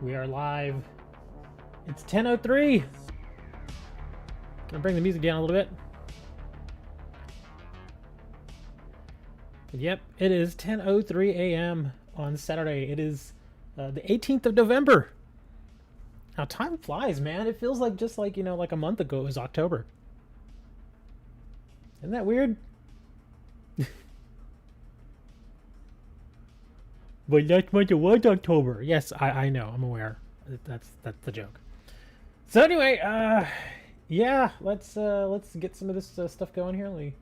We are live. It's 10:03. Gonna bring the music down a little bit. Yep, it is 10:03 a.m. on Saturday. It is the 18th of November. How time flies, man. It feels like just like, like a month ago it was October. Isn't that weird? But last month it was October. Yes, I know. I'm aware. That's the joke. So anyway, yeah, let's get some of this stuff going here. Let me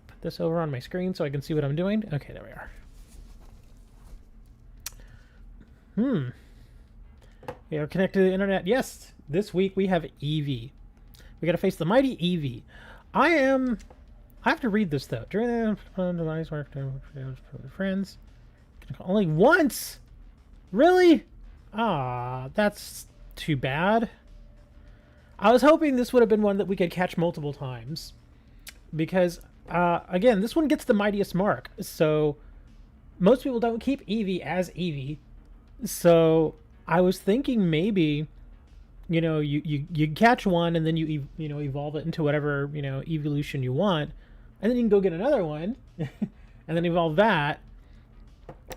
put this over on my screen so I can see what I'm doing. Okay, there we are. We are connected to the internet. Yes, this week we have Eevee. We got to face the mighty Eevee. I have to read this though. During the device work with friends. Only once? Really? Ah, that's too bad. I was hoping this would have been one that we could catch multiple times. Because, again, this one gets the mightiest mark. So, most people don't keep Eevee as Eevee. So, I was thinking maybe, you catch one and then you evolve it into whatever, evolution you want. And then you can go get another one. And then evolve that.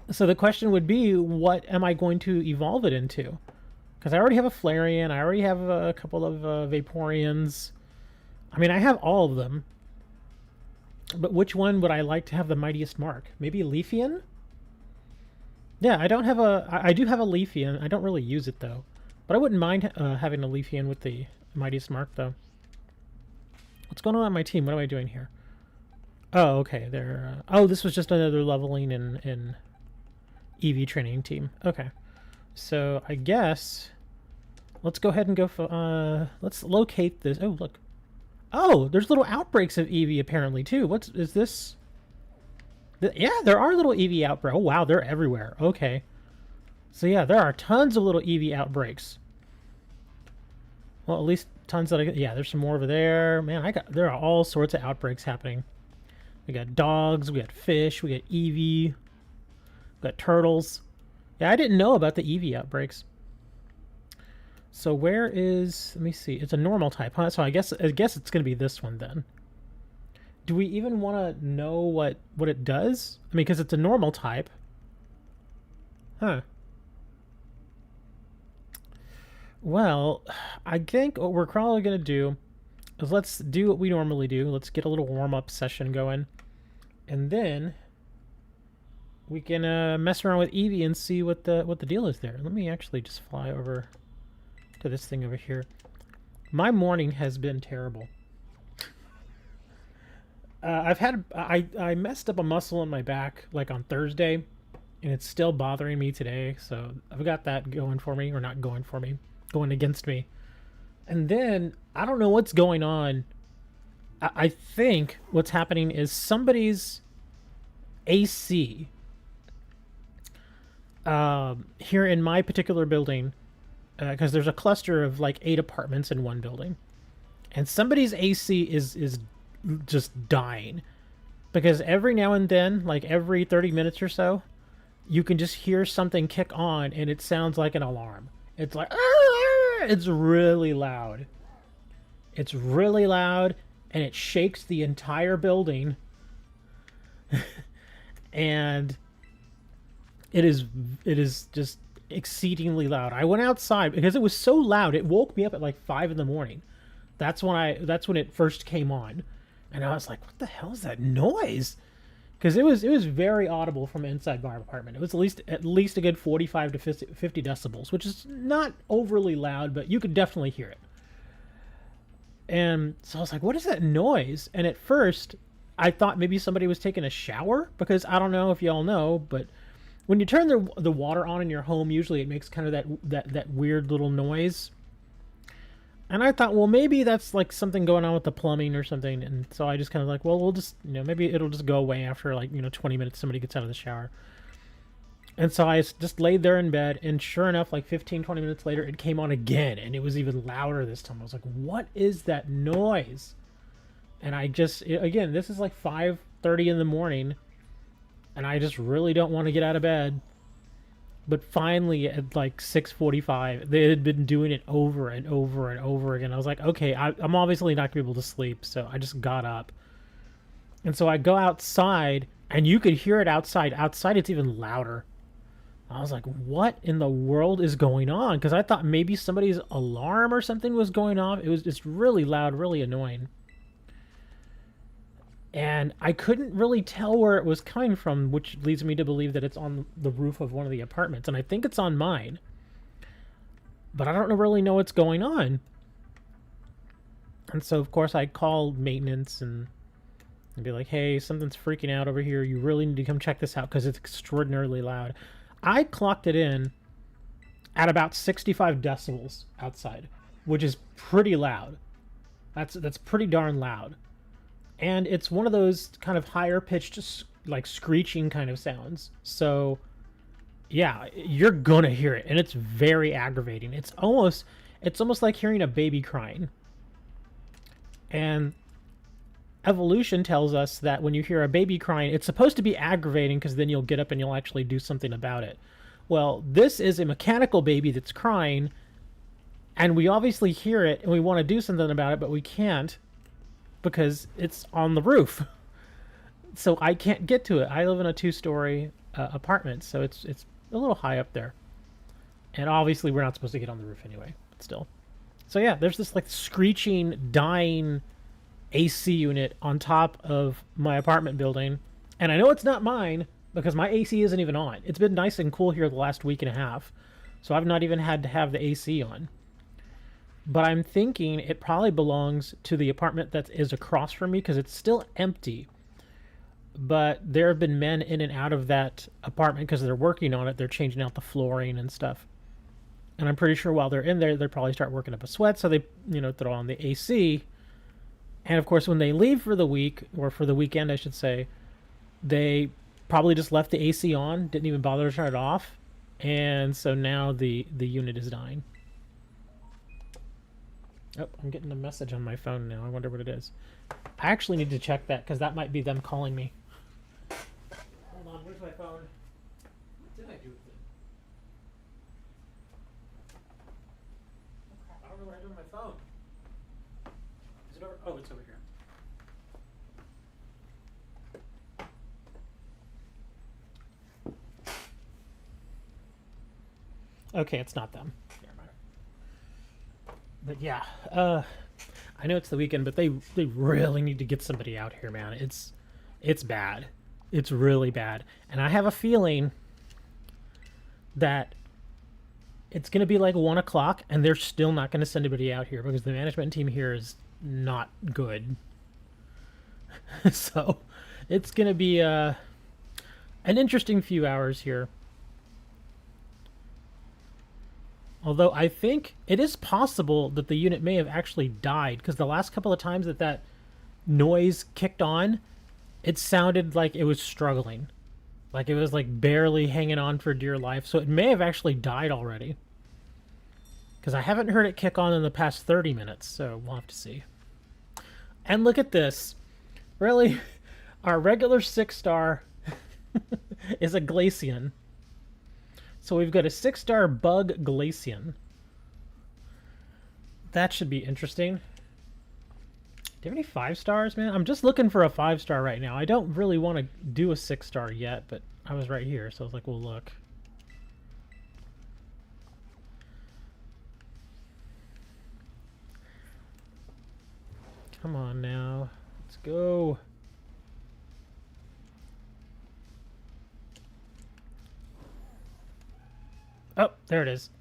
So the question would be, what am I going to evolve it into? Because I already have a Flareon, I already have a couple of Vaporeons. I mean, I have all of them. But which one would I like to have the mightiest mark? Maybe Leafeon? Yeah, I do have a Leafeon. I don't really use it, though. But I wouldn't mind having a Leafeon with the mightiest mark, though. What's going on my team? What am I doing here? Oh, okay. Oh, this was just another leveling in Eevee training team. Okay. So I guess let's go ahead and go for let's locate this. Oh, look. Oh, there's little outbreaks of Eevee apparently too. Is this? Yeah, there are little Eevee outbreaks. Oh wow, they're everywhere. Okay. So yeah, there are tons of little Eevee outbreaks. Well, at least tons that yeah, there's some more over there. Man, there are all sorts of outbreaks happening. We got dogs, we got fish, we got Eevee, we got turtles. Yeah, I didn't know about the Eevee outbreaks. So where is? Let me see. It's a normal type, huh? So I guess it's gonna be this one then. Do we even want to know what it does? I mean, because it's a normal type. Huh. Well, I think what we're probably gonna do is let's do what we normally do. Let's get a little warm-up session going. And then we can mess around with Eevee and see what the deal is there. Let me actually just fly over to this thing over here. My morning has been terrible. I messed up a muscle in my back like on Thursday, and it's still bothering me today. So I've got that going for me, or not going for me, going against me. And then I don't know what's going on. I think what's happening is somebody's AC here in my particular building, because there's a cluster of like 8 apartments in one building, and somebody's AC is just dying, because every now and then, like every 30 minutes or so, you can just hear something kick on and it sounds like an alarm. It's like, it's really loud. It's really loud, and it shakes the entire building. And it is just exceedingly loud. I went outside because it was so loud. It woke me up at like 5 in the morning. That's when it first came on, and I was like, "What the hell is that noise?" Because it was very audible from inside my apartment. It was at least a good 45 to 50 decibels, which is not overly loud, but you could definitely hear it. And so I was like, what is that noise? And at first, I thought maybe somebody was taking a shower, because I don't know if y'all know, but when you turn the water on in your home, usually it makes kind of that weird little noise. And I thought, well, maybe that's like something going on with the plumbing or something. And so I just kind of like, well, we'll just, maybe it'll just go away after like, 20 minutes somebody gets out of the shower. And so I just laid there in bed, and sure enough, like 15, 20 minutes later, it came on again, and it was even louder this time. I was like, what is that noise? And again, this is like 5:30 in the morning, and I just really don't want to get out of bed. But finally, at like 6:45, they had been doing it over and over and over again. I was like, okay, I'm obviously not gonna be able to sleep, so I just got up. And so I go outside, and you could hear it outside. Outside, it's even louder. I was like, what in the world is going on? Because I thought maybe somebody's alarm or something was going off. It was just really loud, really annoying. And I couldn't really tell where it was coming from, which leads me to believe that it's on the roof of one of the apartments. And I think it's on mine. But I don't really know what's going on. And so, of course, I called maintenance and be like, hey, something's freaking out over here. You really need to come check this out because it's extraordinarily loud. I clocked it in at about 65 decibels outside, which is pretty loud. That's pretty darn loud. And it's one of those kind of higher pitched, like screeching kind of sounds. So, yeah, you're gonna hear it, and it's very aggravating. It's almost like hearing a baby crying. And evolution tells us that when you hear a baby crying, it's supposed to be aggravating because then you'll get up and you'll actually do something about it. Well, this is a mechanical baby that's crying, and we obviously hear it, and we want to do something about it, but we can't because it's on the roof. So I can't get to it. I live in a 2-story apartment, so it's a little high up there. And obviously we're not supposed to get on the roof anyway, but still. So yeah, there's this like screeching, dying AC unit on top of my apartment building. And I know it's not mine because my AC isn't even on. It's been nice and cool here the last week and a half. So I've not even had to have the AC on. But I'm thinking it probably belongs to the apartment that is across from me because it's still empty. But there have been men in and out of that apartment because they're working on it. They're changing out the flooring and stuff. And I'm pretty sure while they're in there, they probably start working up a sweat. So they, throw on the AC. And of course, when they leave for the week, or for the weekend, I should say, they probably just left the AC on, didn't even bother to turn it off. And so now the unit is dying. Oh, I'm getting a message on my phone now. I wonder what it is. I actually need to check that because that might be them calling me. Hold on, where's my phone? What did I do with it? I don't know what I did with my phone. Is it over? Oh, it's over here. Okay, it's not them. Never mind. But yeah, I know it's the weekend, but they really need to get somebody out here, man. It's bad. It's really bad. And I have a feeling that it's going to be like 1 o'clock and they're still not going to send anybody out here because the management team here is not good. So it's going to be an interesting few hours here. Although I think it is possible that the unit may have actually died because the last couple of times that noise kicked on, it sounded like it was struggling. Like it was like barely hanging on for dear life. So it may have actually died already. Because I haven't heard it kick on in the past 30 minutes. So we'll have to see. And look at this. Really? Our regular 6-star is a Glacian. So we've got a 6-star bug Glacian. That should be interesting. Do you have any 5-stars, man? I'm just looking for a 5-star right now. I don't really want to do a 6-star yet, but I was right here, so I was like, well, look. Come on now. Let's go. Oh, there it is.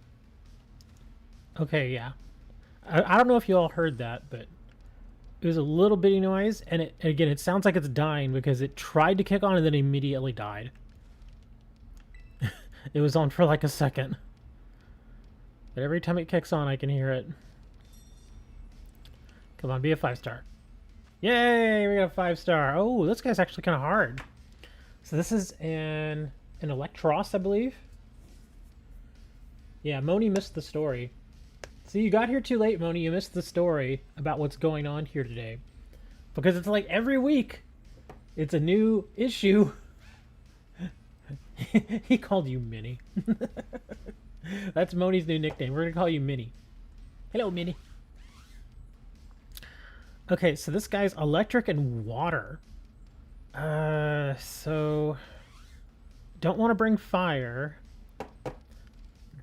Okay, yeah. I don't know if you all heard that, but it was a little bitty noise, and again, it sounds like it's dying because it tried to kick on and then immediately died. It was on for like a second. But every time it kicks on, I can hear it. Come on, be a 5-star. Yay, we got a 5-star. Oh, this guy's actually kind of hard. So this is an Electros, I believe. Yeah, Moni missed the story. See, you got here too late, Moni. You missed the story about what's going on here today. Because it's like every week, it's a new issue. He called you Minnie. That's Moni's new nickname. We're gonna call you Minnie. Hello, Minnie. Okay, so this guy's electric and water. So don't want to bring fire.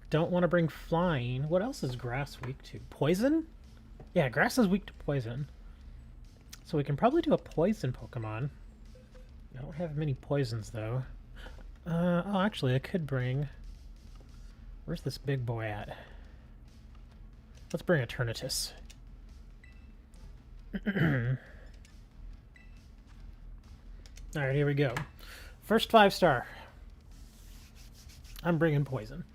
Don't want to bring flying. What else is grass weak to? Poison? Yeah, grass is weak to poison. So we can probably do a poison Pokemon. I don't have many poisons, though. Oh, actually, I could bring... Where's this big boy at? Let's bring Eternatus. Alright, here we go. First 5-star. I'm bringing poison.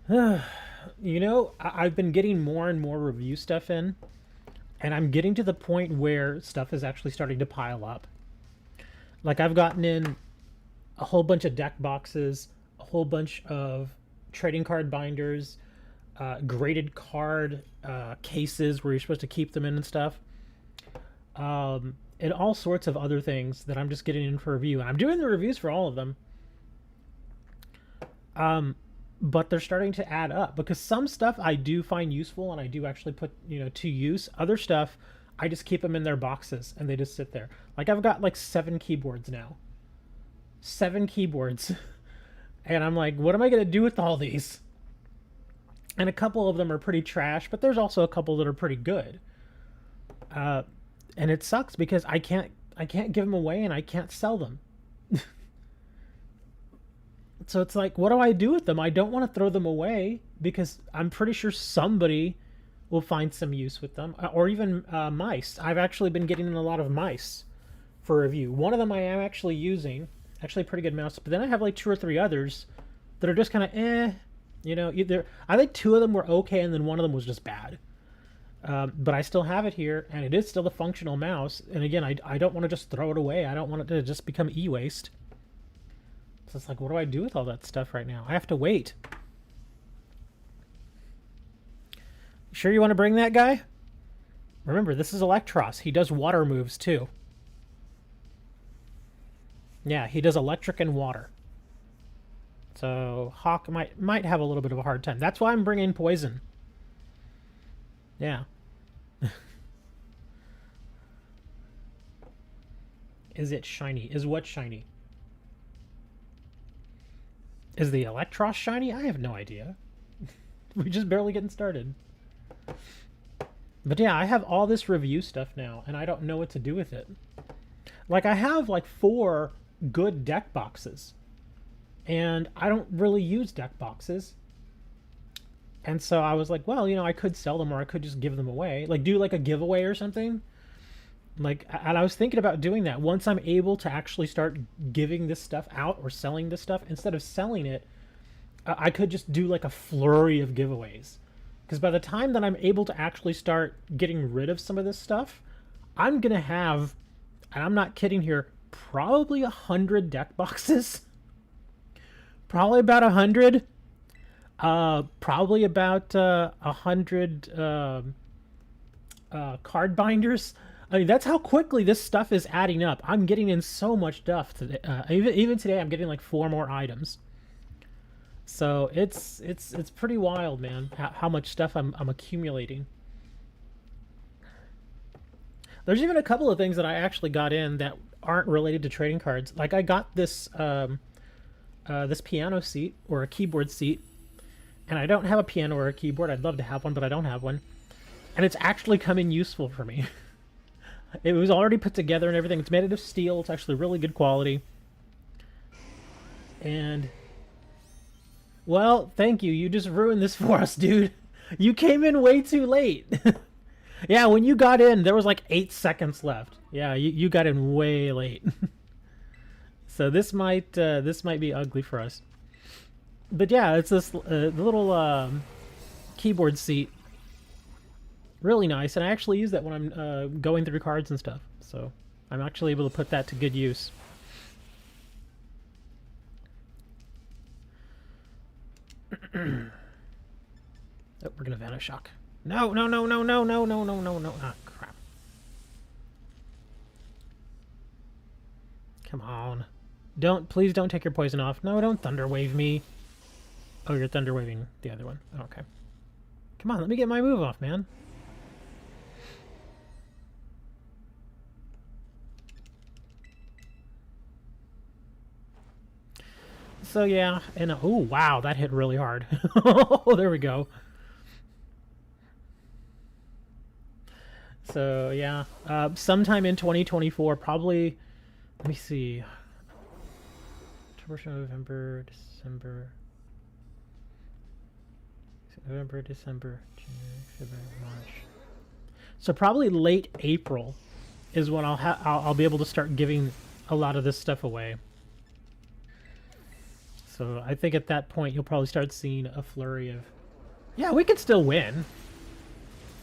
You know, I've been getting more and more review stuff in, and I'm getting to the point where stuff is actually starting to pile up. Like, I've gotten in a whole bunch of deck boxes, a whole bunch of trading card binders, graded card cases where you're supposed to keep them in and stuff, and all sorts of other things that I'm just getting in for review. And I'm doing the reviews for all of them. But they're starting to add up, because some stuff I do find useful and I do actually put, you know, to use. Other stuff, I just keep them in their boxes and they just sit there. Like, I've got like 7 keyboards now. 7 keyboards. And I'm like, what am I going to do with all these? And a couple of them are pretty trash, but there's also a couple that are pretty good. And it sucks because I can't give them away and I can't sell them. So it's like, what do I do with them? I don't want to throw them away because I'm pretty sure somebody will find some use with them. Or even mice. I've actually been getting in a lot of mice for review. One of them I am actually using. Actually a pretty good mouse. But then I have like 2 or 3 others that are just kind of You know, either I think 2 of them were okay and then one of them was just bad. But I still have it here, and it is still a functional mouse. And again, I don't want to just throw it away. I don't want it to just become e-waste. So it's like, what do I do with all that stuff right now? I have to wait. Sure you want to bring that guy? Remember, this is Electros. He does water moves, too. Yeah, he does electric and water. So Hawk might have a little bit of a hard time. That's why I'm bringing poison. Yeah. Is it shiny? Is what shiny? Is the Electros shiny? I have no idea. We're just barely getting started. But yeah, I have all this review stuff now, and I don't know what to do with it. Like, I have like 4 good deck boxes. And I don't really use deck boxes. And so I was like, well, you know, I could sell them or I could just give them away. Like, do like a giveaway or something. Like, and I was thinking about doing that. Once I'm able to actually start giving this stuff out or selling this stuff, instead of selling it, I could just do like a flurry of giveaways. Because by the time that I'm able to actually start getting rid of some of this stuff, I'm going to have, and I'm not kidding here, probably 100 deck boxes. Probably about 100. Probably about 100 card binders. I mean, that's how quickly this stuff is adding up. I'm getting in so much stuff today. Even today, I'm getting like 4 more items. So it's pretty wild, man. How much stuff I'm accumulating. There's even a couple of things that I actually got in that aren't related to trading cards. Like, I got this this piano seat or a keyboard seat, and I don't have a piano or a keyboard. I'd love to have one, but I don't have one. And it's actually come in useful for me. It was already put together and everything. It's made out of steel. It's actually really good quality. And, well, thank you. You just ruined this for us, dude. You came in way too late. Yeah, when you got in, there was like 8 seconds left. Yeah, you got in way late. So this might be ugly for us. But yeah, it's this little keyboard seat. Really nice, and I actually use that when I'm going through cards and stuff. So I'm actually able to put that to good use. Oh, we're gonna Vanishock. No, no, no, no, no, no, no, no, no, no. Ah, crap. Come on. Please don't take your poison off. No, don't thunder wave me. Oh, you're thunder waving the other one. Okay. Come on, let me get my move off, man. So yeah, and oh wow, that hit really hard. Oh, there we go. So yeah, sometime in 2024, probably. Let me see. October, November, December, December, January, February, March. So probably late April is when I'll be able to start giving a lot of this stuff away. So I think at that point you'll probably start seeing a flurry of. Yeah, we could still win.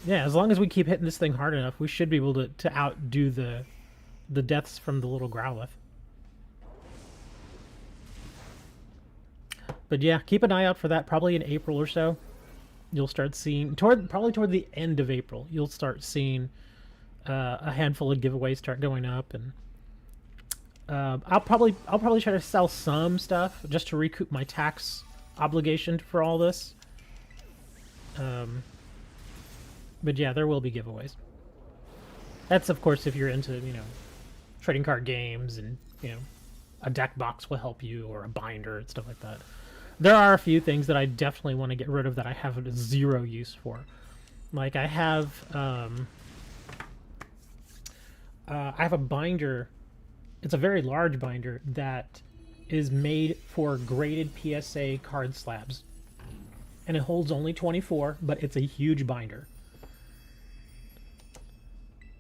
Yeah, as long as we keep hitting this thing hard enough, we should be able to outdo the deaths from the little Growlithe. But yeah, keep an eye out for that. Probably in April or so, you'll start seeing probably toward the end of April, you'll start seeing a handful of giveaways start going up, and I'll probably try to sell some stuff just to recoup my tax obligation for all this. But yeah, there will be giveaways. That's of course if you're into, trading card games, and a deck box will help you, or a binder and stuff like that. There are a few things that I definitely want to get rid of that I have zero use for. Like I have a binder. It's a very large binder that is made for graded PSA card slabs. And it holds only 24, but it's a huge binder.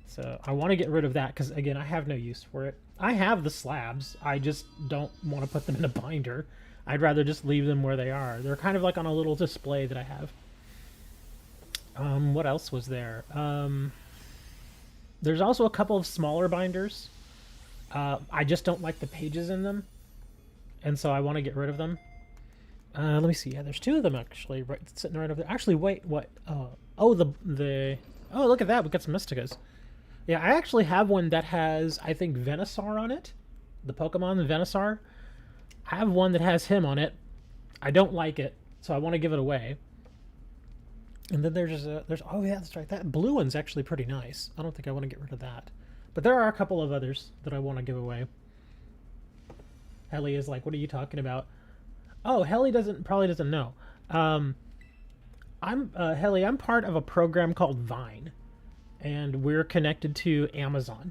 So I want to get rid of that because, again, I have no use for it. I have the slabs. I just don't want to put them in a binder. I'd rather just leave them where they are. They're kind of like on a little display that I have. What else was there? There's also a couple of smaller binders. I just don't like the pages in them, and so I want to get rid of them. Let me see. Yeah, there's two of them actually, right, sitting right over there. Actually, wait, what? Oh, the. Oh, look at that. We got some Mysticas. Yeah, I actually have one that has, I think, Venusaur on it. The Pokemon Venusaur. I have one that has him on it. I don't like it, so I want to give it away. And then there's oh yeah, that's right. That blue one's actually pretty nice. I don't think I want to get rid of that. But there are a couple of others that I want to give away. Helly is like, what are you talking about? Oh, Helly probably doesn't know. Helly, I'm part of a program called Vine, and we're connected to Amazon.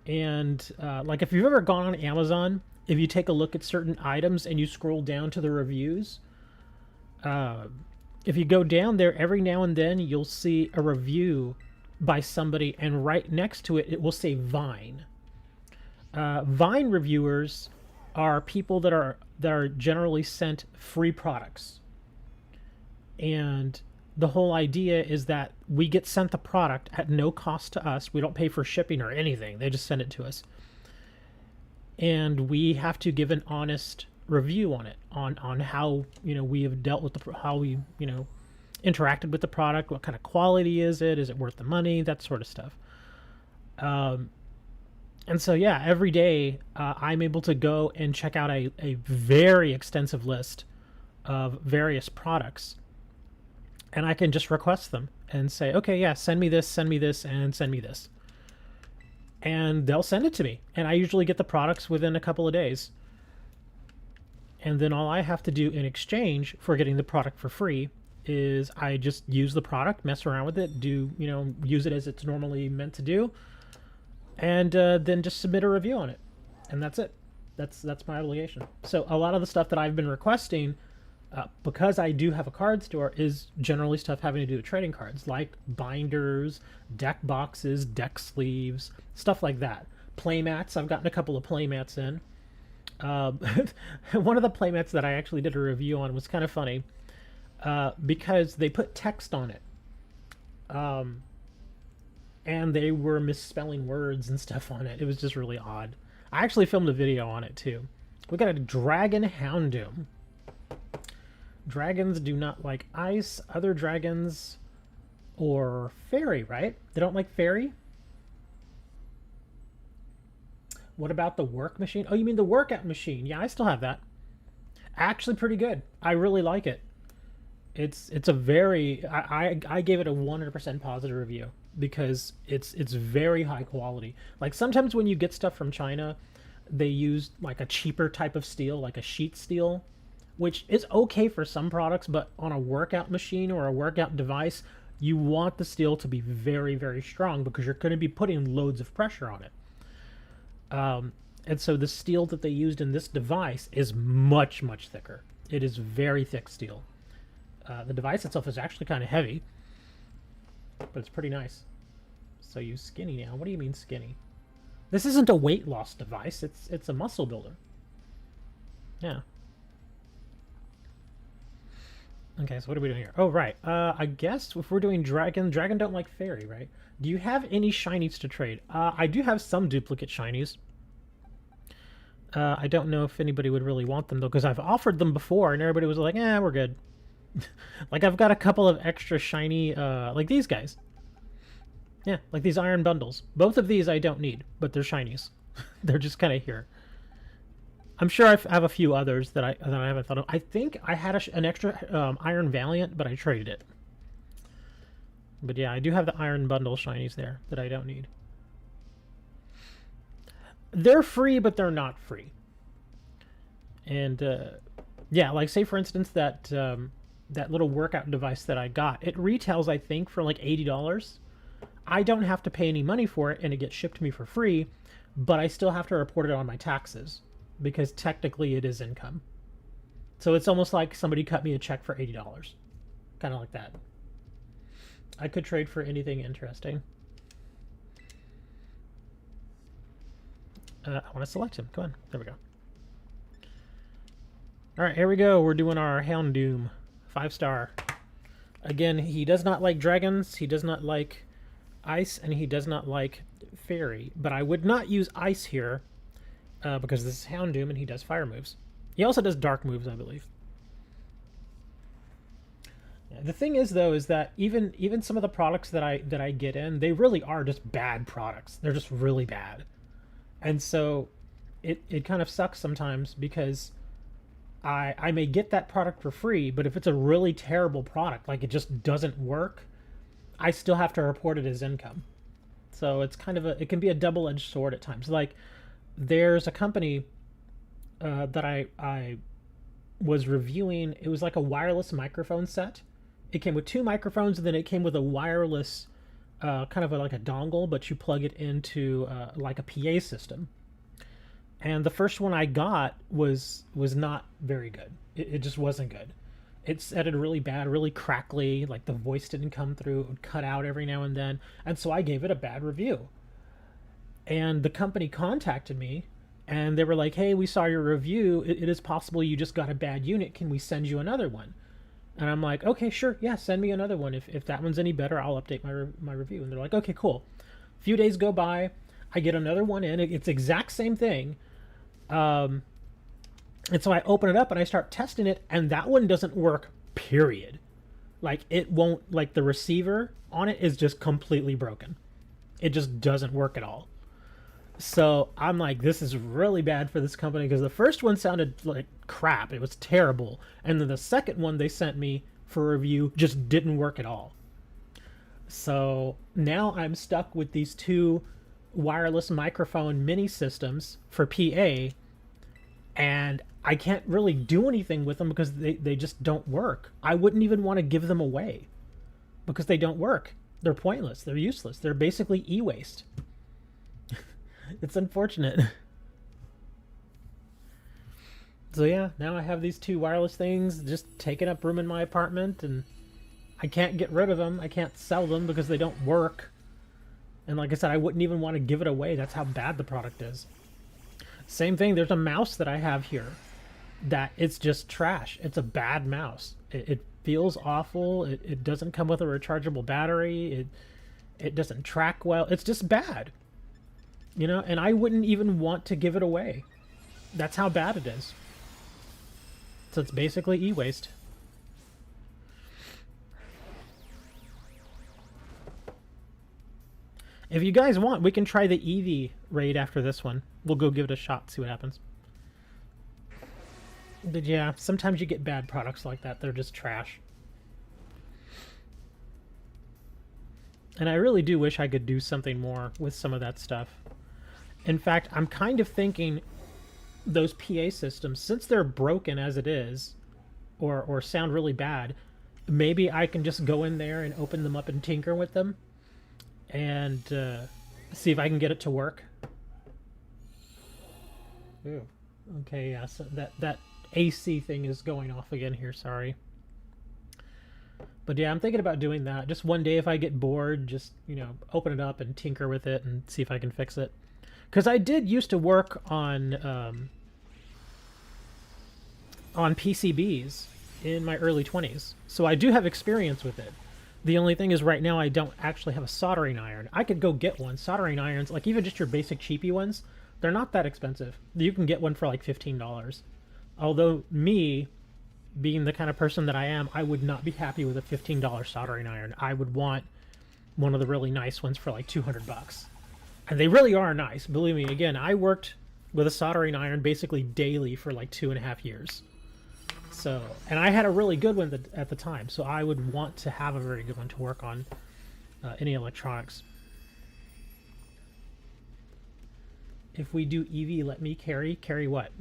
And like if you've ever gone on Amazon, if you take a look at certain items and you scroll down to the reviews, if you go down there every now and then, you'll see a review by somebody, and right next to it, it will say Vine. Vine reviewers are people that are generally sent free products. And the whole idea is that we get sent the product at no cost to us. We don't pay for shipping or anything. They just send it to us. And we have to give an honest review on it, on how, we have dealt with how we, interacted with the product, what kind of quality is it worth the money, that sort of stuff. And so yeah, every day I'm able to go and check out a very extensive list of various products, and I can just request them and say, okay, yeah, send me this, and send me this, and they'll send it to me, and I usually get the products within a couple of days. And then all I have to do in exchange for getting the product for free is I just use the product, mess around with it, use it as it's normally meant to do, and then just submit a review on it, and that's it. That's my obligation. So a lot of the stuff that I've been requesting, because I do have a card store, is generally stuff having to do with trading cards, like binders, deck boxes, deck sleeves, stuff like that. Playmats. I've gotten a couple of playmats in. One of the playmats that I actually did a review on was kind of funny. Because they put text on it, and they were misspelling words and stuff on it. It was just really odd. I actually filmed a video on it too. We got a Dragon Houndoom. Dragons do not like ice. Other dragons, or fairy, right? They don't like fairy. What about the work machine? Oh, you mean the workout machine? Yeah, I still have that. Actually, pretty good. I really like it. It's a very I gave it a 100% positive review because it's very high quality. Like sometimes when you get stuff from China, they use like a cheaper type of steel, like a sheet steel, which is okay for some products, but on a workout machine or a workout device, you want the steel to be very, very strong because you're going to be putting loads of pressure on it. And so the steel that they used in this device is much, much thicker. It is very thick steel. The device itself is actually kind of heavy, but it's pretty nice. So you skinny now. What do you mean skinny? This isn't a weight loss device. It's a muscle builder. Yeah. Okay, so what are we doing here? Oh, right. I guess if we're doing dragon don't like fairy, right? Do you have any shinies to trade? I do have some duplicate shinies. I don't know if anybody would really want them, though, because I've offered them before, and everybody was like, eh, we're good. Like, I've got a couple of extra shiny, like these guys. Yeah, like these iron bundles. Both of these I don't need, but they're shinies. They're just kind of here. I'm sure I have a few others that I haven't thought of. I think I had an extra Iron Valiant, but I traded it. But yeah, I do have the Iron Bundle shinies there that I don't need. They're free, but they're not free. And yeah, like say for instance that that little workout device that I got, it retails I think for like $80. I don't have to pay any money for it, and it gets shipped to me for free, but I still have to report it on my taxes because technically it is income. So it's almost like somebody cut me a check for $80, kind of like that. I could trade for anything interesting. I want to select him. Come on. There we go. All right, here we go. We're doing our Houndoom. 5-star. Again, he does not like dragons. He does not like ice, and he does not like fairy. But I would not use ice here because this is Houndoom, and he does fire moves. He also does dark moves, I believe. The thing is, though, is that even some of the products that I get in, they really are just bad products. They're just really bad. And so it kind of sucks sometimes because I may get that product for free, but if it's a really terrible product, like it just doesn't work, I still have to report it as income. So it's kind of it can be a double-edged sword at times. Like there's a company that I was reviewing. It was like a wireless microphone set. It came with 2 microphones, and then it came with a wireless kind of like a dongle, but you plug it into like a PA system. And the first one I got was not very good. It just wasn't good. It sounded really bad, really crackly, like the voice didn't come through. It would cut out every now and then. And so I gave it a bad review. And the company contacted me, and they were like, hey, we saw your review. It is possible you just got a bad unit. Can we send you another one? And I'm like, okay, sure. Yeah, send me another one. If that one's any better, I'll update my review. And they're like, okay, cool. A few days go by. I get another one in. It's exact same thing. And so I open it up and I start testing it, and that one doesn't work, period. Like it won't, like the receiver on it is just completely broken. It just doesn't work at all. So I'm like, this is really bad for this company because the first one sounded like crap. It was terrible. And then the second one they sent me for review just didn't work at all. So now I'm stuck with these 2 wireless microphone mini systems for PA, and I can't really do anything with them because they just don't work. I wouldn't even want to give them away because they don't work. They're pointless. They're useless. They're basically e-waste. It's unfortunate. So yeah, now I have these 2 wireless things just taking up room in my apartment, and I can't get rid of them. I can't sell them because they don't work. And like I said, I wouldn't even want to give it away. That's how bad the product is. Same thing, there's a mouse that I have here that it's just trash. It's a bad mouse. It feels awful. It doesn't come with a rechargeable battery. It doesn't track well. It's just bad. You know, and I wouldn't even want to give it away. That's how bad it is. So it's basically e-waste. If you guys want, we can try the Eevee raid after this one. We'll go give it a shot, see what happens. But yeah, sometimes you get bad products like that. They're just trash. And I really do wish I could do something more with some of that stuff. In fact, I'm kind of thinking those PA systems, since they're broken as it is, or sound really bad, maybe I can just go in there and open them up and tinker with them and see if I can get it to work. Ooh. Okay, yeah, so that AC thing is going off again here, sorry. But yeah, I'm thinking about doing that. Just one day if I get bored, just, you know, open it up and tinker with it and see if I can fix it. Because I did used to work on PCBs in my early 20s. So I do have experience with it. The only thing is right now I don't actually have a soldering iron. I could go get one. Soldering irons, like even just your basic cheapy ones, they're not that expensive. You can get one for like $15. Although me, being the kind of person that I am, I would not be happy with a $15 soldering iron. I would want one of the really nice ones for like 200 bucks. And they really are nice. Believe me, again, I worked with a soldering iron basically daily for like 2.5 years. So, and I had a really good one at the time, so I would want to have a very good one to work on any electronics. If we do Eevee, let me carry what?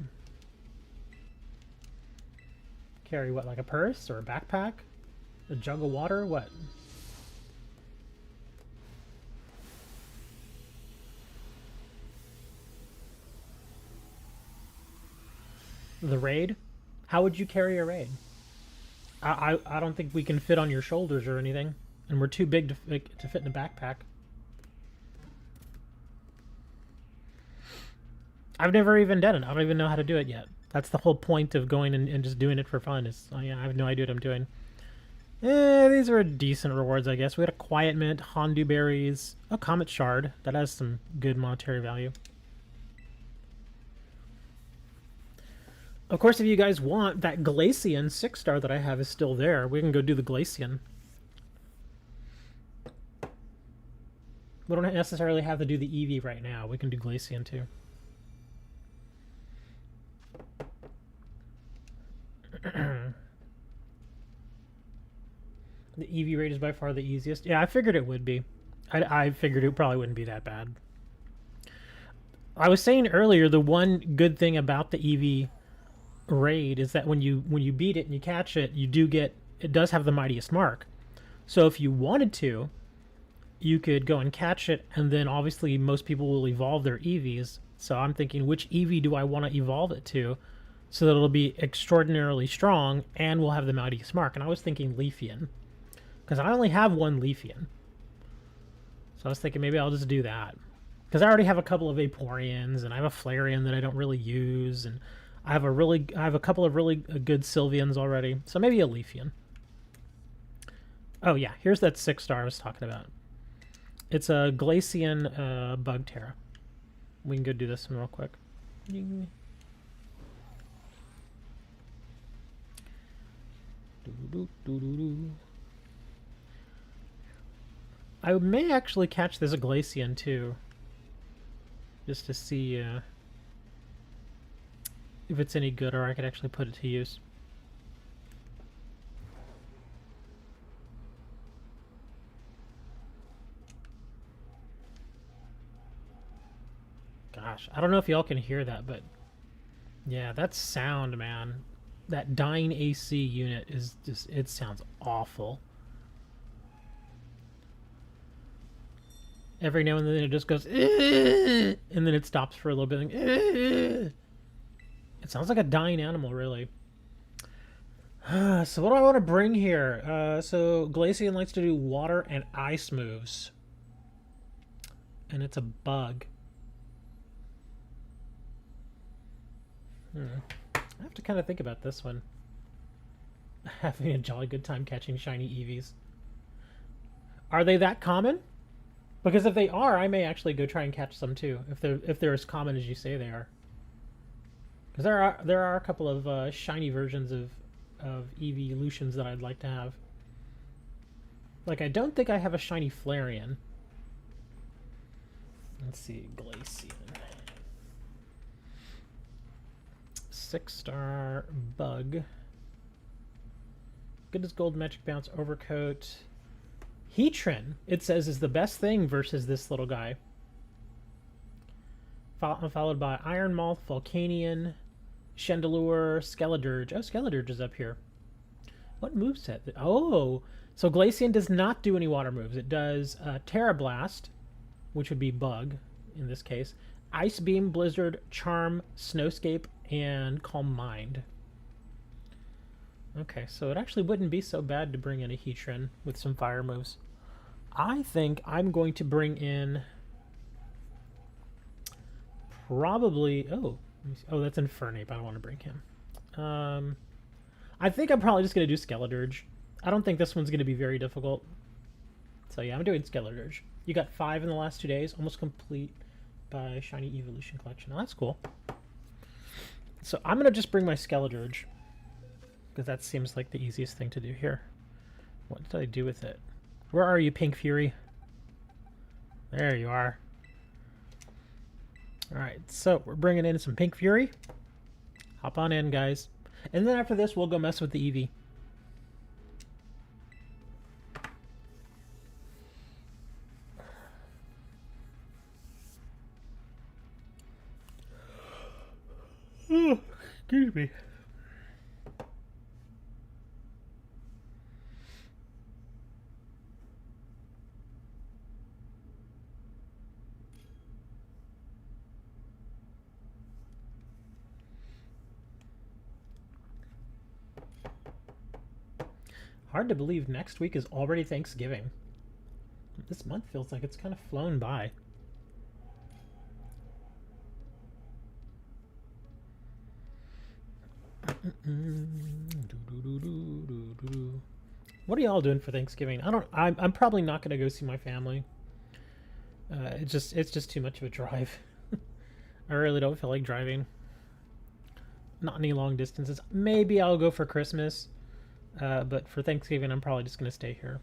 Carry what, like a purse or a backpack? A jug of water? What? The raid? How would you carry a raid? I don't think we can fit on your shoulders or anything, and we're too big to fit in a backpack. I've never even done it. I don't even know how to do it yet. That's the whole point of going and just doing it for fun. Is, oh yeah, I have no idea what I'm doing. These are decent rewards, I guess. We had a Quiet Mint, Hondu Berries, a Comet Shard. That has some good monetary value. Of course, if you guys want, that Glaceon 6-star that I have is still there. We can go do the Glaceon. We don't necessarily have to do the Eevee right now. We can do Glaceon too. The Eevee raid is by far the easiest. Yeah, I figured it would be. I figured it probably wouldn't be that bad. I was saying earlier, the one good thing about the Eevee raid is that when you beat it and you catch it, it does have the mightiest mark. So if you wanted to, you could go and catch it, and then obviously most people will evolve their Eevees. So I'm thinking, which Eevee do I want to evolve it to so that it'll be extraordinarily strong and will have the mightiest mark? And I was thinking Leafeon, because I only have one Leafeon. So I was thinking maybe I'll just do that, because I already have a couple of Vaporeons, and I have a Flareon that I don't really use, and I have a couple of really good Sylveons already. So maybe a Leafeon. Oh yeah, here's that 6-star I was talking about. It's a Glaceon Bug Tera. We can go do this one real quick. I may actually catch this Glaceon too, just to see if it's any good, or I could actually put it to use. Gosh, I don't know if y'all can hear that, but yeah, that sound, man. That dying AC unit is just, it sounds awful. Every now and then it just goes, and then it stops for a little bit. It sounds like a dying animal, really. So what do I want to bring here? So Glaceon likes to do water and ice moves. And it's a bug. I have to kind of think about this one. Having a jolly good time catching shiny Eevees. Are they that common? Because if they are, I may actually go try and catch some too. If they're as common as you say they are. Because there are a couple of shiny versions of Eeveelutions that I'd like to have. Like, I don't think I have a shiny Flareon. Let's see, Glacian. 6-star bug. Good as gold, magic bounce, overcoat. Heatran, it says, is the best thing versus this little guy. Followed by Iron Moth, Volcanion, Chandelure, Skeledirge. Oh, Skeledirge is up here. What moveset? Oh, so Glacian does not do any water moves. It does Tera Blast, which would be Bug in this case. Ice Beam, Blizzard, Charm, Snowscape, and Calm Mind. Okay, so it actually wouldn't be so bad to bring in a Heatran with some fire moves. I think I'm going to bring in probably... Oh, that's Infernape. I don't want to bring him. I think I'm probably just going to do Skeledirge. I don't think this one's going to be very difficult. So yeah, I'm doing Skeledirge. You got 5 in the last 2 days, almost complete by Shiny Evolution Collection. Oh, that's cool. So I'm going to just bring my Skeledirge, because that seems like the easiest thing to do here. What did I do with it? Where are you, Pink Fury? There you are. Alright, so we're bringing in some Pink Fury. Hop on in, guys. And then after this, we'll go mess with the Eevee. Oh, excuse me. Hard to believe next week is already Thanksgiving. This month feels like it's kind of flown by. What are y'all doing for Thanksgiving? I'm probably not going to go see my family. It's just too much of a drive. I really don't feel like driving. Not any long distances. Maybe I'll go for Christmas. But for Thanksgiving, I'm probably just going to stay here.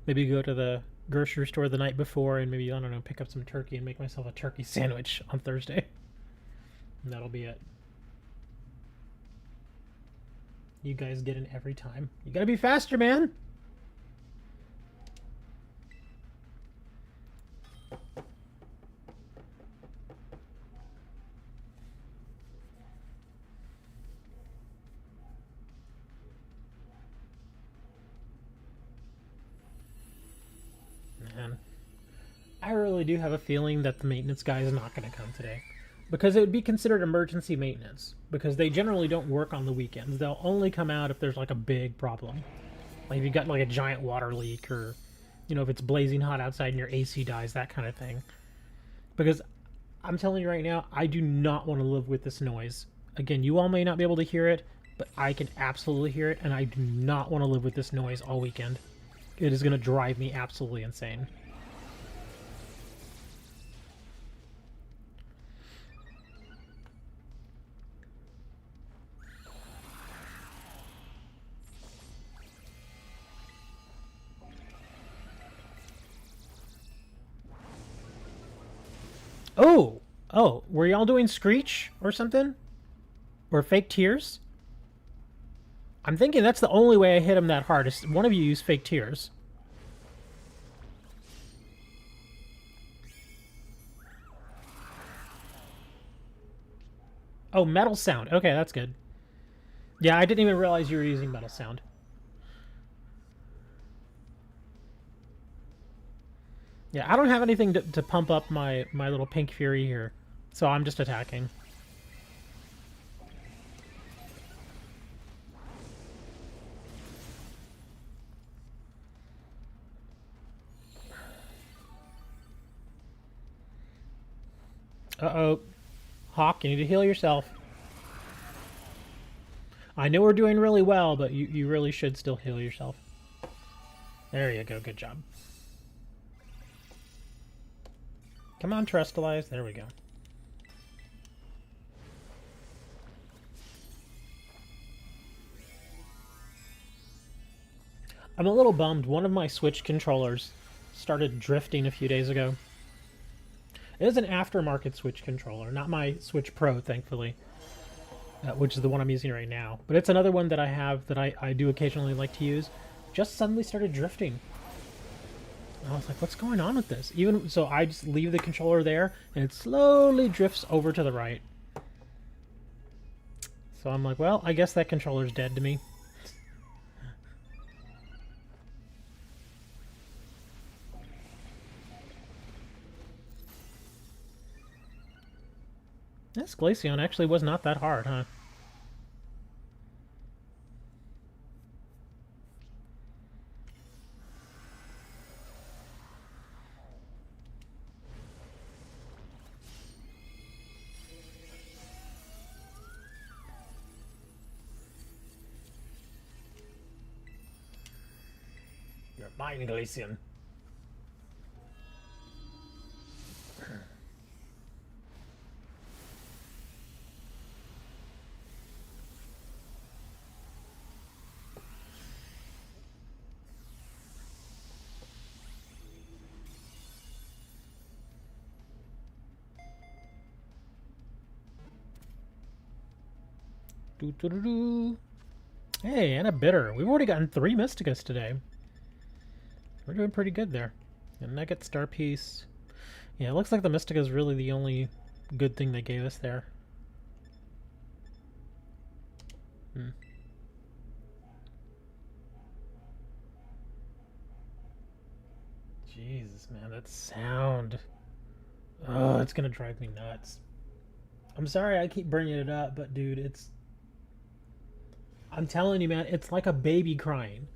Maybe go to the grocery store the night before and maybe, I don't know, pick up some turkey and make myself a turkey sandwich on Thursday. And that'll be it. You guys get in every time. You gotta be faster, man! Man, I really do have a feeling that the maintenance guy is not going to come today. Because it would be considered emergency maintenance. Because they generally don't work on the weekends. They'll only come out if there's like a big problem. Like if you got like a giant water leak, or, you know, if it's blazing hot outside and your AC dies, that kind of thing. Because I'm telling you right now, I do not want to live with this noise. Again, you all may not be able to hear it, but I can absolutely hear it, and I do not want to live with this noise all weekend. It is going to drive me absolutely insane. Oh, were y'all doing Screech or something? Or Fake Tears? I'm thinking that's the only way I hit him that hard, is one of you use Fake Tears. Oh, Metal Sound. Okay, that's good. Yeah, I didn't even realize you were using Metal Sound. Yeah, I don't have anything to pump up my little Pink Fury here, so I'm just attacking. Uh-oh. Hawk, you need to heal yourself. I know we're doing really well, but you really should still heal yourself. There you go, good job. Come on, Trustalize. There we go. I'm a little bummed. One of my Switch controllers started drifting a few days ago. It is an aftermarket Switch controller, not my Switch Pro, thankfully, which is the one I'm using right now. But it's another one that I have that I do occasionally like to use. Just suddenly started drifting. I was like, what's going on with this? Even so, I just leave the controller there, and it slowly drifts over to the right. So I'm like, well, I guess that controller's dead to me. This Glaceon actually was not that hard, huh? You're mine, Glaceon. Hey, and a bitter. We've already gotten 3 Mysticas today. We're doing pretty good there. A Nugget, Star Piece. Yeah, it looks like the Mystica is really the only good thing they gave us there. Jesus, man, that sound. Oh, it's gonna drive me nuts. I'm sorry I keep bringing it up, but dude, it's... I'm telling you, man, it's like a baby crying.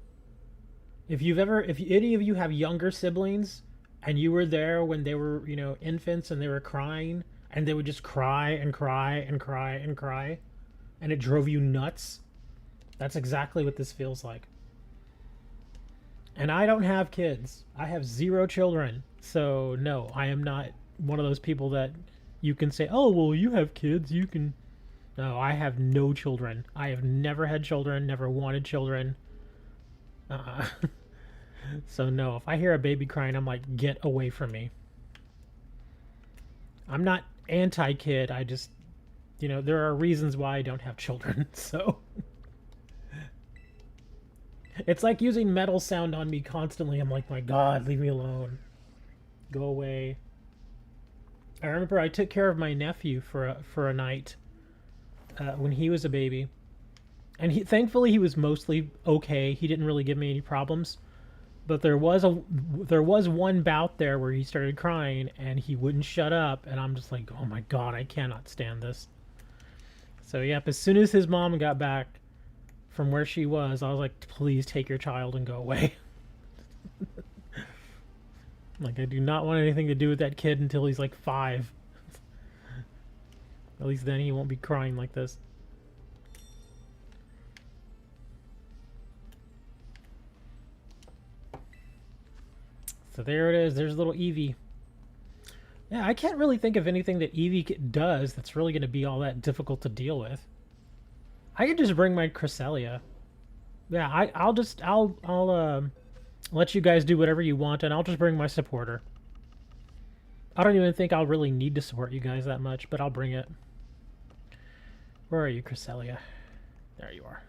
If any of you have younger siblings, and you were there when they were, you know, infants and they were crying, and they would just cry and cry and cry and cry, and it drove you nuts, that's exactly what this feels like. And I don't have kids. I have 0 children. So, no, I am not one of those people that you can say, oh, well, you have kids, you can... No, I have no children. I have never had children, never wanted children. So no, if I hear a baby crying, I'm like, get away from me. I'm not anti-kid, I just, you know, there are reasons why I don't have children, so... It's like using metal sound on me constantly. I'm like, my God, leave me alone. Go away. I remember I took care of my nephew for a night when he was a baby. And thankfully he was mostly okay. He didn't really give me any problems. But there was one bout there where he started crying and he wouldn't shut up. And I'm just like, oh my God, I cannot stand this. So yep, as soon as his mom got back from where she was, I was like, please take your child and go away. Like, I do not want anything to do with that kid until he's like 5. At least then he won't be crying like this. So there it is. There's little Eevee. Yeah, I can't really think of anything that Eevee does that's really going to be all that difficult to deal with. I could just bring my Cresselia. Yeah, I'll let you guys do whatever you want, and I'll just bring my supporter. I don't even think I'll really need to support you guys that much, but I'll bring it. Where are you, Cresselia? There you are.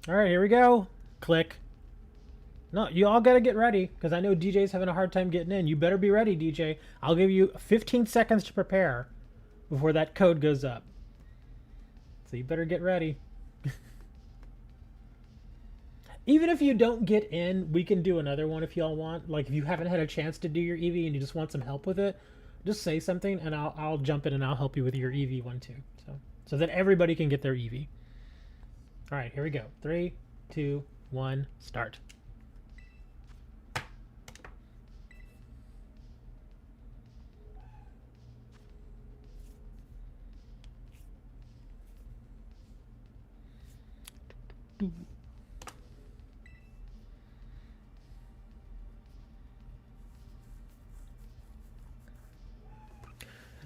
Alright, here we go. Click. No, you all gotta get ready, because I know DJ's having a hard time getting in. You better be ready, DJ. I'll give you 15 seconds to prepare before that code goes up. So you better get ready. Even if you don't get in, we can do another one if y'all want. Like, if you haven't had a chance to do your Eevee and you just want some help with it, just say something and I'll jump in and I'll help you with your Eevee one too. So that everybody can get their Eevee. Alright, here we go. 3, 2, 1, start.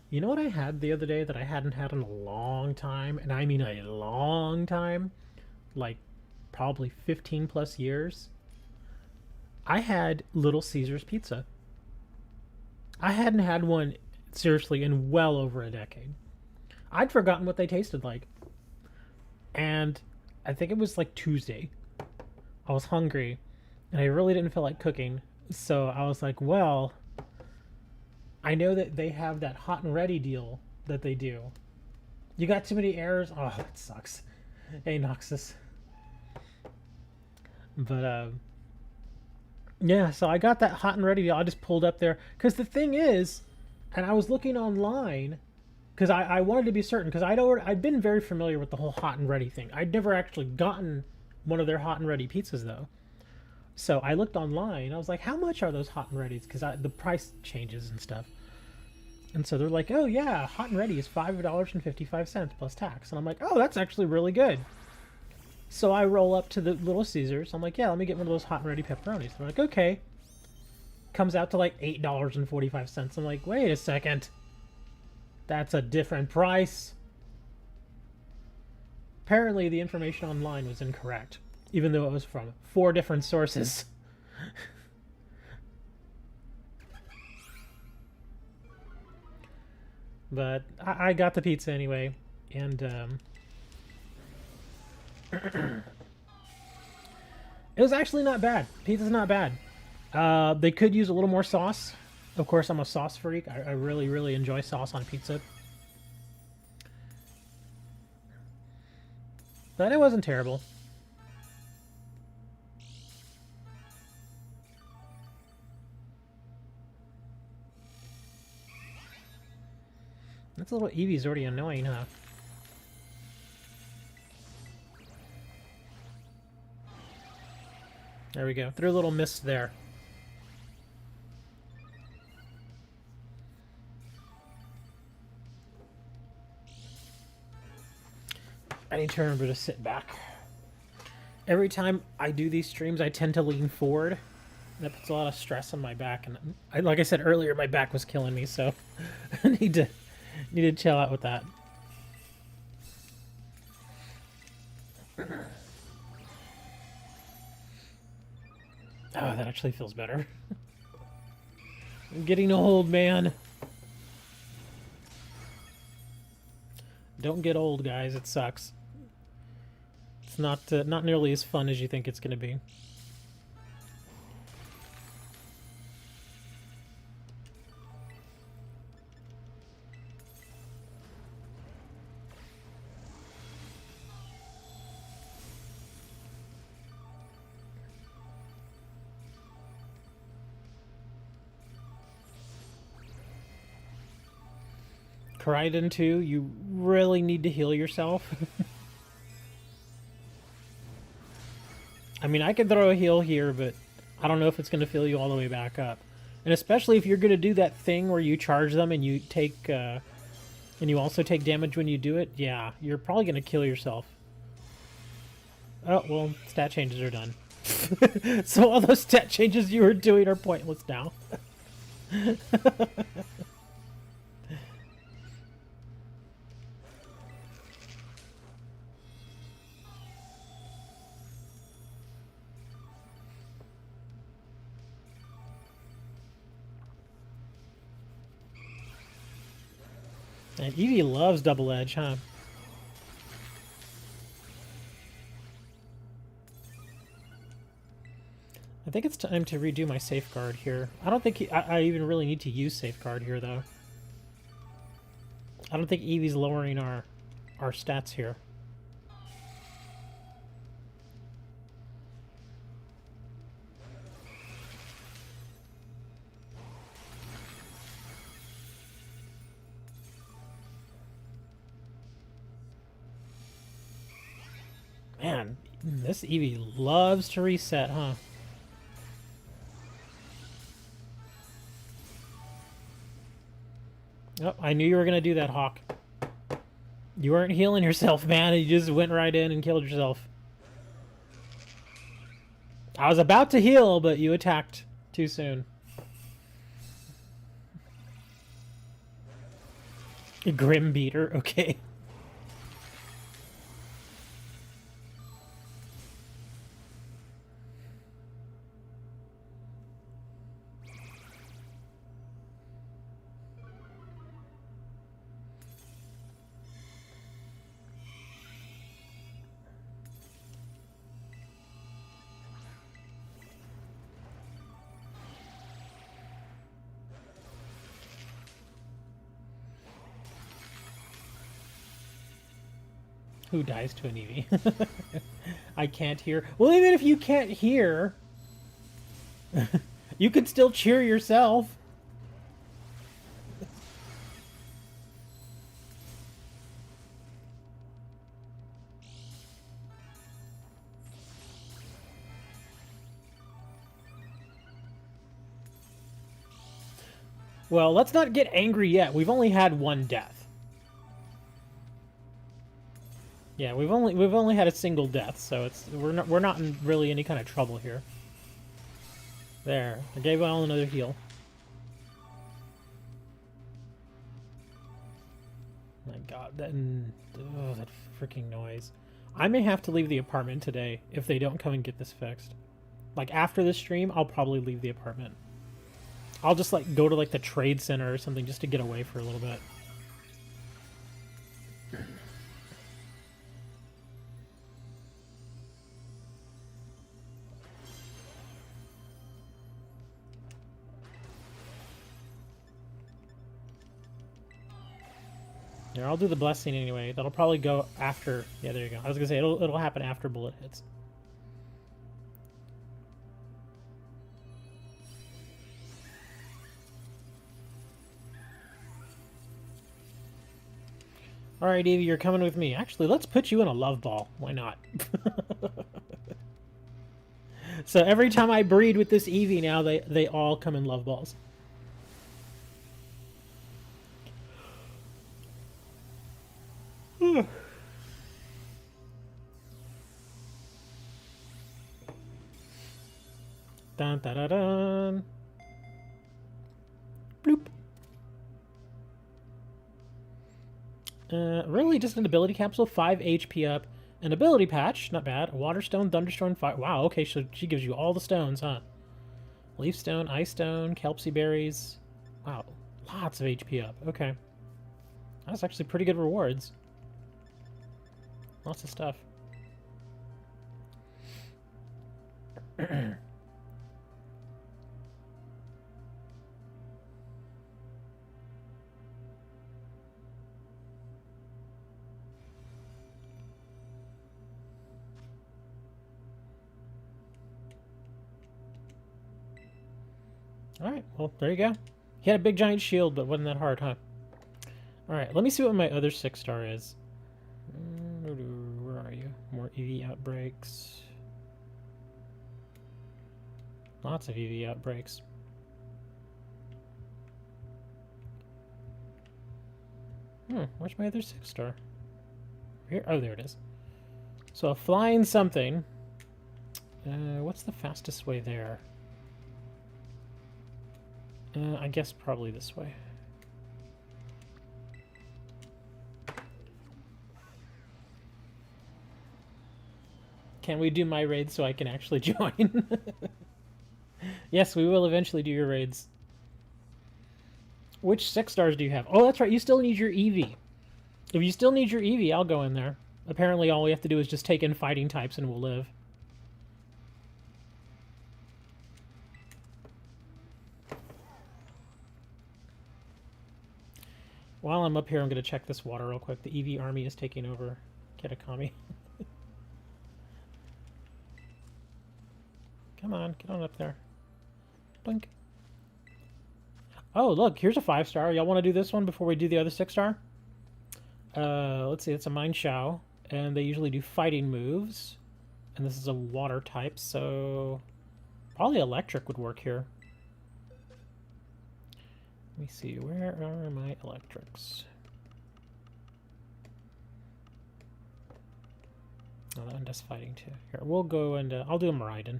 You know what I had the other day that I hadn't had in a long time? And I mean a long time? Like, probably 15 plus years, I had Little Caesars pizza. I hadn't had one, seriously, in well over a decade. I'd forgotten what they tasted like. And I think it was like Tuesday. I was hungry, and I really didn't feel like cooking. So I was like, well, I know that they have that hot and ready deal that they do. You got too many errors? Oh, that sucks. Hey, Noxus. But, yeah, so I got that hot and ready deal. I just pulled up there. Because the thing is, and I was looking online, because I wanted to be certain, because I'd been very familiar with the whole hot and ready thing. I'd never actually gotten one of their hot and ready pizzas, though. So I looked online. I was like, how much are those hot and readies? Because the price changes and stuff. And so they're like, oh, yeah, hot and ready is $5.55 plus tax. And I'm like, oh, that's actually really good. So I roll up to the Little Caesars. I'm like, yeah, let me get one of those hot and ready pepperonis. They're like, okay. Comes out to like $8.45. I'm like, wait a second. That's a different price. Apparently the information online was incorrect, even though it was from 4 different sources. But I got the pizza anyway, and it was actually not bad. Pizza's not bad. They could use a little more sauce. Of course, I'm a sauce freak. I really, really enjoy sauce on pizza. But it wasn't terrible. That's a little Eevee's already annoying, huh? There we go. Threw a little mist there. I need to remember to sit back. Every time I do these streams, I tend to lean forward. That puts a lot of stress on my back, and like I said earlier, my back was killing me, so I need to chill out with that. Oh, that actually feels better. I'm getting old, man. Don't get old, guys. It sucks. It's not nearly as fun as you think it's going to be. Cried 2, you really need to heal yourself. I mean, I could throw a heal here, but I don't know if it's going to fill you all the way back up. And especially if you're going to do that thing where you charge them and you take, and you also take damage when you do it, yeah, you're probably going to kill yourself. Oh, well, stat changes are done. So all those stat changes you were doing are pointless now. And Eevee loves double edge, huh? I think it's time to redo my safeguard here. I don't think I even really need to use safeguard here, though. I don't think Eevee's lowering our stats here. Man, this Eevee loves to reset, huh? Oh, I knew you were going to do that, Hawk. You weren't healing yourself, man. You just went right in and killed yourself. I was about to heal, but you attacked too soon. A Grim Beater, okay. Who dies to an Eevee? I can't hear. Well, even if you can't hear, you can still cheer yourself. Well, let's not get angry yet. We've only had one death. Yeah, we've only had a single death, so we're not in really any kind of trouble here. There, I gave all another heal. My God, that freaking noise. I may have to leave the apartment today if they don't come and get this fixed. Like after this stream, I'll probably leave the apartment. I'll just like go to like the trade center or something just to get away for a little bit. Yeah, I'll do the blessing anyway. That'll probably go after. Yeah, there you go. I was gonna say it'll happen after bullet hits. All right, Eevee, you're coming with me. Actually, let's put you in a love ball. Why not? So every time I breed with this Eevee now, they all come in love balls. Dun dun dun dun. Bloop. Really, just an ability capsule, 5 HP up, an ability patch, not bad. A water stone, thunderstone, fire. Wow, okay, so she gives you all the stones, huh? Leaf stone, ice stone, kelpsie berries. Wow, lots of HP up. Okay, that's actually pretty good rewards. Lots of stuff. Alright, well, there you go. He had a big giant shield, but wasn't that hard, huh? Alright, let me see what my other 6-star is. Where are you? More Eevee outbreaks. Lots of Eevee outbreaks. Where's my other 6-star? Here? Oh, there it is. So a flying something. What's the fastest way there? I guess probably this way. Can we do my raid so I can actually join? Yes, we will eventually do your raids. Which 6-stars do you have? Oh, that's right, you still need your Eevee. If you still need your Eevee, I'll go in there. Apparently all we have to do is just take in fighting types and we'll live. While I'm up here, I'm going to check this water real quick. The Eevee army is taking over Kitakami. Come on, get on up there. Blink. Oh, look, here's a 5-star. Y'all want to do this one before we do the other 6-star? Let's see, it's a Mine Shao, and they usually do fighting moves. And this is a water type, so probably electric would work here. Let me see, where are my electrics? Oh, that one does fighting too. Here, we'll go and I'll do a Miraidon.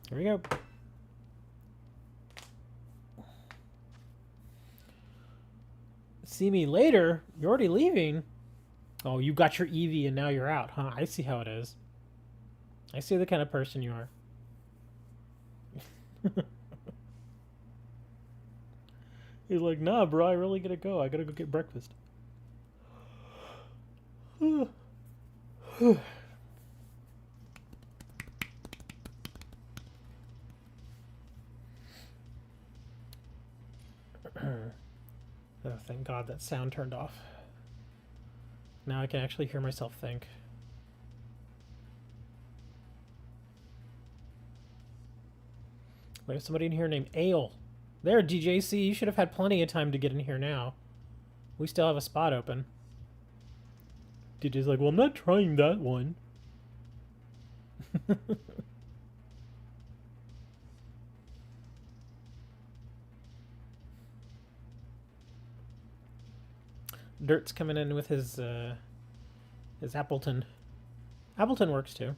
Here we go. See me later? You're already leaving? Oh, you got your Eevee and now you're out, huh? I see how it is. I see the kind of person you are. He's like, nah, bro, I really gotta go. I gotta go get breakfast. Oh, thank God that sound turned off. Now I can actually hear myself think. There's somebody in here named Ale. There, DJC, you should have had plenty of time to get in here now. We still have a spot open. DJ's like, well, I'm not trying that one. Dirt's coming in with his Appleton. Appleton works too.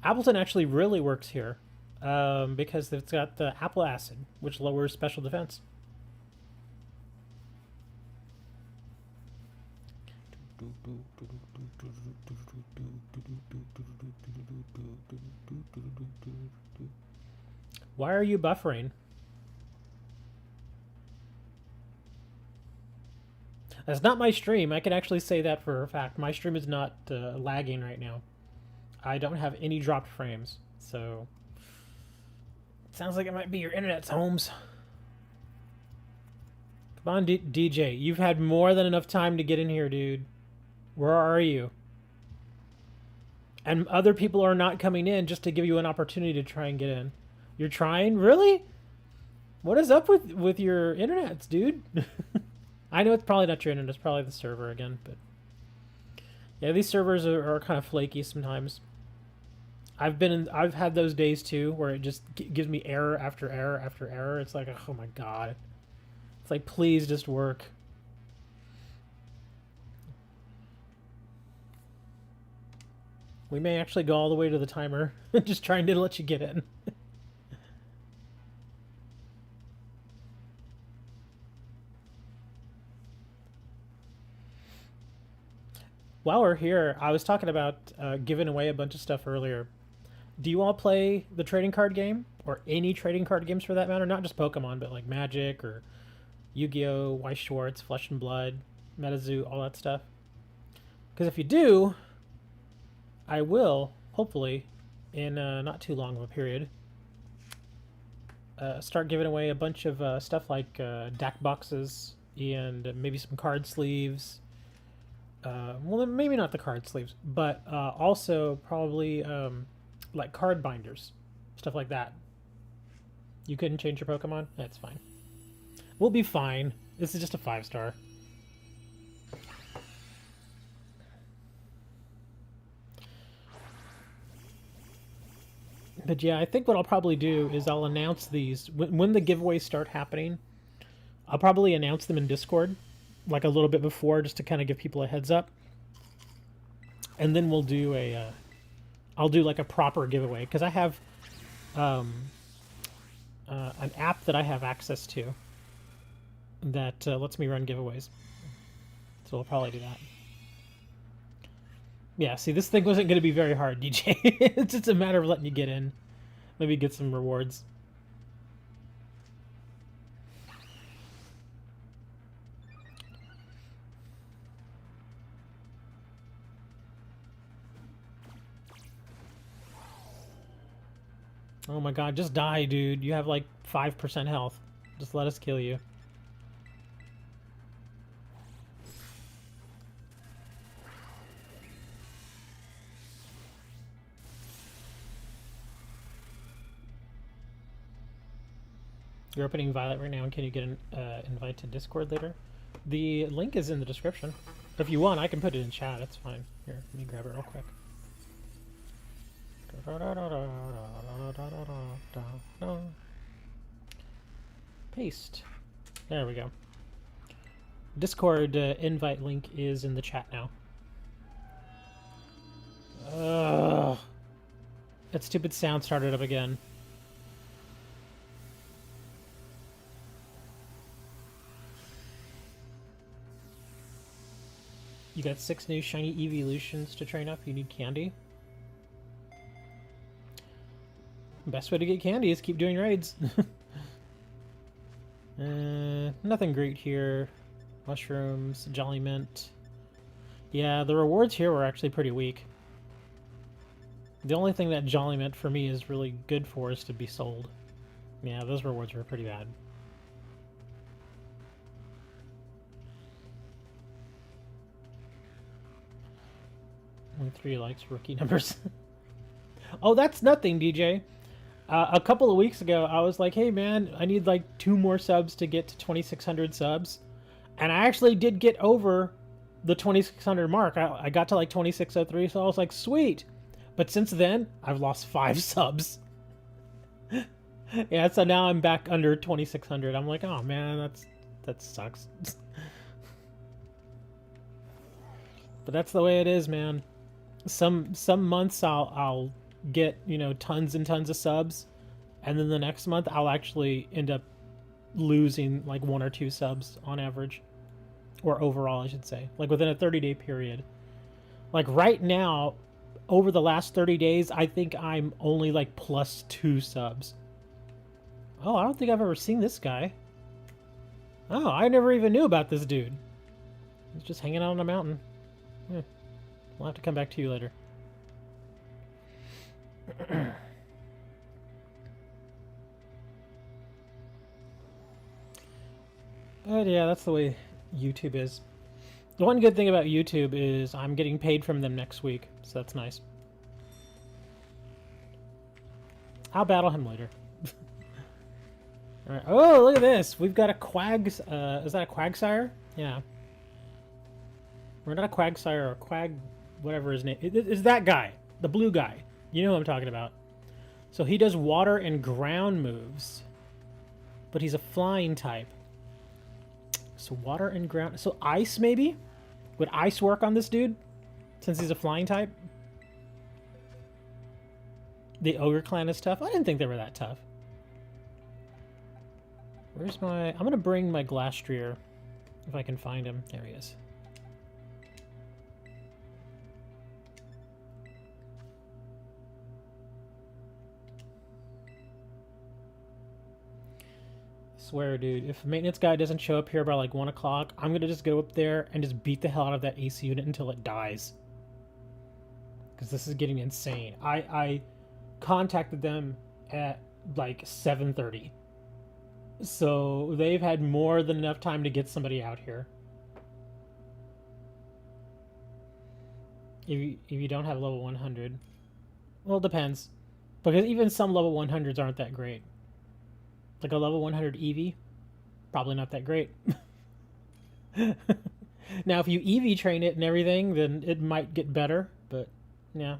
Appleton actually really works here because it's got the apple acid, which lowers special defense. Why are you buffering? That's not my stream. I can actually say that for a fact. My stream is not lagging right now. I don't have any dropped frames, so it sounds like it might be your internet's Holmes. Come on, DJ. You've had more than enough time to get in here, dude. Where are you? And other people are not coming in just to give you an opportunity to try and get in. You're trying? Really? What is up with your internets, dude? I know it's probably not your internet. It's probably the server again, but yeah, these servers are kind of flaky sometimes. I've had those days too where it just gives me error after error after error. It's like, oh my god. It's like, please just work. We may actually go all the way to the timer, just trying to let you get in. While we're here, I was talking about giving away a bunch of stuff earlier. Do you all play the trading card game? Or any trading card games for that matter? Not just Pokemon, but like Magic or Yu-Gi-Oh!, Weiss Schwarz, Flesh and Blood, MetaZoo, all that stuff. Because if you do, I will, hopefully, in not too long of a period, start giving away a bunch of stuff like deck boxes and maybe some card sleeves. Well, maybe not the card sleeves, but also probably like card binders, stuff like that. You couldn't change your Pokemon? That's fine. We'll be fine. This is just a 5-star. But yeah, I think what I'll probably do is I'll announce these when the giveaways start happening. I'll probably announce them in Discord, like a little bit before, just to kind of give people a heads up. And then we'll do I'll do like a proper giveaway, because I have an app that I have access to that lets me run giveaways. So we'll probably do that. Yeah, see, this thing wasn't going to be very hard, DJ. It's just a matter of letting you get in. Maybe get some rewards. Oh my god, just die, dude. You have like 5% health. Just let us kill you. You're opening Violet right now, and can you get an invite to Discord later? The link is in the description. If you want, I can put it in chat. It's fine. Here, let me grab it real quick. Paste. There we go. Discord invite link is in the chat now. Ugh. That stupid sound started up again. You got 6 new shiny evolutions to train up. You need candy. Best way to get candy is keep doing raids. Nothing great here. Mushrooms, Jolly Mint. Yeah, the rewards here were actually pretty weak. The only thing that Jolly Mint for me is really good for is to be sold. Yeah, those rewards were pretty bad. 3 likes, rookie numbers. Oh, that's nothing, DJ. A couple of weeks ago, I was like, hey man, I need like 2 more subs to get to 2,600 subs. And I actually did get over the 2,600 mark. I got to like 2,603, so I was like, sweet. But since then, I've lost 5 subs. Yeah, so now I'm back under 2,600. I'm like, oh man, that sucks. But that's the way it is, man. Some months I'll get, you know, tons and tons of subs, and then the next month I'll actually end up losing like 1 or 2 subs on average, or overall I should say, like within a 30-day period. Like right now, over the last 30 days, I think I'm only like +2 subs. Oh, I don't think I've ever seen this guy. Oh, I never even knew about this dude. He's just hanging out on a mountain. Yeah. We'll have to come back to you later. But yeah, that's the way YouTube is. The one good thing about YouTube is I'm getting paid from them next week, so that's nice. I'll battle him later. All right. Oh, look at this. We've got a Quags. Is that a Quagsire? Yeah. We're not a Quagsire or a Quag, whatever his name is. That guy, the blue guy. You know who I'm talking about. So he does water and ground moves, but he's a flying type. So water and ground. So ice maybe? Would ice work on this dude? Since he's a flying type? The Ogre Clan is tough? I didn't think they were that tough. Where's my... I'm going to bring my Glastrier, if I can find him. There he is. Swear, dude, if a maintenance guy doesn't show up here by like 1 o'clock, I'm going to just go up there and just beat the hell out of that AC unit until it dies. Because this is getting insane. I contacted them at like 7:30. So they've had more than enough time to get somebody out here. If you don't have level 100. Well, it depends. Because even some level 100s aren't that great. Like a level 100 Eevee, probably not that great. Now, if you Eevee train it and everything, then it might get better. But, yeah.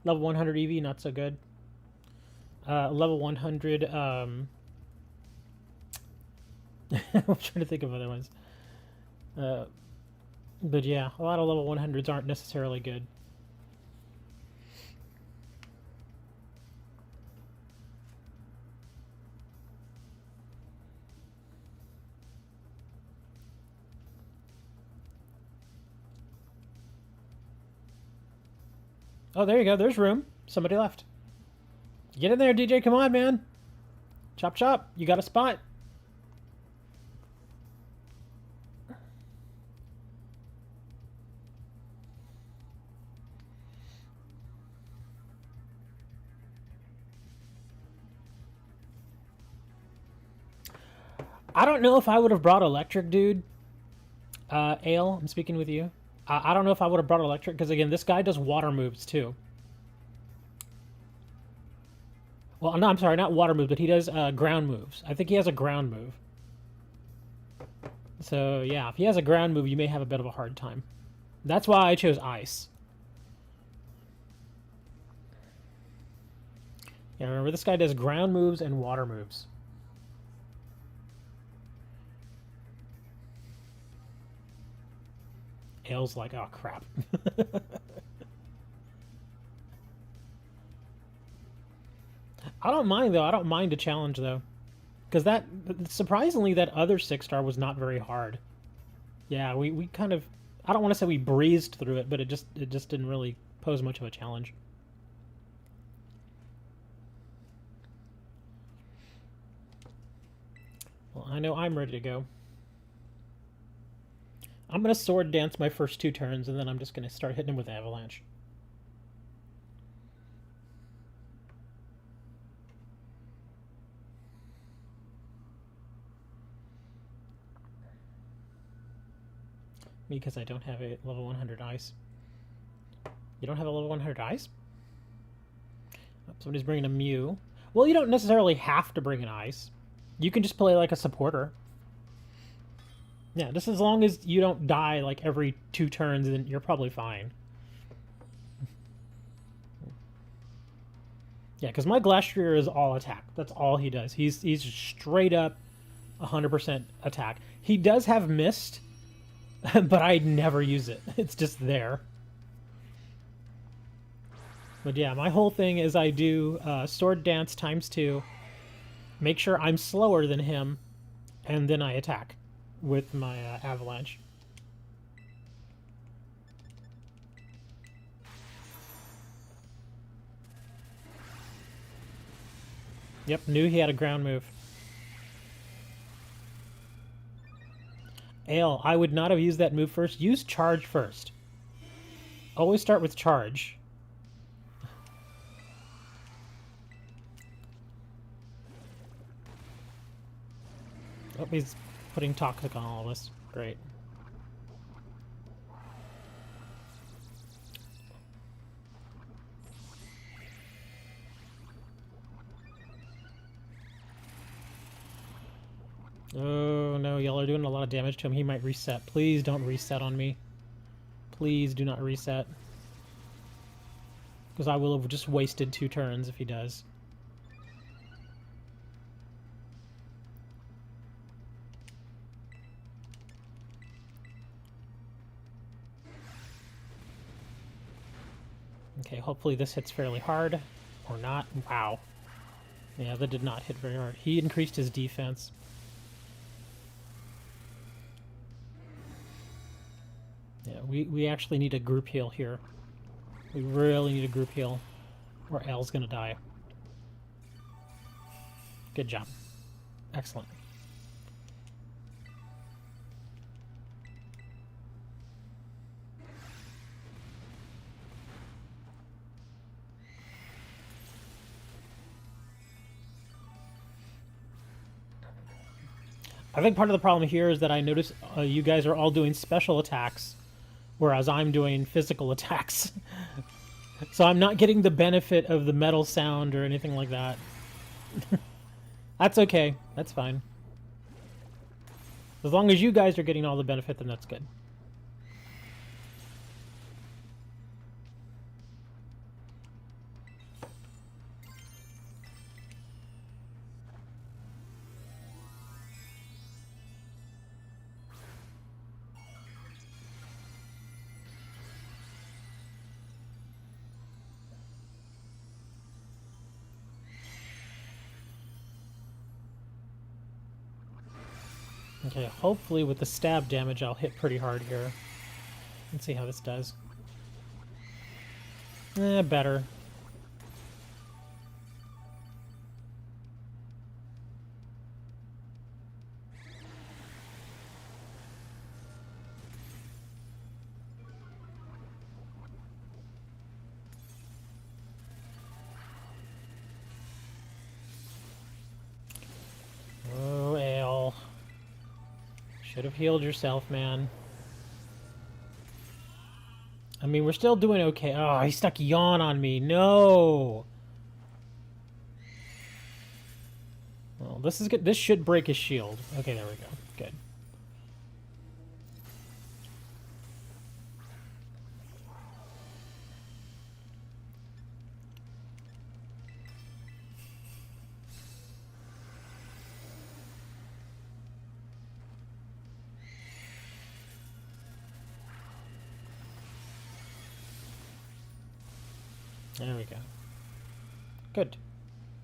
Level 100 Eevee, not so good. Level 100... I'm trying to think of other ones. But yeah, a lot of level 100s aren't necessarily good. Oh, there you go. There's room. Somebody left. Get in there, DJ. Come on, man. Chop, chop. You got a spot. I don't know if I would have brought electric, dude. Ale, I'm speaking with you. I don't know if I would have brought electric, because again, this guy does water moves too. Well, no, I'm sorry, not water moves, but he does ground moves. I think he has a ground move. So yeah, if he has a ground move, you may have a bit of a hard time. That's why I chose ice. Yeah, remember, this guy does ground moves and water moves. Ale's like, oh crap. I don't mind though. I don't mind a challenge though, because that surprisingly that other 6-star was not very hard. Yeah, we kind of, I don't want to say we breezed through it, but it just didn't really pose much of a challenge. Well, I know I'm ready to go. I'm going to sword dance my first 2 turns, and then I'm just going to start hitting him with Avalanche. Me, because I don't have a level 100 ice. You don't have a level 100 ice? Oh, somebody's bringing a Mew. Well, you don't necessarily have to bring an ice. You can just play like a supporter. Yeah, just as long as you don't die like every 2 turns, then you're probably fine. Yeah, because my Glastrier is all attack. That's all he does. He's straight up 100% attack. He does have Mist, but I never use it. It's just there. But yeah, my whole thing is I do Sword Dance ×2, make sure I'm slower than him, and then I attack with my Avalanche. Yep, knew he had a ground move. Ale, I would not have used that move first. Use charge first. Always start with charge. Oh, he's putting Toxic on all of us. Great. Oh no, y'all are doing a lot of damage to him. He might reset. Please don't reset on me. Please do not reset. Because I will have just wasted 2 turns if he does. Okay, hopefully this hits fairly hard. Or not. Wow. Yeah, that did not hit very hard. He increased his defense. Yeah, we actually need a group heal here. We really need a group heal, or L's gonna die. Good job. Excellent. I think part of the problem here is that I notice you guys are all doing special attacks, whereas I'm doing physical attacks. So I'm not getting the benefit of the metal sound or anything like that. That's okay. That's fine. As long as you guys are getting all the benefit, then that's good. Okay, hopefully with the stab damage I'll hit pretty hard here. Let's see how this does. Better. Oh, Ale. Should have healed yourself, man. I mean, we're still doing okay. Oh, he stuck Yawn on me. No! Well, this is good. This should break his shield. Okay, there we go. Good. There we go. Good.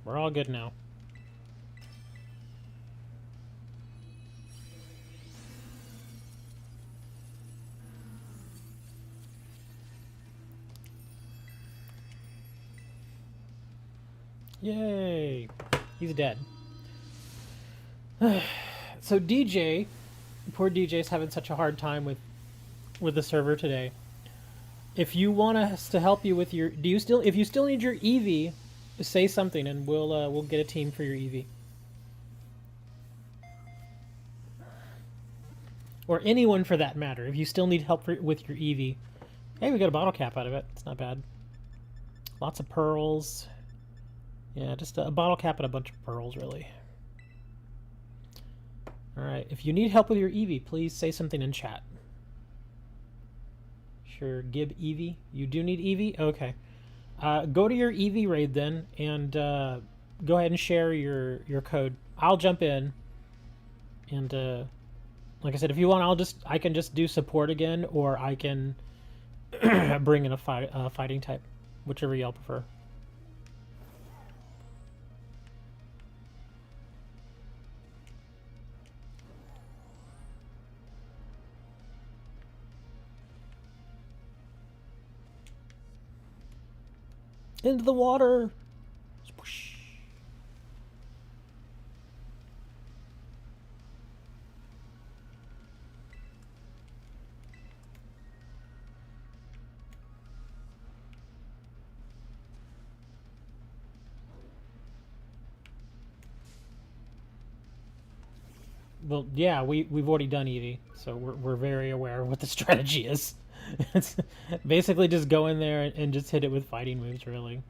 We're all good now. Yay! He's dead. So DJ, poor DJ's having such a hard time with the server today. If you want us to help you with your, if you still need your Eevee, say something and we'll get a team for your Eevee. Or anyone for that matter. If you still need help with your Eevee, Hey, we got a bottle cap out of it. It's not bad. Lots of pearls. Yeah, just a bottle cap and a bunch of pearls, really. Alright, if you need help with your Eevee, please say something in chat. Sure, Gib Eevee. You do need Eevee? Okay. Go to your Eevee raid then, and go ahead and share your code. I'll jump in, and like I said, if you want, I can just do support again, or I can bring in a fighting type, whichever y'all prefer. Into the water! Sploosh. Well, yeah, we've already done Eevee, so we're very aware of what the strategy is. It's basically just go in there and just hit it with fighting moves, really.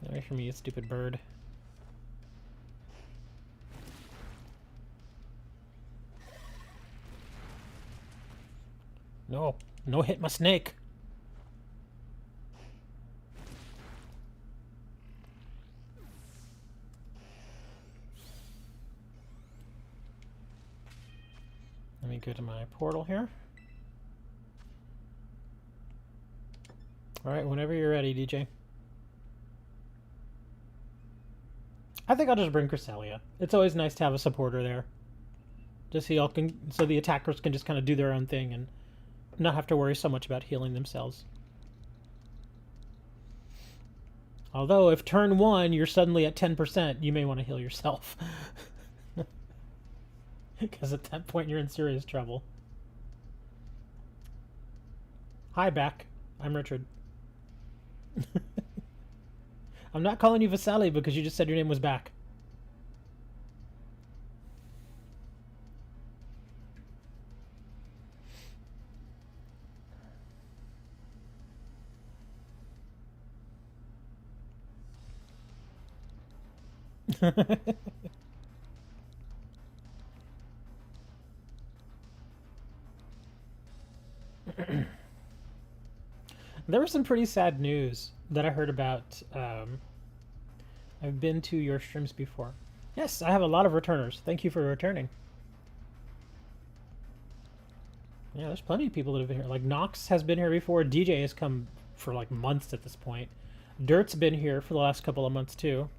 Get away from me, you stupid bird. No, no hit my snake. Let me go to my portal here. Alright, whenever you're ready, DJ. I think I'll just bring Cresselia. It's always nice to have a supporter there. Just so y'all can, so the attackers can just kind of do their own thing and not have to worry so much about healing themselves. Although, if turn 1 you're suddenly at 10%, you may want to heal yourself. Because at that point you're in serious trouble. Hi, Beck. I'm Richard. I'm not calling you Vasali because you just said your name was Back. There was some pretty sad news that I heard about. I've been to your streams before. Yes, I have a lot of returners. Thank you for returning. Yeah, there's plenty of people that have been here. Like, Nox has been here before. DJ has come for, like, months at this point. Dirt's been here for the last couple of months, too.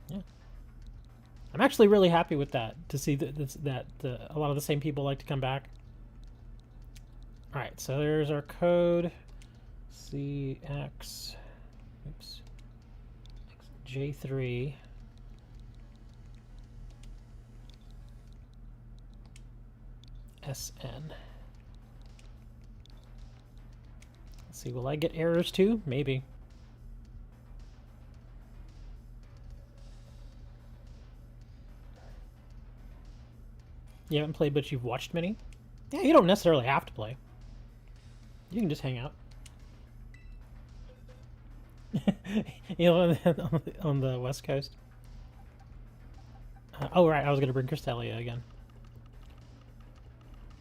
Yeah. I'm actually really happy with that, to see that a lot of the same people like to come back. Alright, so there's our code. CX... Oops. J3... SN. Let's see, will I get errors too? Maybe. You haven't played, but you've watched many? Yeah, you don't necessarily have to play. You can just hang out. You know, on the West Coast. Oh, right, I was going to bring Cresselia again.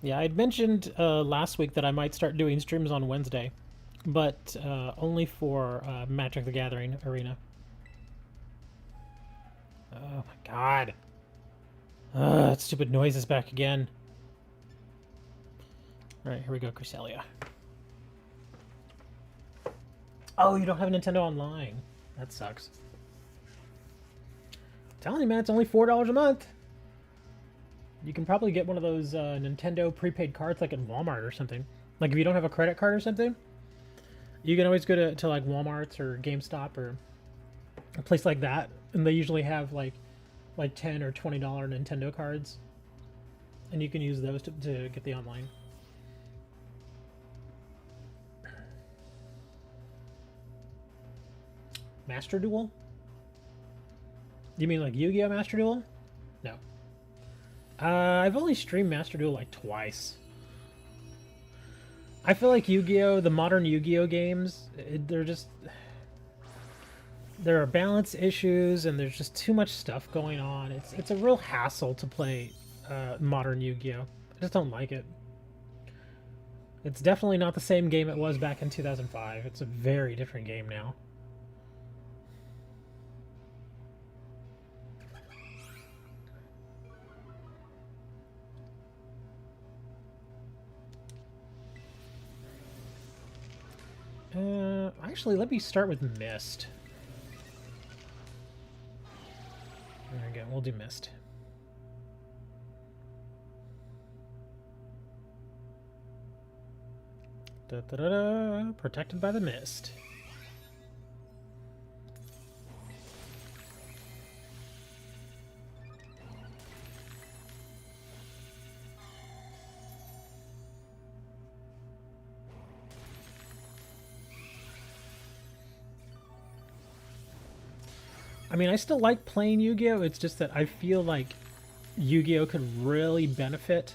Yeah, I'd mentioned last week that I might start doing streams on Wednesday, but only for Magic the Gathering Arena. Oh my god. That stupid noise is back again. Alright, here we go, Cresselia. Oh, you don't have Nintendo Online. That sucks. I'm telling you, man, it's only $4 a month. You can probably get one of those Nintendo prepaid cards like at Walmart or something. Like if you don't have a credit card or something, you can always go to like Walmart's or GameStop or a place like that, and they usually have like $10 or $20 Nintendo cards, and you can use those to get the online. Master Duel? You mean like Yu-Gi-Oh! Master Duel? No. I've only streamed Master Duel like twice. I feel like Yu-Gi-Oh, the modern Yu-Gi-Oh games, there are balance issues and there's just too much stuff going on. It's a real hassle to play modern Yu-Gi-Oh. I just don't like it. It's definitely not the same game it was back in 2005. It's a very different game now. Actually, let me start with Mist. There we go, we'll do Mist. Da, da, da, da. Protected by the Mist. I mean, I still like playing Yu-Gi-Oh! It's just that I feel like Yu-Gi-Oh! Could really benefit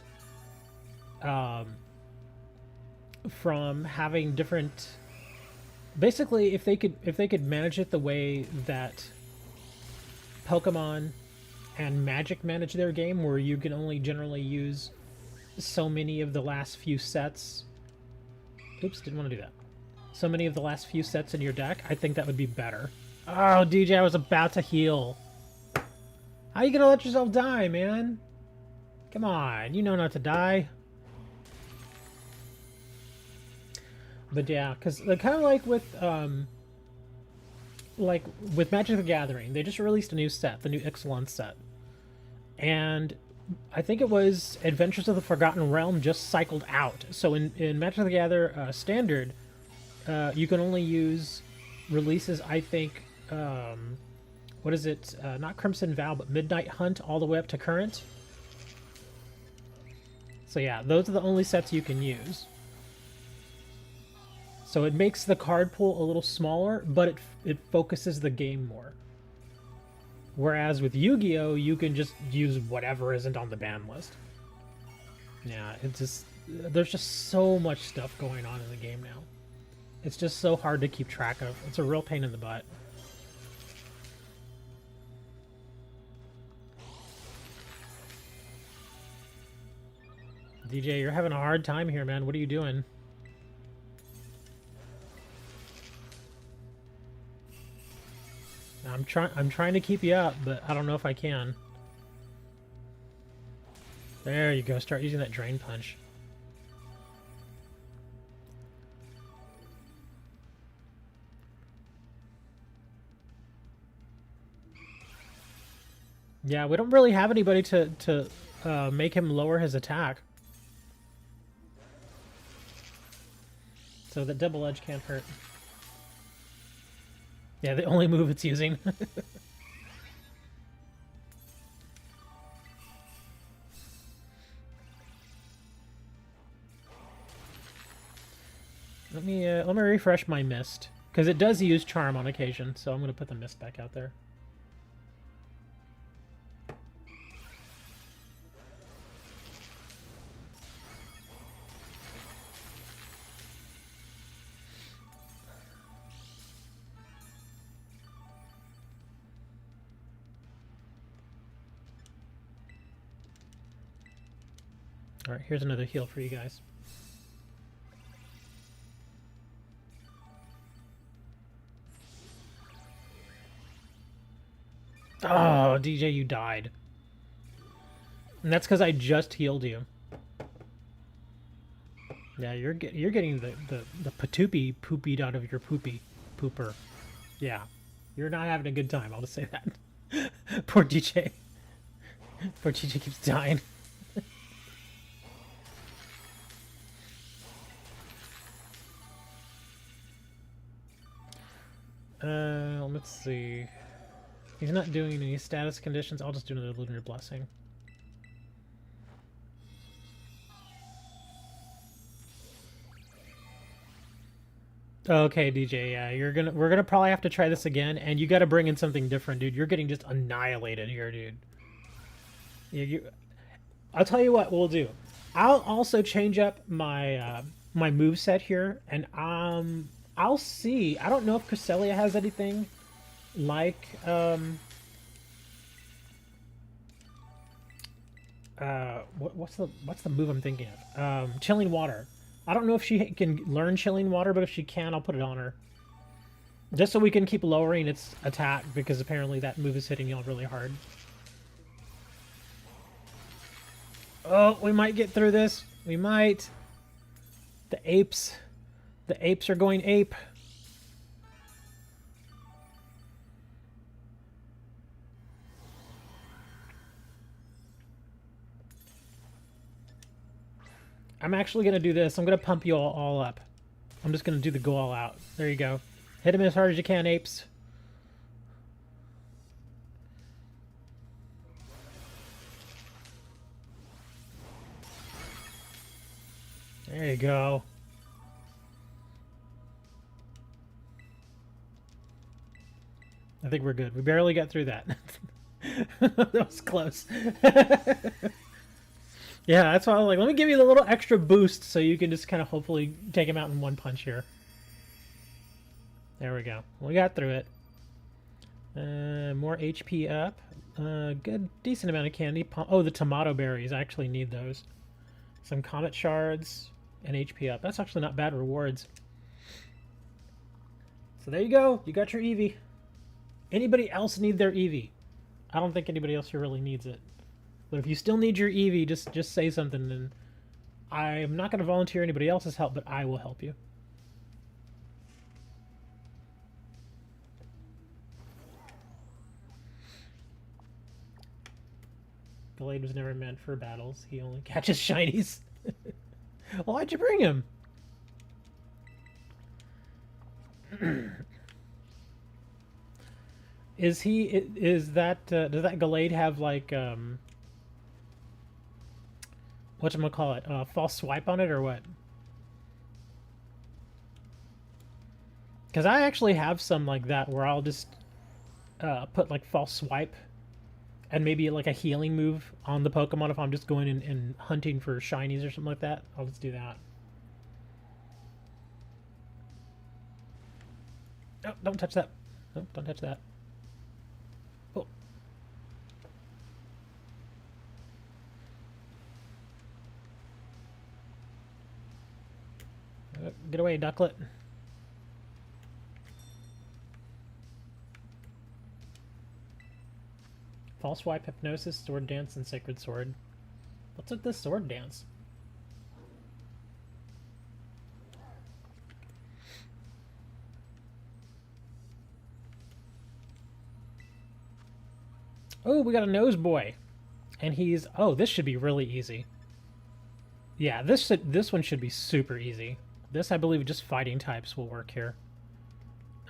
from having different. Basically, if they could manage it the way that Pokemon and Magic manage their game, where you can only generally use so many of the last few sets. Oops, didn't want to do that. So many of the last few sets in your deck, I think that would be better. Oh, DJ, I was about to heal. How you gonna let yourself die, man? Come on, you know not to die. But yeah, because kind of like with Magic the Gathering, they just released a new set, the new Ixalan set. And I think it was Adventures of the Forgotten Realm just cycled out. So in Magic the Gathering Standard, you can only use releases, I think, what is it? Not Crimson Vow, but Midnight Hunt all the way up to current. So yeah, those are the only sets you can use. So it makes the card pool a little smaller, but it focuses the game more. Whereas with Yu-Gi-Oh, you can just use whatever isn't on the ban list. Yeah, it's just there's just so much stuff going on in the game now. It's just so hard to keep track of. It's a real pain in the butt. DJ, you're having a hard time here, man. What are you doing? I'm trying to keep you up, but I don't know if I can. There you go. Start using that Drain Punch. Yeah, we don't really have anybody to make him lower his attack. So the double edge can't hurt. Yeah, the only move it's using. Let me refresh my Mist, because it does use Charm on occasion, so I'm going to put the Mist back out there. Alright, here's another heal for you guys. Oh, DJ, you died. And that's because I just healed you. Yeah, you're getting the patoopy poopied out of your pooper. Yeah, you're not having a good time. I'll just say that. Poor DJ. Poor DJ keeps dying. Let's see. He's not doing any status conditions. I'll just do another Lunar Blessing. Okay, DJ. Yeah, we're gonna probably have to try this again, and you got to bring in something different, dude. You're getting just annihilated here, dude. Yeah, I'll tell you what we'll do. I'll also change up my my move set here, and I'll see. I don't know if Cresselia has anything like what's the move I'm thinking of? Chilling Water. I don't know if she can learn Chilling Water, but if she can, I'll put it on her. Just so we can keep lowering its attack, because apparently that move is hitting y'all really hard. Oh, we might get through this. We might. The apes. The apes are going ape. I'm actually going to do this. I'm going to pump you all up. I'm just going to do the go all out. There you go. Hit him as hard as you can, apes. There you go. I think we're good. We barely got through that. That was close. Yeah, that's why I was like, let me give you the little extra boost so you can just kind of hopefully take him out in one punch here. There we go. We got through it. More HP up. Good, decent amount of candy. Oh, the tomato berries. I actually need those. Some comet shards and HP up. That's actually not bad rewards. So there you go. You got your Eevee. Anybody else need their Eevee? I don't think anybody else here really needs it. But if you still need your Eevee, just say something, and I'm not going to volunteer anybody else's help, but I will help you. Gallade was never meant for battles. He only catches shinies. Well, why'd you bring him? Is that does that Gallade have like whatchamacallit, false swipe on it or what? Because I actually have some like that where I'll just put like false swipe and maybe like a healing move on the Pokemon if I'm just going and hunting for shinies or something like that. I'll just do that. Oh, don't touch that. Nope, don't touch that. Oh. Get away, Ducklet. False Swipe, Hypnosis, Sword Dance, and Sacred Sword. What's with this Sword Dance? Oh, we got a Nose Boy. And he's... Oh, this should be really easy. Yeah, this one should be super easy. This, I believe, just fighting types will work here.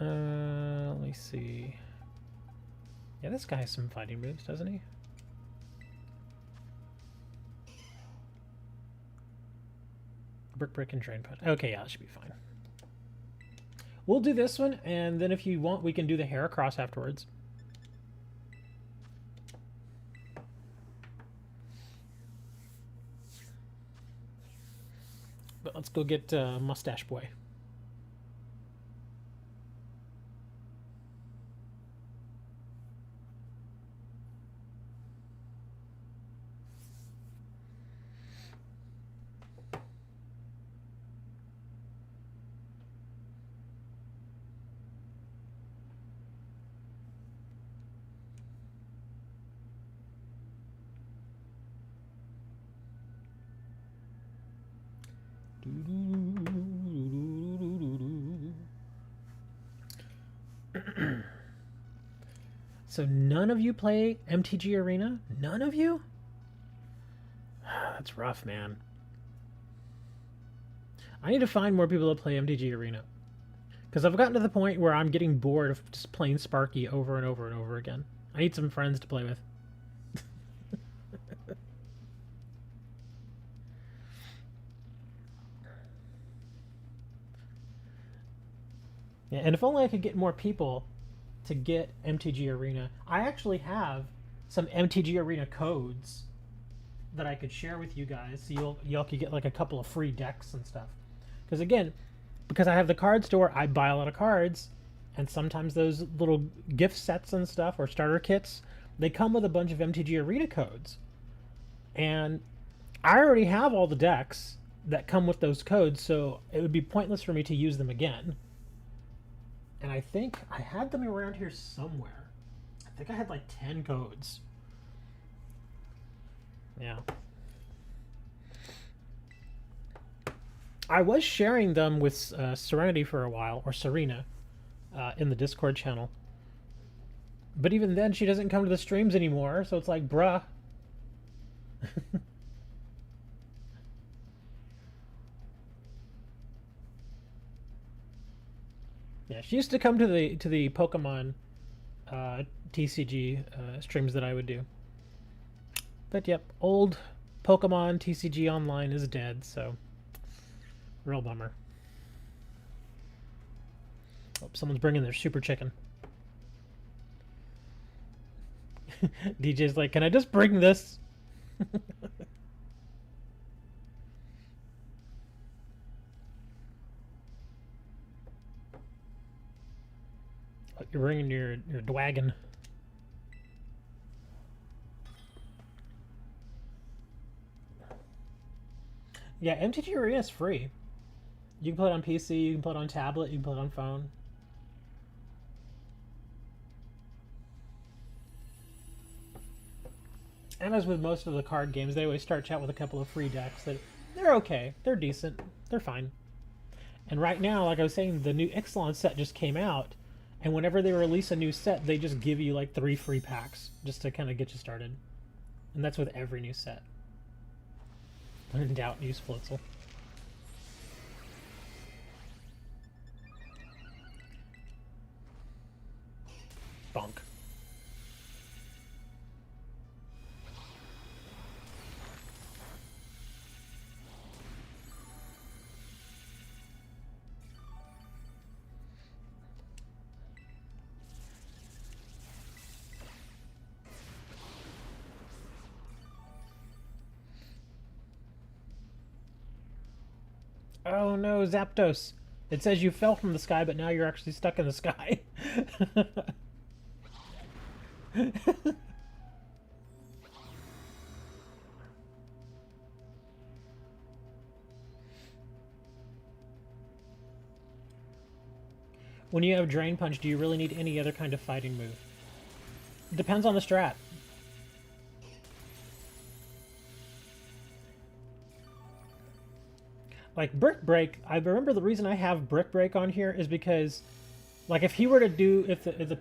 Let me see... Yeah, this guy has some fighting moves, doesn't he? Brick, and Drain Punch. Okay, yeah, that should be fine. We'll do this one, and then if you want, we can do the Heracross afterwards. But let's go get Mustache Boy. So none of you play MTG Arena? None of you? That's rough, man. I need to find more people to play MTG Arena. Because I've gotten to the point where I'm getting bored of just playing Sparky over and over and over again. I need some friends to play with. Yeah, and if only I could get more people to get MTG Arena. I actually have some MTG Arena codes that I could share with you guys, so y'all could get like a couple of free decks and stuff. Because again, because I have the card store, I buy a lot of cards, and sometimes those little gift sets and stuff or starter kits, they come with a bunch of MTG Arena codes, and I already have all the decks that come with those codes, so it would be pointless for me to use them again. And I think I had them around here somewhere. I think I had like 10 codes. Yeah. I was sharing them with Serenity for a while, or Serena, in the Discord channel. But even then, she doesn't come to the streams anymore, so it's like, bruh. Yeah, she used to come to the Pokemon TCG streams that I would do. But yep, old Pokemon TCG Online is dead, so real bummer. Oh, someone's bringing their super chicken. DJ's like, can I just bring this? Oh, you're bringing your dwagon. Yeah, MTG Arena is free. You can play it on PC, you can play it on tablet, you can play it on phone. And as with most of the card games, they always start out with a couple of free decks that they're okay, they're decent, they're fine. And right now, like I was saying, the new Ixalan set just came out, and whenever they release a new set, they just give you like 3 free packs just to kind of get you started. And that's with every new set. When in doubt, use Floatzel. Bonk. Oh no, Zapdos! It says you fell from the sky, but now you're actually stuck in the sky. When you have Drain Punch, do you really need any other kind of fighting move? It depends on the strat. Like Brick Break, I remember the reason I have Brick Break on here is because, like, if he were to do, if the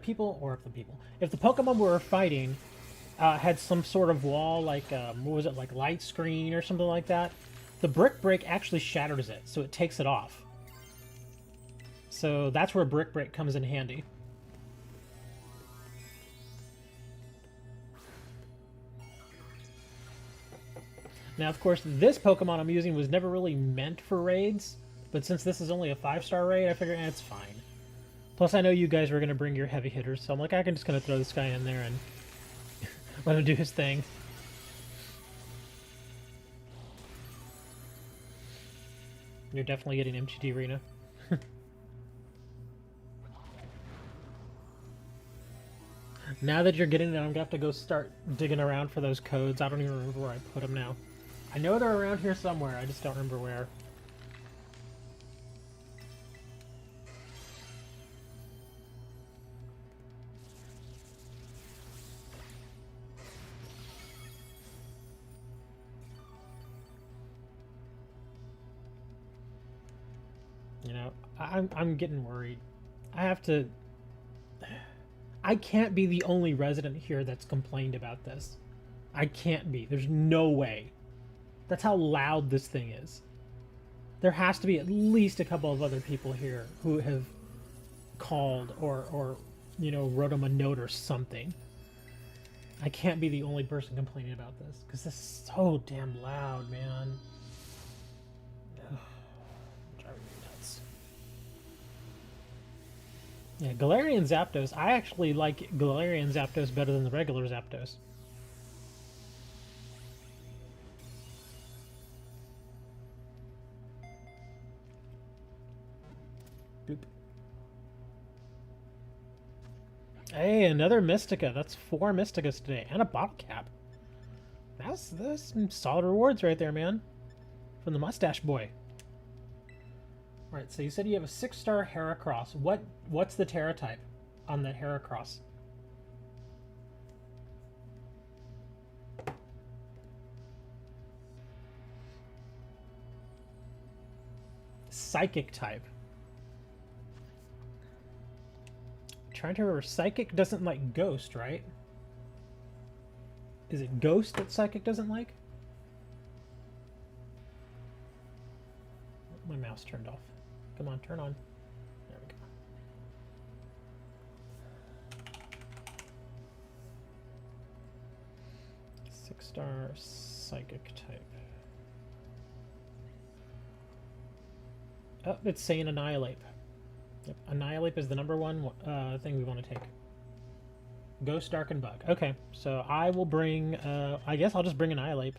Pokemon we were fighting had some sort of wall, like, what was it, like light screen or something like that, the Brick Break actually shatters it, so it takes it off. So that's where Brick Break comes in handy. Now, of course, this Pokemon I'm using was never really meant for raids, but since this is only a 5-star raid, I figured it's fine. Plus, I know you guys were going to bring your heavy hitters, so I'm like, I can just kind of throw this guy in there and let him do his thing. You're definitely getting MTG Arena. Now that you're getting it, I'm going to have to go start digging around for those codes. I don't even remember where I put them now. I know they're around here somewhere, I just don't remember where. You know, I'm getting worried. I can't be the only resident here that's complained about this. I can't be. There's no way. That's how loud this thing is. There has to be at least a couple of other people here who have called or you know, wrote them a note or something. I can't be the only person complaining about this, because this is so damn loud, man. Ugh, driving me nuts. Yeah, Galarian Zapdos. I actually like Galarian Zapdos better than the regular Zapdos. Hey, another Mystica. That's 4 Mysticas today. And a bottle cap. That's some solid rewards right there, man. From the mustache boy. Alright, so you said you have a 6-star Heracross. What's the Tera type on the Heracross? Psychic type. Trying to remember, Psychic doesn't like Ghost, right? Is it Ghost that Psychic doesn't like? My mouse turned off. Come on, turn on. There we go. 6-star Psychic type. Oh, it's saying Annihilate. Yep. Annihilate is the #1 thing we want to take. Ghost, Dark, and Bug. Okay, so I will bring, I guess I'll just bring Annihilate.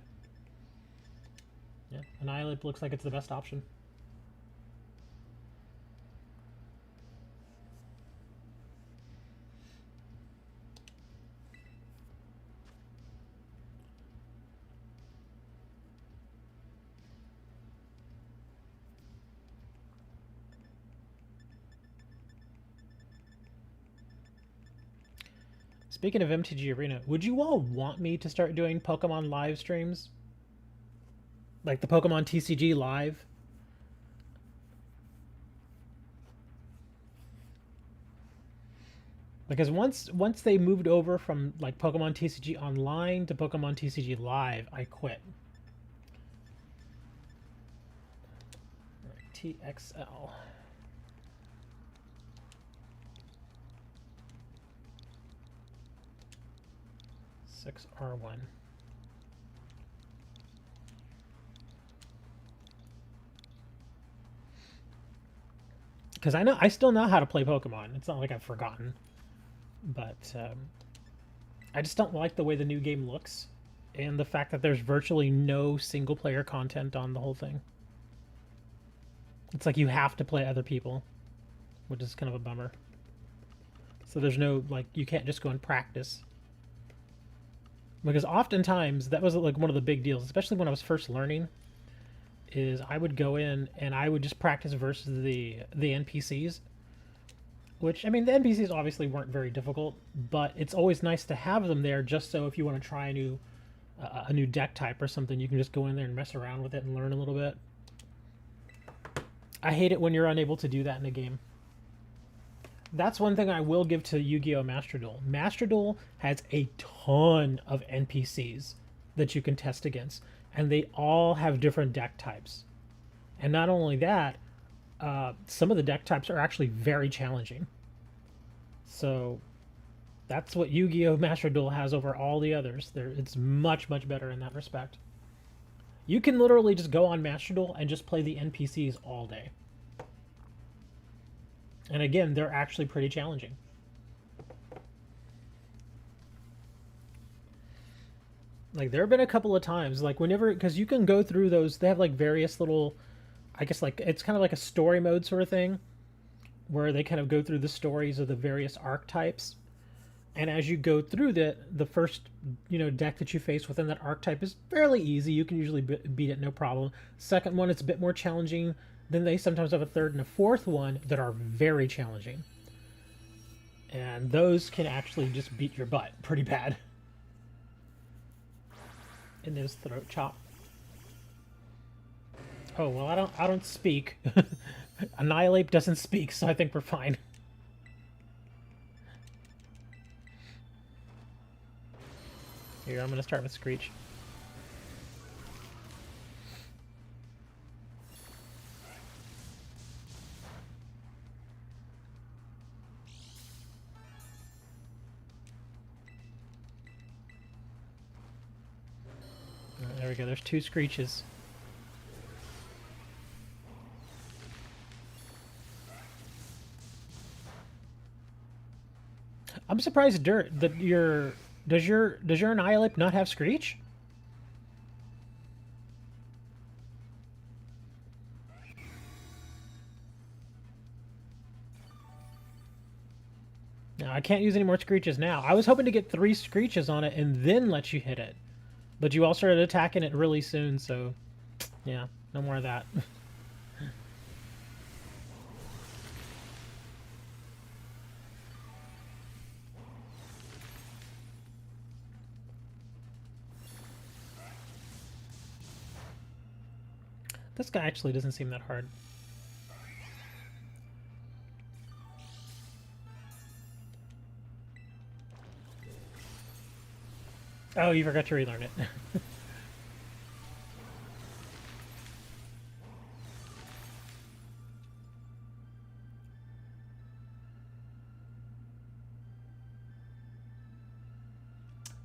Yeah, Annihilate looks like it's the best option. Speaking of MTG Arena, would you all want me to start doing Pokemon live streams? Like the Pokemon TCG live? Because once they moved over from like Pokemon TCG Online to Pokemon TCG Live, I quit. TXL. R1. Because I still know how to play Pokemon. It's not like I've forgotten. But I just don't like the way the new game looks. And the fact that there's virtually no single-player content on the whole thing. It's like you have to play other people. Which is kind of a bummer. So there's no, like, you can't just go and practice. Because oftentimes, that was like one of the big deals, especially when I was first learning, is I would go in and I would just practice versus the NPCs. Which, I mean, the NPCs obviously weren't very difficult, but it's always nice to have them there just so if you want to try a new deck type or something, you can just go in there and mess around with it and learn a little bit. I hate it when you're unable to do that in a game. That's one thing I will give to Yu-Gi-Oh! Master Duel. Master Duel has a ton of NPCs that you can test against, and they all have different deck types. And not only that, some of the deck types are actually very challenging. So that's what Yu-Gi-Oh! Master Duel has over all the others. It's much, much better in that respect. You can literally just go on Master Duel and just play the NPCs all day. And again, they're actually pretty challenging. Like, there have been a couple of times, like, whenever, because you can go through those, they have, like, various little, I guess, like, it's kind of like a story mode sort of thing, where they kind of go through the stories of the various archetypes. And as you go through the first, deck that you face within that archetype is fairly easy. You can usually beat it no problem. Second one, it's a bit more challenging. Then they sometimes have a third and a fourth one that are very challenging. And those can actually just beat your butt pretty bad. In this throat chop. Oh, well, I don't speak. Annihilate doesn't speak, so I think we're fine. Here, I'm gonna start with Screech. There we go, there's 2 Screeches. I'm surprised that does your Annihilate not have Screech? No, I can't use any more Screeches now. I was hoping to get 3 Screeches on it and then let you hit it. But you all started attacking it really soon, so... yeah, no more of that. This guy actually doesn't seem that hard. Oh, you forgot to relearn it.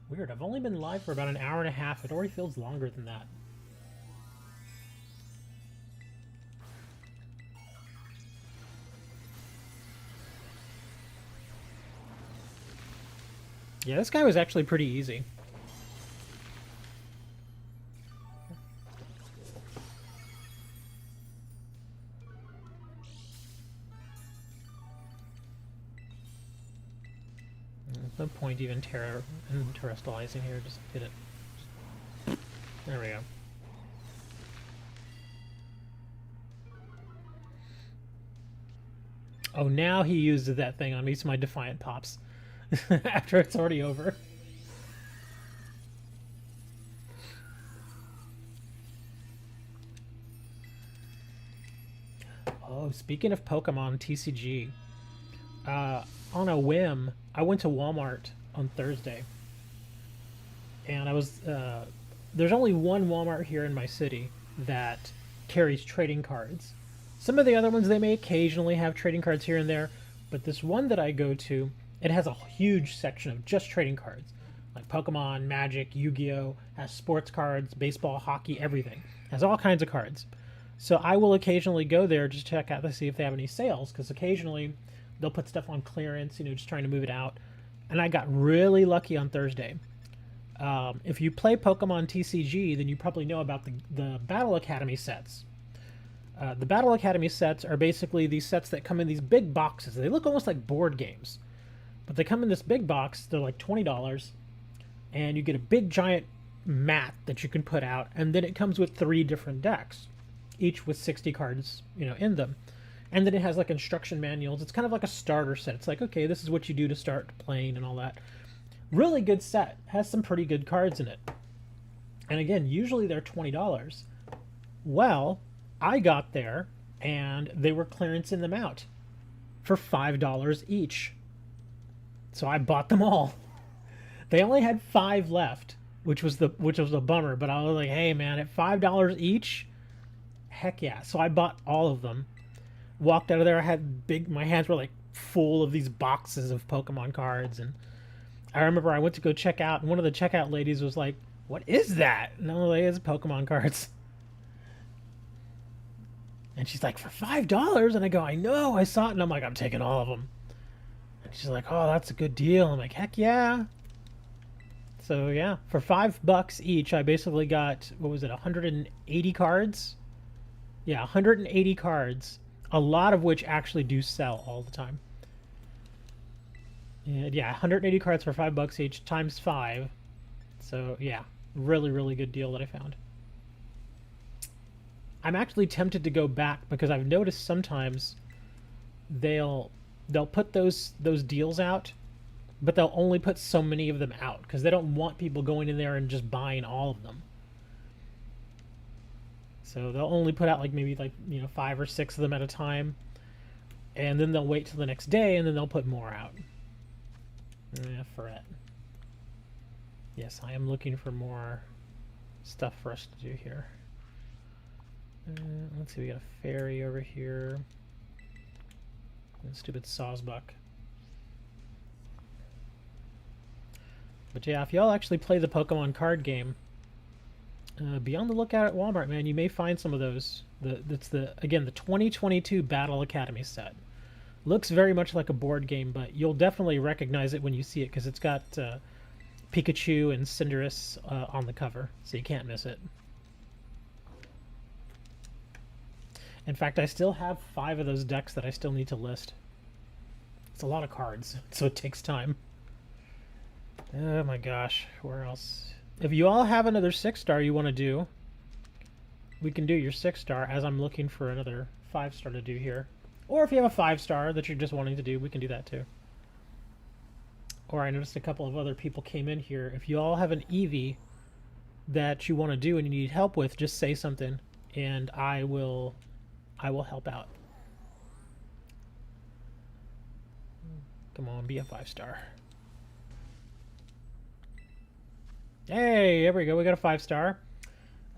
Weird, I've only been live for about an hour and a half. It already feels longer than that. Yeah, this guy was actually pretty easy. There's no point even terrestrializing here, just hit it. There we go. Oh, now he used that thing on me, so my Defiant pops. After it's already over. Oh, speaking of Pokemon TCG, on a whim, I went to Walmart on Thursday, and I was there's only one Walmart here in my city that carries trading cards. Some of the other ones, they may occasionally have trading cards here and there, but this one that I go to, it has a huge section of just trading cards, like Pokemon, Magic, Yu-Gi-Oh, has sports cards, baseball, hockey, everything. Has all kinds of cards. So I will occasionally go there just to check out to see if they have any sales, because occasionally they'll put stuff on clearance, you know, just trying to move it out. And I got really lucky on Thursday. If you play Pokemon TCG, then you probably know about the Battle Academy sets. The Battle Academy sets are basically these sets that come in these big boxes. They look almost like board games. But they come in this big box. They're like $20, and you get a big giant mat that you can put out, and then it comes with 3 different decks, each with 60 cards, you know, in them. And then it has like instruction manuals. It's kind of like a starter set. It's like, okay, this is what you do to start playing and all that. Really good set. Has some pretty good cards in it. And again, usually they're $20. Well, I got there, and they were clearancing them out for $5 each. So I bought them all. They only had 5 left, which was a bummer. But I was like, hey man, at $5 each, heck yeah. So I bought all of them. Walked out of there. I had my hands were like full of these boxes of Pokemon cards, and I remember I went to go check out, and one of the checkout ladies was like, "What is that?" And I was like, "It's Pokemon cards." And she's like, "For $5?" And I go, "I know, I saw it," and I'm like, "I'm taking all of them." She's like, "Oh, that's a good deal." I'm like, "Heck yeah!" So yeah, for $5 each, I basically got, what was it, 180 cards? Yeah, 180 cards. A lot of which actually do sell all the time. And yeah, 180 cards for $5 each times 5. So yeah, really, really good deal that I found. I'm actually tempted to go back because I've noticed sometimes they'll put those deals out, but they'll only put so many of them out because they don't want people going in there and just buying all of them. So they'll only put out like maybe like, you know, 5 or 6 of them at a time, and then they'll wait till the next day, and then they'll put more out. Fret. Yes, I am looking for more stuff for us to do here. Let's see, we got a fairy over here. Stupid Sawsbuck. But yeah, if y'all actually play the Pokemon card game, be on the lookout at Walmart, man. You may find some of those. That's again the 2022 Battle Academy set. Looks very much like a board game, but you'll definitely recognize it when you see it because it's got Pikachu and Cinderace on the cover, so you can't miss it. In fact, I still have 5 of those decks that I still need to list. It's a lot of cards, so it takes time. Oh my gosh, where else? If you all have another 6-star you want to do, we can do your 6-star as I'm looking for another 5-star to do here. Or if you have a 5-star that you're just wanting to do, we can do that too. Or I noticed a couple of other people came in here. If you all have an Eevee that you want to do and you need help with, just say something and I will help out. Come on, be a 5-star. Hey, there we go. We got a 5-star.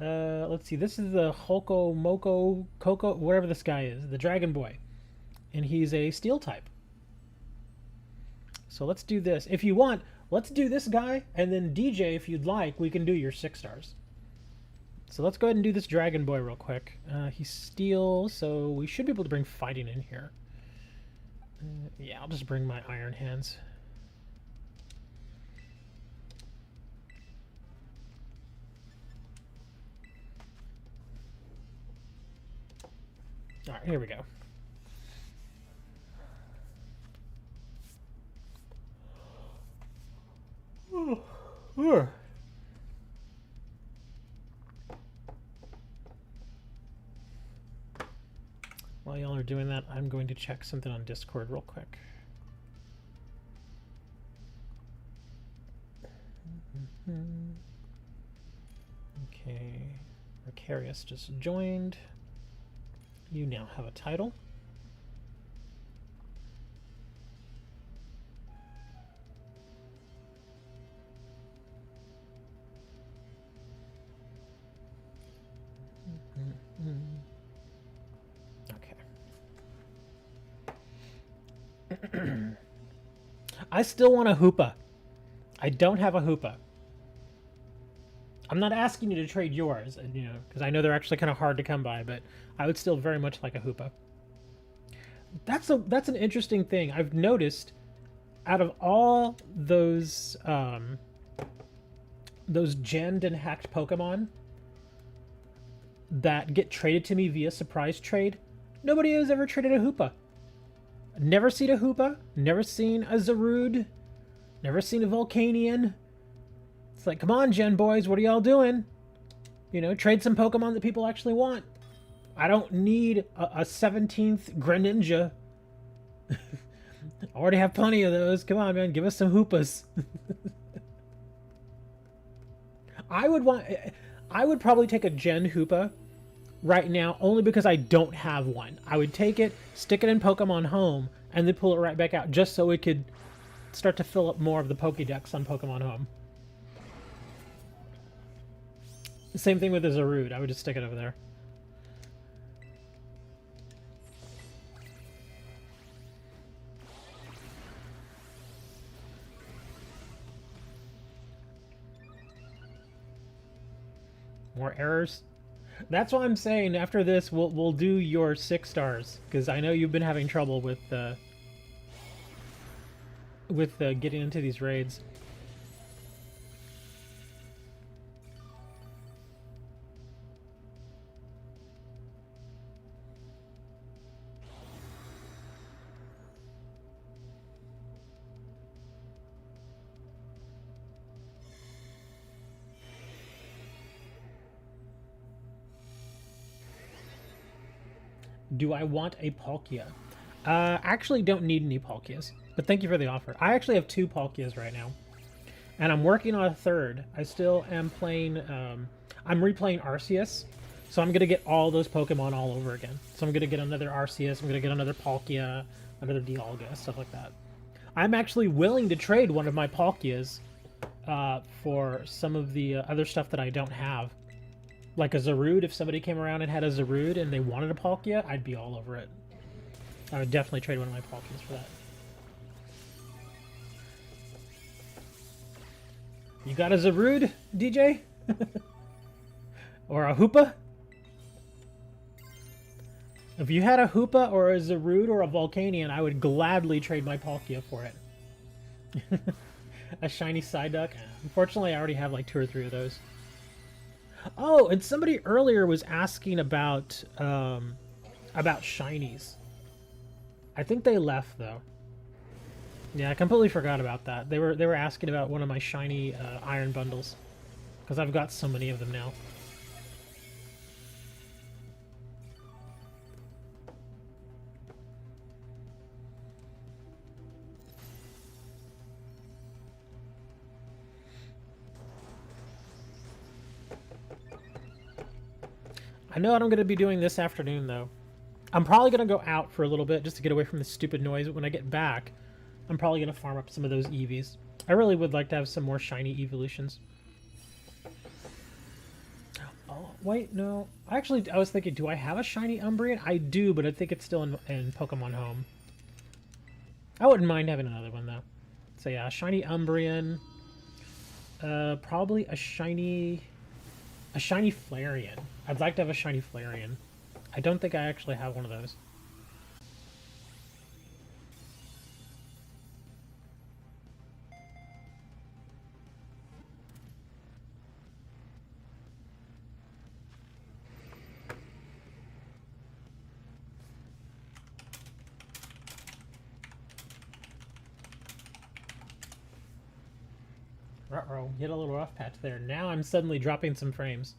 Let's see. This is the Hoko Moko Coco, whatever this guy is, the Dragon Boy, and he's a Steel type. So let's do this. If you want, let's do this guy, and then DJ, if you'd like, we can do your 6-stars. So let's go ahead and do this Dragon Boy real quick. He's Steel, so we should be able to bring fighting in here. Yeah, I'll just bring my Iron Hands. All right, here we go. While y'all are doing that, I'm going to check something on Discord real quick. Okay, Vicarious just joined. You now have a title. Okay. I still want a Hoopa. I don't have a Hoopa. I'm not asking you to trade yours, you know, because I know they're actually kind of hard to come by, but I would still very much like a Hoopa. That's an interesting thing. I've noticed out of all those gemmed and hacked Pokemon that get traded to me via surprise trade, nobody has ever traded a Hoopa. Never seen a Hoopa, never seen a Zarude, never seen a Volcanion. It's like, come on, Gen boys, what are y'all doing? You know, trade some Pokemon that people actually want. I don't need a 17th Greninja. I already have plenty of those. Come on, man, give us some Hoopas. I would probably take a Gen Hoopa right now only because I don't have one. I would take it, stick it in Pokemon Home, and then pull it right back out just so it could start to fill up more of the Pokédex on Pokemon Home. Same thing with the Zarude. I would just stick it over there. More errors? That's what I'm saying. After this, we'll do your 6-stars because I know you've been having trouble with getting into these raids. Do I want a Palkia? Actually don't need any Palkias, but thank you for the offer. I actually have 2 Palkias right now, and I'm working on a 3rd. I still am playing, I'm replaying Arceus, so I'm going to get all those Pokemon all over again. So I'm going to get another Arceus, I'm going to get another Palkia, another Dialga, stuff like that. I'm actually willing to trade one of my Palkias for some of the other stuff that I don't have. Like a Zarude, if somebody came around and had a Zarude and they wanted a Palkia, I'd be all over it. I would definitely trade one of my Palkias for that. You got a Zarude, DJ? Or a Hoopa? If you had a Hoopa or a Zarude or a Volcanion, I would gladly trade my Palkia for it. A shiny Psyduck? Unfortunately, I already have like 2 or 3 of those. Oh, and somebody earlier was asking about shinies. I think they left though. Yeah, I completely forgot about that. They were asking about one of my shiny iron bundles because I've got so many of them now. I know what I'm going to be doing this afternoon, though. I'm probably going to go out for a little bit just to get away from the stupid noise, but when I get back, I'm probably going to farm up some of those Eevees. I really would like to have some more shiny evolutions. Oh, wait, no. Actually, I was thinking, do I have a shiny Umbreon? I do, but I think it's still in Pokemon Home. I wouldn't mind having another one, though. So yeah, shiny Umbreon. Probably a shiny Flareon. I'd like to have a shiny Flareon. I don't think I actually have one of those. Uh-oh, hit a little rough patch there. Now I'm suddenly dropping some frames.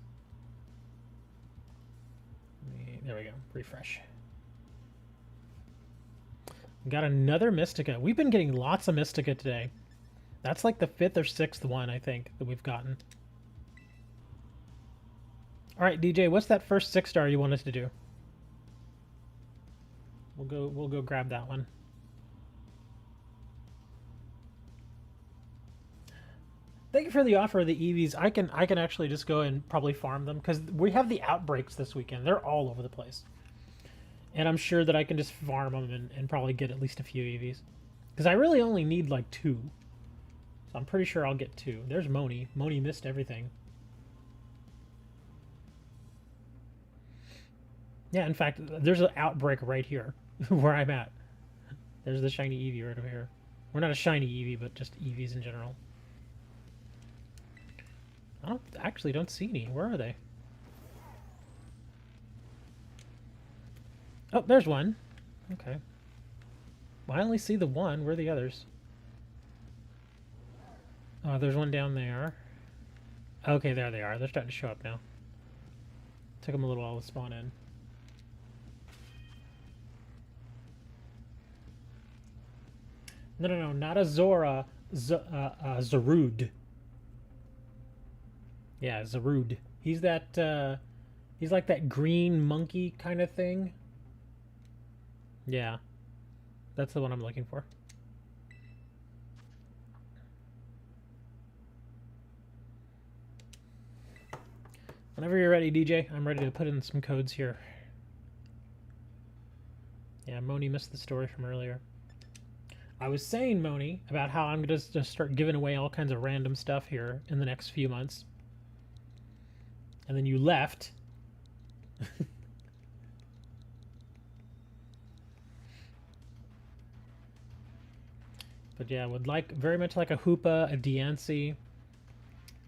There we go. Refresh. Got another Mystica. We've been getting lots of Mystica today. That's like the 5th or 6th one, I think, that we've gotten. Alright, DJ, what's that first 6-star you want us to do? We'll go grab that one. Thank you for the offer of the Eevees. I can actually just go and probably farm them because we have the outbreaks this weekend. They're all over the place. And I'm sure that I can just farm them and probably get at least a few Eevees. Because I really only need like 2. So I'm pretty sure I'll get 2. There's Moni. Moni missed everything. Yeah, in fact, there's an outbreak right here where I'm at. There's the shiny Eevee right over here. We're not a shiny Eevee, but just Eevees in general. I don't see any. Where are they? Oh, there's one. Okay. Well, I only see the one. Where are the others? Oh, there's one down there. Okay, there they are. They're starting to show up now. Took them a little while to spawn in. No, not a Zora. Zarude. Yeah, Zarude. He's that, he's like that green monkey kind of thing. Yeah. That's the one I'm looking for. Whenever you're ready, DJ, I'm ready to put in some codes here. Yeah, Moni missed the story from earlier. I was saying, Moni, about how I'm going to just start giving away all kinds of random stuff here in the next few months. And then you left. But yeah, would like very much like a Hoopa, a Diancie,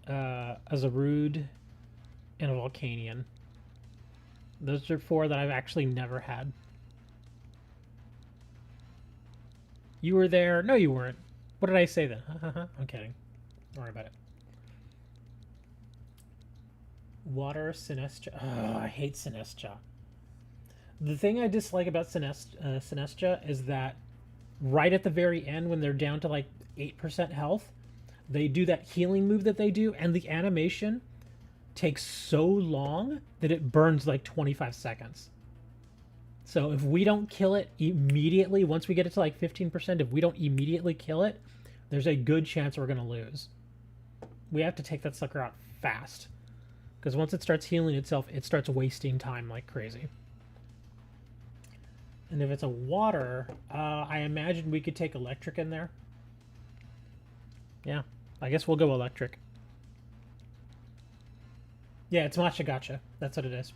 a Zarude, and a Volcanion. Those are 4 that I've actually never had. You were there? No, you weren't. What did I say then? I'm kidding. Don't worry about it. Water, Sinestia. Oh, I hate Sinestia. The thing I dislike about Sinestia is that right at the very end, when they're down to like 8% health, they do that healing move that they do, and the animation takes so long that it burns like 25 seconds. So if we don't kill it immediately, once we get it to like 15%, if we don't immediately kill it, there's a good chance we're going to lose. We have to take that sucker out fast. Because once it starts healing itself, it starts wasting time like crazy. And if it's a water, I imagine we could take electric in there. Yeah, I guess we'll go electric. Yeah, it's Matcha Gotcha. That's what it is.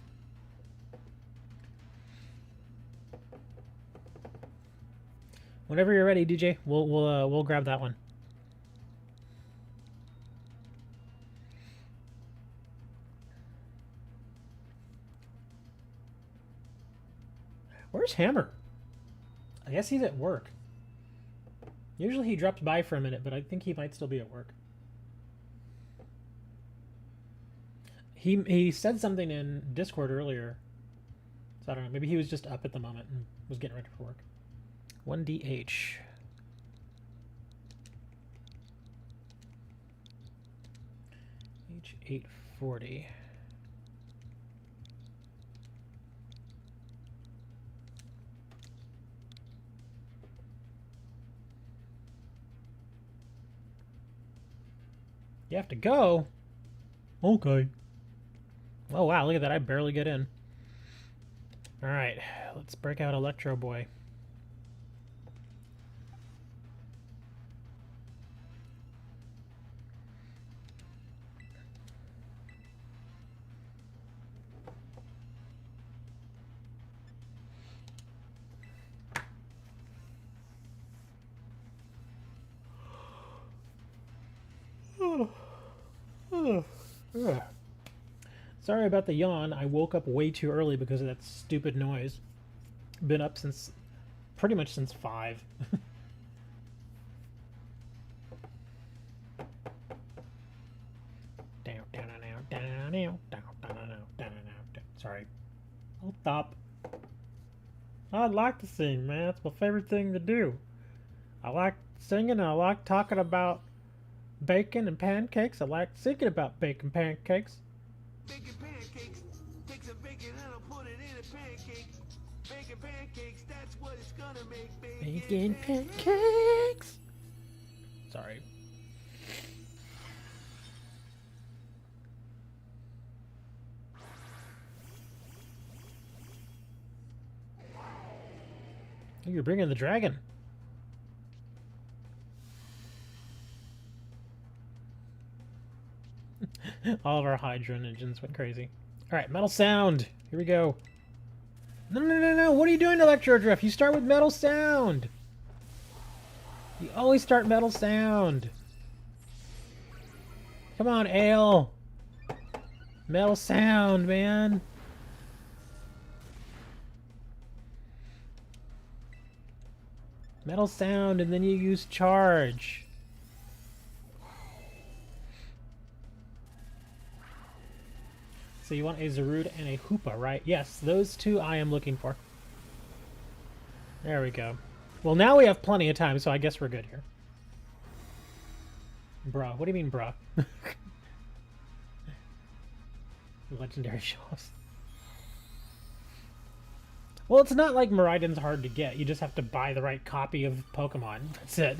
Whenever you're ready, DJ, we'll grab that one. Where's Hammer? I guess he's at work. Usually he drops by for a minute, but I think he might still be at work. He said something in Discord earlier. So I don't know. Maybe he was just up at the moment and was getting ready for work. 1DH. H840. You have to go? Okay. Oh, wow, look at that. I barely get in. Alright, let's break out Electro Boy. Sorry about the yawn. I woke up way too early because of that stupid noise. Been up since pretty much since 5. Sorry. I'll stop. I'd like to sing, man. It's my favorite thing to do. I like singing and I like talking about bacon and pancakes. I like thinking about bacon pancakes. Bacon pancakes. Take some bacon and I'll put it in a pancake. Bacon pancakes, that's what it's gonna make. Bacon pancakes. Sorry. Oh, you're bringing the dragon. All of our Hydra engines went crazy. Alright, Metal Sound. Here we go. No. What are you doing, Electro Drift? You start with Metal Sound. You always start Metal Sound. Come on, Ale. Metal Sound, man. Metal Sound, and then you use Charge. So you want a Zarude and a Hoopa, right? Yes, those two I am looking for. There we go. Well, now we have plenty of time, so I guess we're good here. Bruh. What do you mean, bruh? Legendary shows. Well, it's not like Miraidon's hard to get. You just have to buy the right copy of Pokemon. That's it.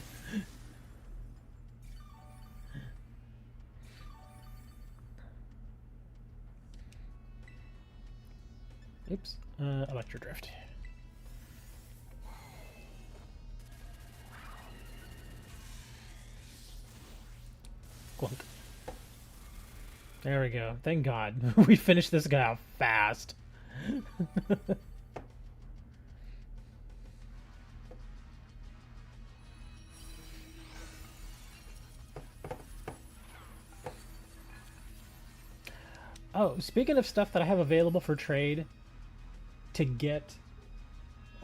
Oops. Electro Drift. Clunk. There we go. Thank God. We finished this guy off fast. Oh, speaking of stuff that I have available for trade to get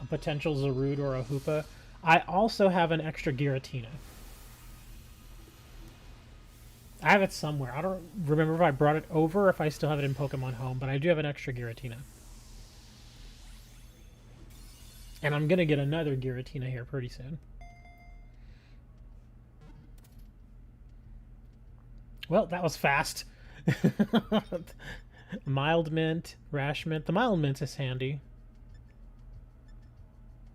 a potential Zarude or a Hoopa, I also have an extra Giratina. I have it somewhere. I don't remember if I brought it over or if I still have it in Pokemon Home, but I do have an extra Giratina. And I'm going to get another Giratina here pretty soon. Well, that was fast. Mild Mint, Rash Mint. The Mild Mint is handy.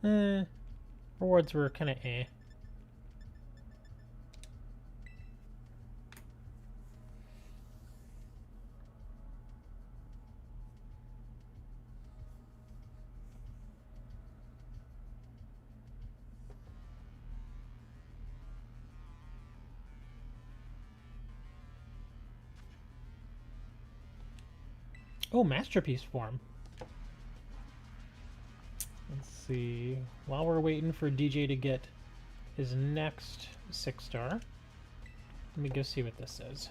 Rewards were kind of eh. Oh, Masterpiece form. Let's see. While we're waiting for DJ to get his next 6-star, let me go see what this is.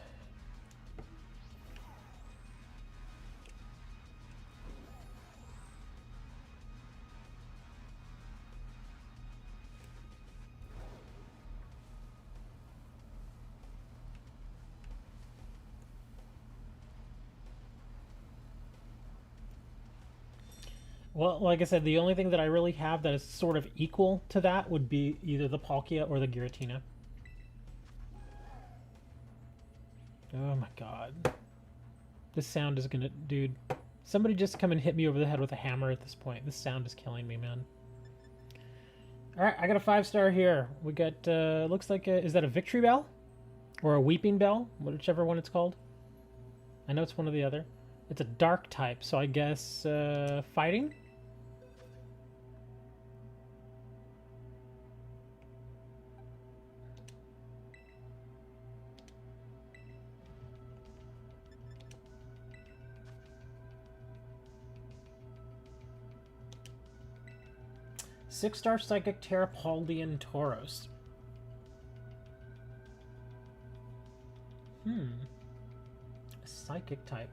Well, like I said, the only thing that I really have that is sort of equal to that would be either the Palkia or the Giratina. Oh my god. This sound is gonna... Dude, somebody just come and hit me over the head with a hammer at this point. This sound is killing me, man. Alright, I got a 5-star here. We got, looks like is that a Victory Bell? Or a Weeping Bell? Whichever one it's called. I know it's one or the other. It's a dark type, so I guess, fighting? Six-star Psychic Tera Tauros. Psychic type.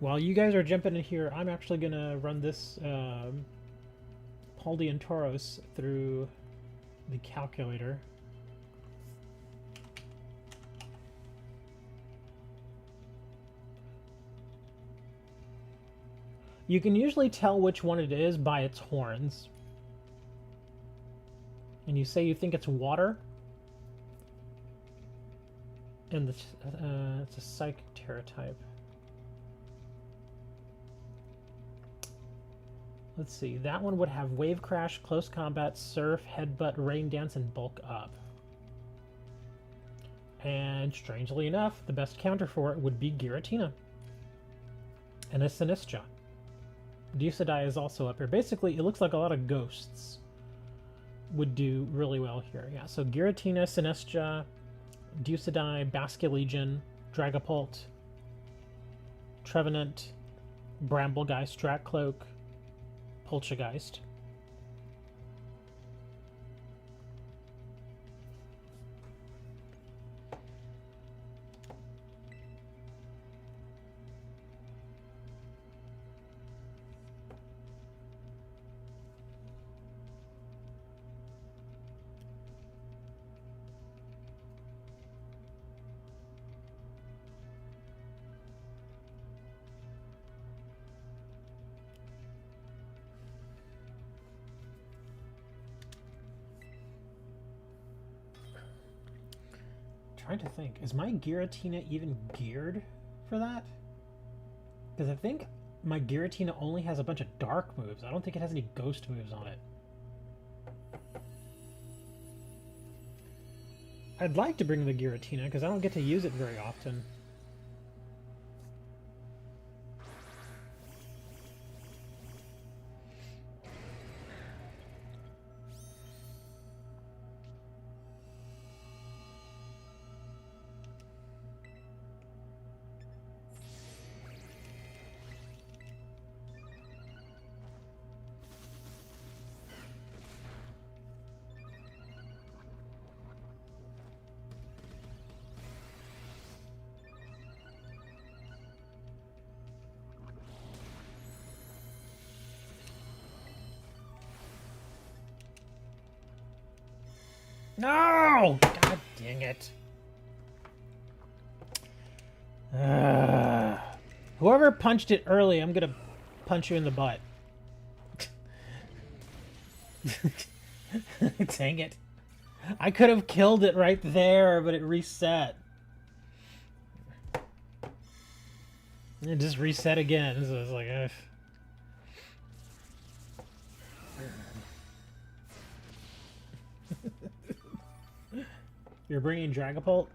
While you guys are jumping in here, I'm actually gonna run this Tauros through the calculator. You can usually tell which one it is by its horns. And you say you think it's water. And it's a Psychic Tera type. Let's see, that one would have Wave Crash, Close Combat, Surf, Headbutt, Rain Dance, and Bulk Up. And strangely enough, the best counter for it would be Giratina. And a Sinistcha. Dusadai is also up here. Basically, it looks like a lot of ghosts would do really well here. Yeah, so Giratina, Sinistcha, Dusadai, Basculegion, Dragapult, Trevenant, Bramblegeist, Dratcloak, Poltergeist. Trying to think, is my Giratina even geared for that? Because I think my Giratina only has a bunch of dark moves. I don't think it has any ghost moves on it. I'd like to bring the Giratina because I don't get to use it very often. No! God dang it. Whoever punched it early, I'm gonna punch you in the butt. Dang it. I could have killed it right there, but it reset. It just reset again, so it's like, ugh. You're bringing Dragapult?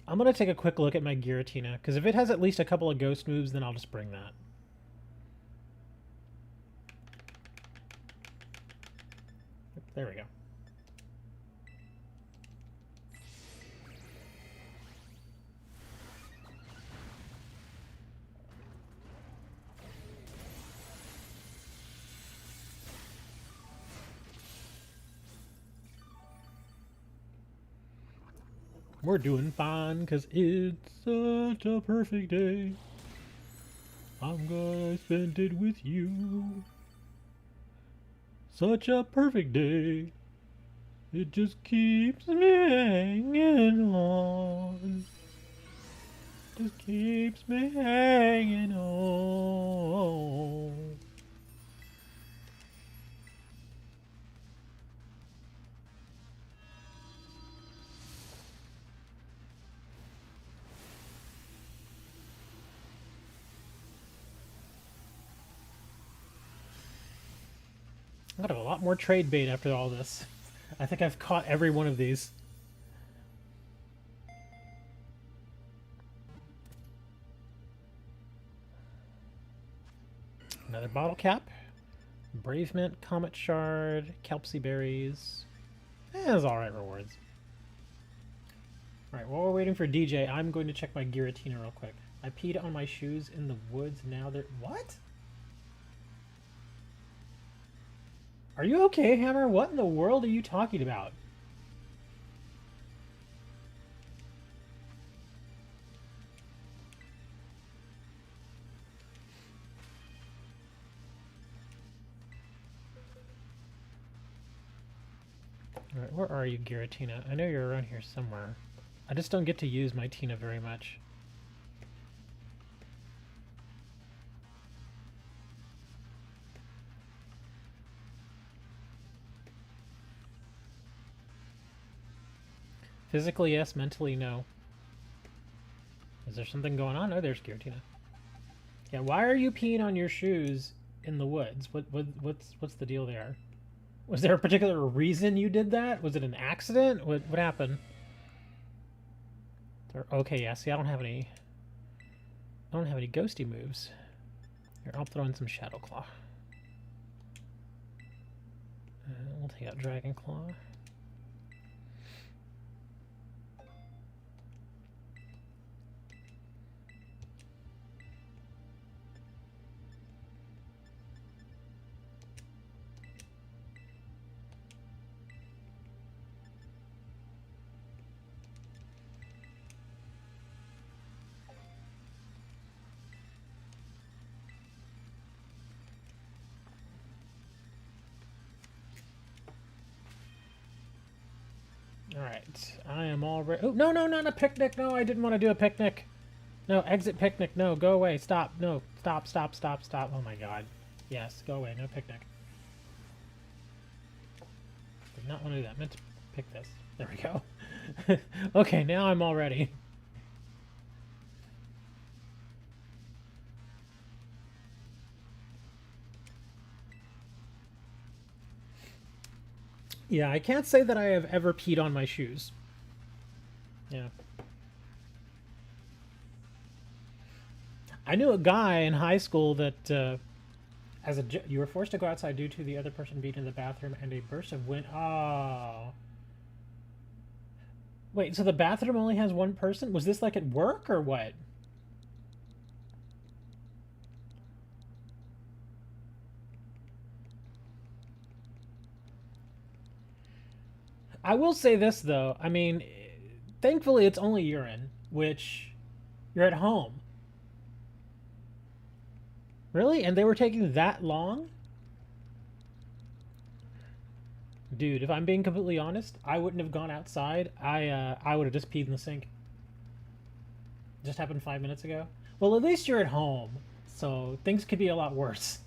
I'm going to take a quick look at my Giratina, because if it has at least a couple of ghost moves, then I'll just bring that. There we go. We're doing fine, because it's such a perfect day. I'm gonna spend it with you. Such a perfect day. It just keeps me hanging on. Just keeps me hanging on. I'm gonna have a lot more trade bait after all this. I think I've caught every one of these. Another bottle cap. Brave Mint, Comet Shard, Kelpsy Berries. That's alright rewards. Alright, while we're waiting for DJ, I'm going to check my Giratina real quick. I peed on my shoes in the woods, now they're... What? Are you okay, Hammer? What in the world are you talking about? Alright, where are you, Giratina? I know you're around here somewhere. I just don't get to use my Tina very much. Physically, yes. Mentally, no. Is there something going on? Oh, there's Giratina. Yeah, why are you peeing on your shoes in the woods? What's the deal there? Was there a particular reason you did that? Was it an accident? What happened? Okay, yeah. See, I don't have any ghosty moves. Here, I'll throw in some Shadow Claw. We'll take out Dragon Claw. Alright, I am all ready. Oh, no, not a picnic. No, I didn't want to do a picnic. No, exit picnic. No, go away. Stop. No, stop. Oh my god. Yes, go away. No picnic. Did not want to do that. Meant to pick this. There we go. Okay, now I'm all ready. Yeah, I can't say that I have ever peed on my shoes. Yeah. I knew a guy in high school that, you were forced to go outside due to the other person being in the bathroom and a burst of wind. Oh. Wait, so the bathroom only has one person? Was this like at work or what? I will say this, though. I mean, thankfully it's only urine, which you're at home. Really? And they were taking that long? Dude, if I'm being completely honest, I wouldn't have gone outside. I would have just peed in the sink. Just happened 5 minutes ago. Well, at least you're at home, so things could be a lot worse.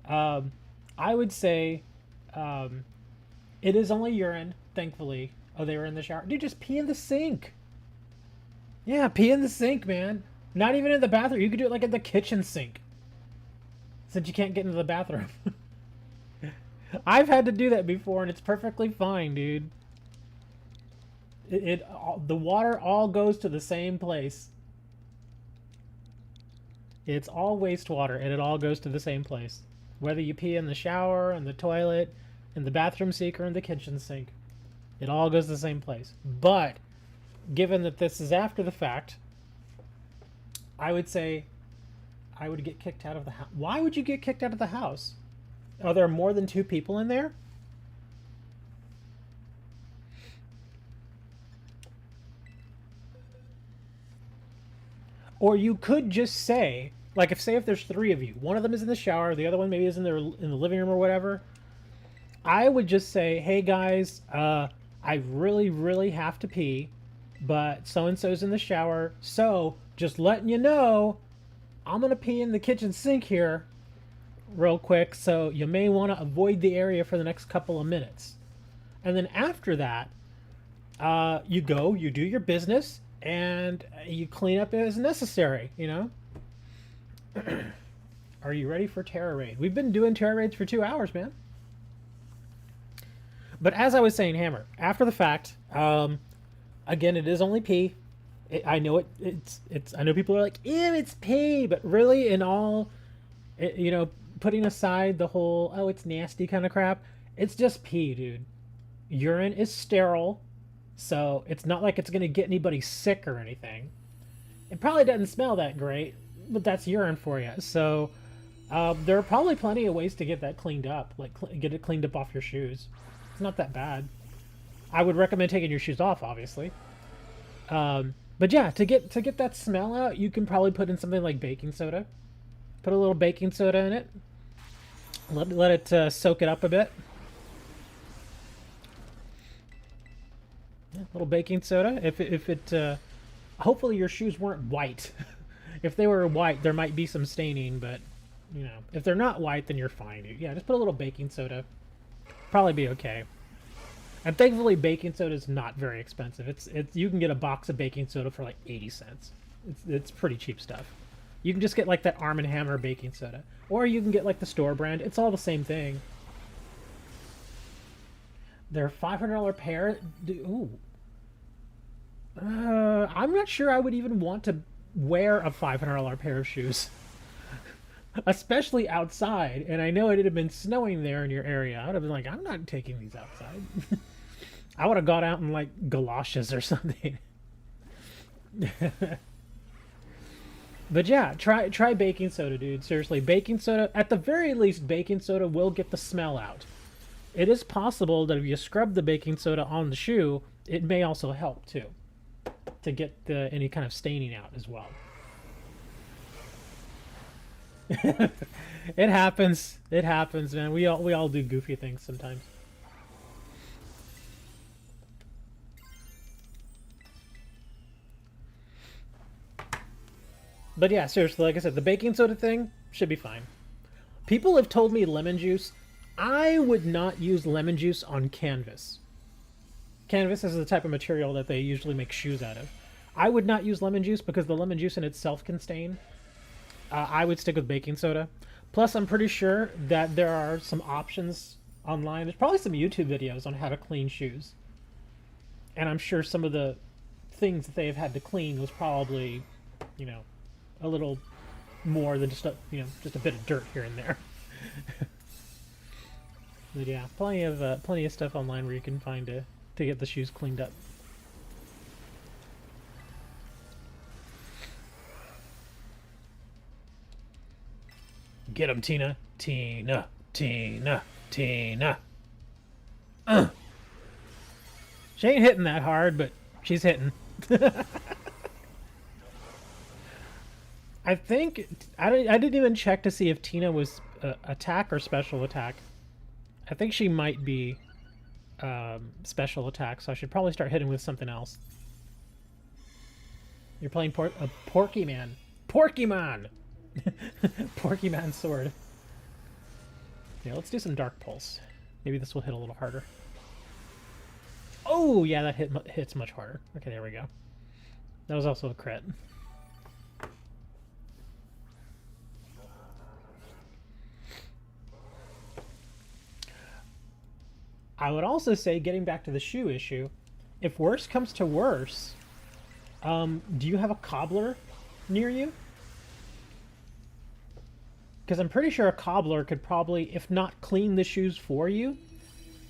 I would say it is only urine, thankfully. Oh, they were in the shower. Dude, just pee in the sink. Yeah, pee in the sink, man. Not even in the bathroom. You could do it like at the kitchen sink. Since you can't get into the bathroom. I've had to do that before, and it's perfectly fine, dude. The water all goes to the same place. It's all wastewater, and it all goes to the same place. Whether you pee in the shower, in the toilet, in the bathroom sink, or in the kitchen sink. It all goes to the same place. But, given that this is after the fact, I would say I would get kicked out of the house. Why would you get kicked out of the house? Are there more than 2 people in there? Or you could just say, like, say if there's 3 of you, one of them is in the shower, the other one maybe is in the living room or whatever. I would just say, hey guys, I really, really have to pee, but so-and-so's in the shower, so just letting you know, I'm gonna pee in the kitchen sink here real quick, so you may want to avoid the area for the next couple of minutes. And then after that, you go, you do your business, and you clean up as necessary, you know? Are you ready for Tera Raid? We've been doing Tera Raids for 2 hours, man. But as I was saying, Hammer, after the fact, again, it is only pee. I know it's. I know people are like, ew, it's pee, but really, in all, you know, putting aside the whole, oh, it's nasty kind of crap, it's just pee, dude. Urine is sterile, so it's not like it's gonna get anybody sick or anything. It probably doesn't smell that great, but that's urine for you. So there are probably plenty of ways to get that cleaned up, like get it cleaned up off your shoes. It's not that bad. I would recommend taking your shoes off, obviously. But yeah, to get that smell out, you can probably put in something like baking soda. Put a little baking soda in it. Let it soak it up a bit. Yeah, a little baking soda. If it hopefully your shoes weren't white. If they were white, there might be some staining, but you know, if they're not white, then you're fine. Yeah, just put a little baking soda. Probably be okay. And thankfully, baking soda is not very expensive. It's you can get a box of baking soda for like 80 cents. It's pretty cheap stuff. You can just get like that Arm & Hammer baking soda, or you can get like the store brand. It's all the same thing. They're $500 pair. Ooh. I'm not sure I would even want to wear a $500 pair of shoes. Especially outside, and I know it had been snowing there in your area. I would have been like, I'm not taking these outside. I would have got out in like galoshes or something. But yeah, try baking soda, dude. Seriously, baking soda, at the very least, baking soda will get the smell out. It is possible that if you scrub the baking soda on the shoe, it may also help too, to get any kind of staining out as well. It happens. It happens, man. We all do goofy things sometimes. But yeah, seriously, like I said, the baking soda thing should be fine. People have told me lemon juice. I would not use lemon juice on canvas. Canvas is the type of material that they usually make shoes out of. I would not use lemon juice because the lemon juice in itself can stain. I would stick with baking soda. Plus, I'm pretty sure that there are some options online. There's probably some YouTube videos on how to clean shoes. And I'm sure some of the things that they have had to clean was probably, you know, a little more than just just a bit of dirt here and there. But yeah, plenty of stuff online where you can find to get the shoes cleaned up. Get him, Tina. Tina. Tina. Tina. She ain't hitting that hard, but she's hitting. I think... I didn't even check to see if Tina was attack or special attack. I think she might be special attack, so I should probably start hitting with something else. You're playing a Porky Man. Porky Man! Porky Man sword. Yeah, let's do some Dark Pulse. Maybe this will hit a little harder. Oh, yeah, that hits much harder. Okay, there we go. That was also a crit. I would also say, getting back to the shoe issue, if worse comes to worse, do you have a cobbler near you? Because I'm pretty sure a cobbler could probably, if not clean the shoes for you,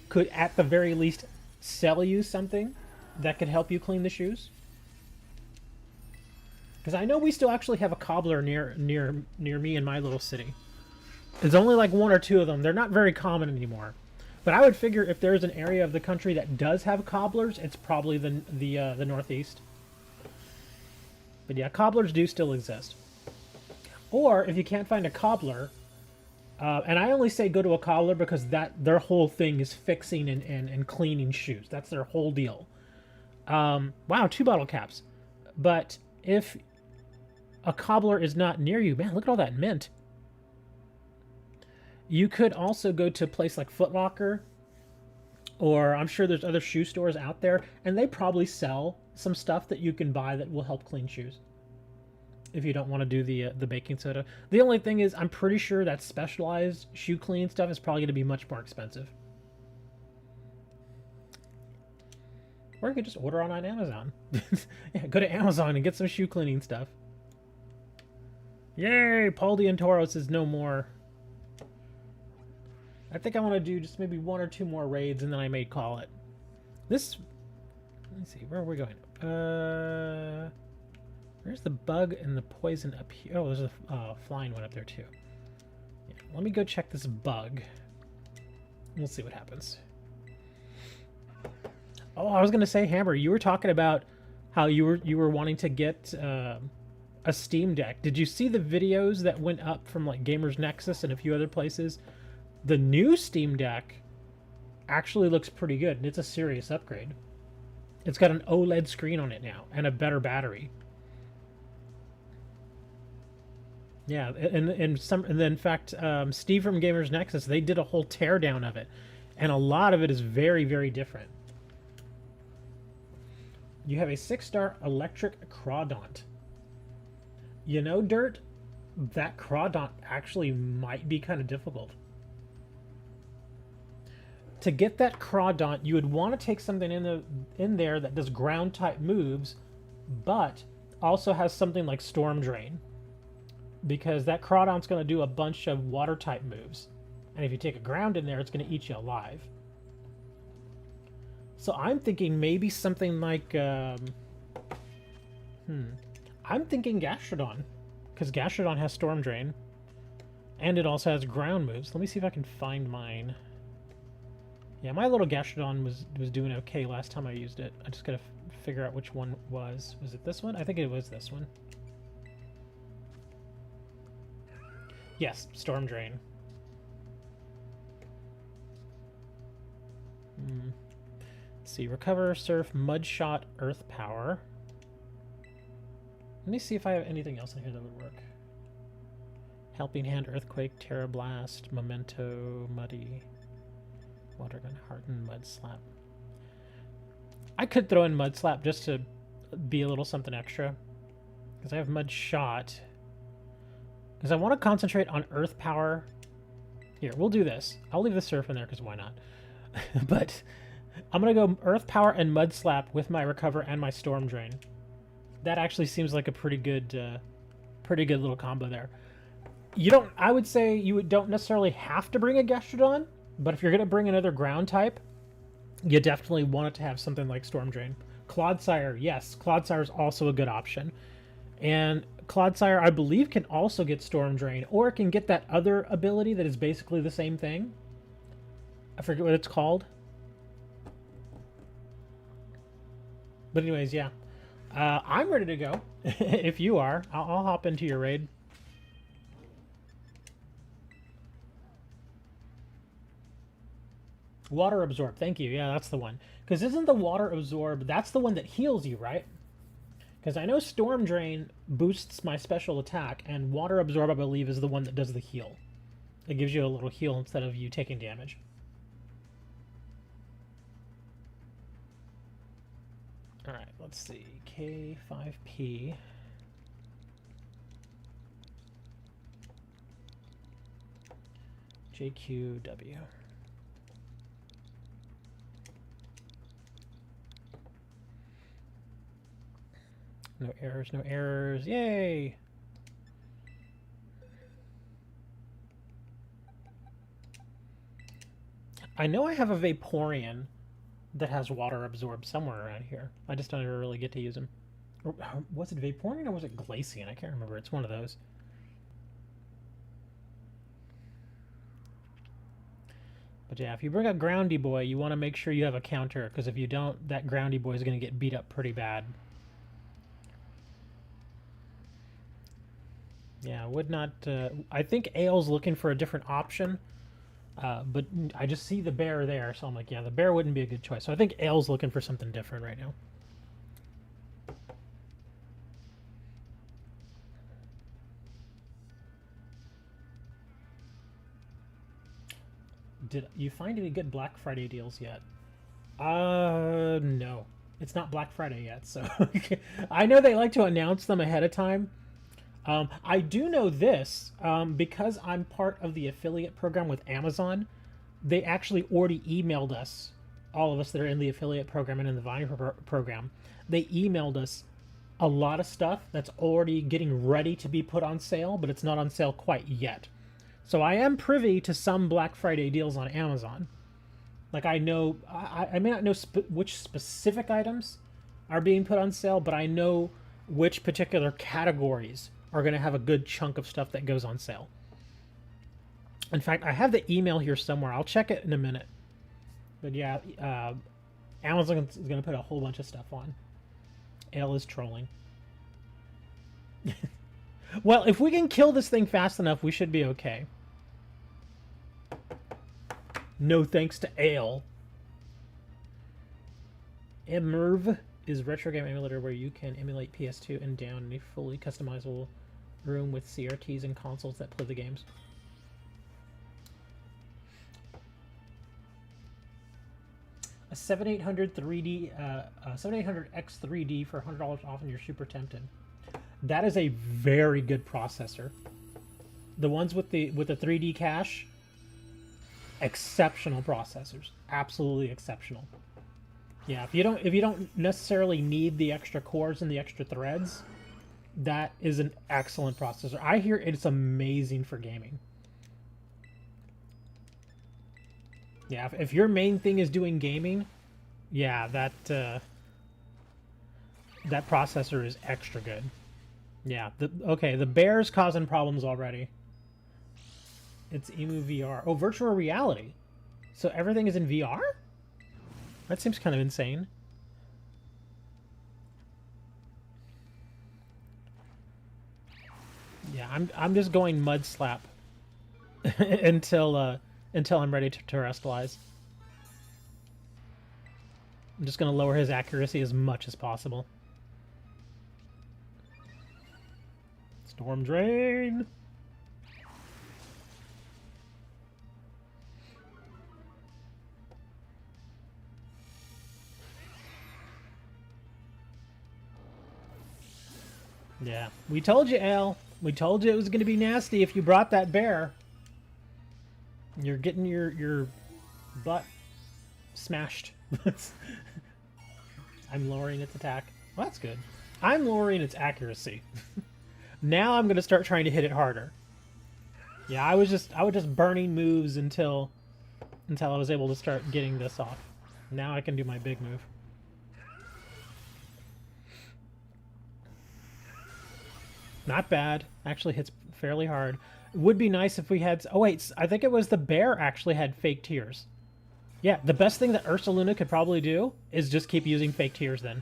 could at the very least sell you something that could help you clean the shoes. Because I know we still actually have a cobbler near me in my little city. There's only like 1 or 2 of them. They're not very common anymore. But I would figure if there's an area of the country that does have cobblers, it's probably the Northeast. But yeah, cobblers do still exist. Or, if you can't find a cobbler, And I only say go to a cobbler because their whole thing is fixing and cleaning shoes. That's their whole deal. Wow, 2 bottle caps. But if a cobbler is not near you, man, look at all that mint. You could also go to a place like Foot Locker, or I'm sure there's other shoe stores out there, and they probably sell some stuff that you can buy that will help clean shoes. If you don't want to do the baking soda. The only thing is, I'm pretty sure that specialized shoe cleaning stuff is probably going to be much more expensive. Or you could just order on Amazon. Yeah, go to Amazon and get some shoe cleaning stuff. Yay! Paul Diantoros is no more. I think I want to do just maybe 1 or 2 more raids, and then I may call it. This... Let me see, where are we going? Where's the bug and the poison up here? Oh, there's a flying one up there too. Yeah, let me go check this bug. We'll see what happens. Oh, I was gonna say, Hammer, you were talking about how you were wanting to get a Steam Deck. Did you see the videos that went up from like Gamers Nexus and a few other places? The new Steam Deck actually looks pretty good, and it's a serious upgrade. It's got an OLED screen on it now and a better battery. Yeah, and then in fact, Steve from Gamers Nexus, they did a whole teardown of it, and a lot of it is very, very different. You have a 6-star electric Crawdaunt. You know, Dirt, that Crawdaunt actually might be kind of difficult. To get that Crawdaunt, you would want to take something in there that does ground type moves, but also has something like Storm Drain. Because that Crawdaunt's going to do a bunch of water type moves. And if you take a ground in there, it's going to eat you alive. So I'm thinking maybe something like... I'm thinking Gastrodon. Because Gastrodon has Storm Drain. And it also has ground moves. Let me see if I can find mine. Yeah, my little Gastrodon was doing okay last time I used it. I just got to figure out which one was. Was it this one? I think it was this one. Yes, Storm Drain. Let's see, Recover, Surf, Mud Shot, Earth Power. Let me see if I have anything else in here that would work. Helping Hand, Earthquake, Tera Blast, Memento, Muddy, Water Gun, Harden, Mud Slap. I could throw in Mud Slap just to be a little something extra. Because I have Mud Shot. Because I want to concentrate on Earth Power. Here, we'll do this. I'll leave the Surf in there because why not? But I'm going to go Earth Power and Mud Slap with my Recover and my Storm Drain. That actually seems like a pretty good little combo there. I would say you don't necessarily have to bring a Gastrodon, but if you're going to bring another ground type, you definitely want it to have something like Storm Drain. Clodsire, yes, Clodsire is also a good option. And Clodsire, I believe, can also get Storm Drain, or it can get that other ability that is basically the same thing. I forget what it's called. But anyways, yeah. I'm ready to go. If you are, I'll hop into your raid. Water Absorb, thank you. Yeah, that's the one. Because isn't the Water Absorb, that's the one that heals you, right? Because I know Storm Drain boosts my special attack, and Water Absorb, I believe, is the one that does the heal. It gives you a little heal instead of you taking damage. Alright, let's see. K5P. JQW. No errors, no errors. Yay! I know I have a Vaporeon that has Water Absorb somewhere around here. I just don't ever really get to use them. Or, was it Vaporeon or was it Glaceon? I can't remember. It's one of those. But yeah, if you bring a Groundy Boy, you want to make sure you have a counter, because if you don't, that Groundy Boy is going to get beat up pretty bad. Yeah, would not. I think Ale's looking for a different option, but I just see the bear there, so I'm like, yeah, the bear wouldn't be a good choice. So I think Ale's looking for something different right now. Did you find any good Black Friday deals yet? No. It's not Black Friday yet, so I know they like to announce them ahead of time. I do know this because I'm part of the affiliate program with Amazon. They actually already emailed us, all of us that are in the affiliate program and in the Vine program. They emailed us a lot of stuff that's already getting ready to be put on sale, but it's not on sale quite yet. So I am privy to some Black Friday deals on Amazon. Like I know, I may not know which specific items are being put on sale, but I know which particular categories are going to have a good chunk of stuff that goes on sale. In fact, I have the email here somewhere. I'll check it in a minute. But yeah, Amazon is going to put a whole bunch of stuff on. Ale is trolling. Well, if we can kill this thing fast enough, we should be okay. No thanks to Ale. Emerv is a retro game emulator where you can emulate PS2 and down in a fully customizable room with CRTs and consoles that play the games. A 7800 3D, 7800X 3D for $100 off, and you're super tempted. That is a very good processor. The ones with the 3D cache, exceptional processors, absolutely exceptional. Yeah, if you don't necessarily need the extra cores and the extra threads, that is an excellent processor. I hear it's amazing for gaming. Yeah, if your main thing is doing gaming, yeah, that processor is extra good. Yeah, the bear's causing problems already. It's Emu VR. Oh, virtual reality. So everything is in VR? That seems kind of insane. Yeah, I'm just going mud slap until I'm ready to terrestrialize. I'm just gonna lower his accuracy as much as possible. Storm Drain. Yeah, we told you, Al. We told you it was going to be nasty if you brought that bear. You're getting your butt smashed. I'm lowering its attack. Well, that's good. I'm lowering its accuracy. Now I'm going to start trying to hit it harder. Yeah, I was just burning moves until I was able to start getting this off. Now I can do my big move. Not bad. Actually hits fairly hard. It would be nice if we had... Oh, wait. I think it was the bear actually had fake tears. Yeah, the best thing that Ursaluna could probably do is just keep using fake tears then.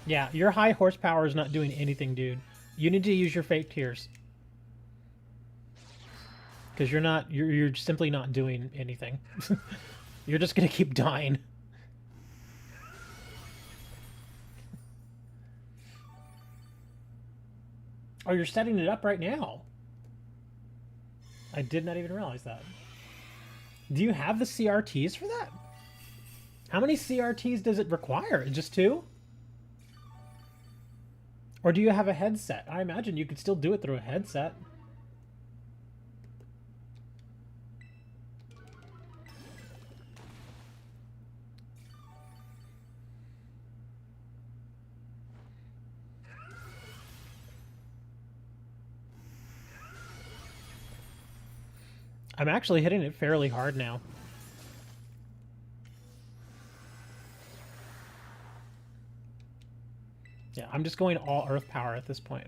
Yeah, your high horsepower is not doing anything, dude. You need to use your fake tears. Because you're simply not doing anything. You're just going to keep dying. Oh, you're setting it up right now. I did not even realize that. Do you have the CRTs for that? How many CRTs does it require? Just 2? Or do you have a headset? I imagine you could still do it through a headset. I'm actually hitting it fairly hard now. Yeah, I'm just going all earth power at this point.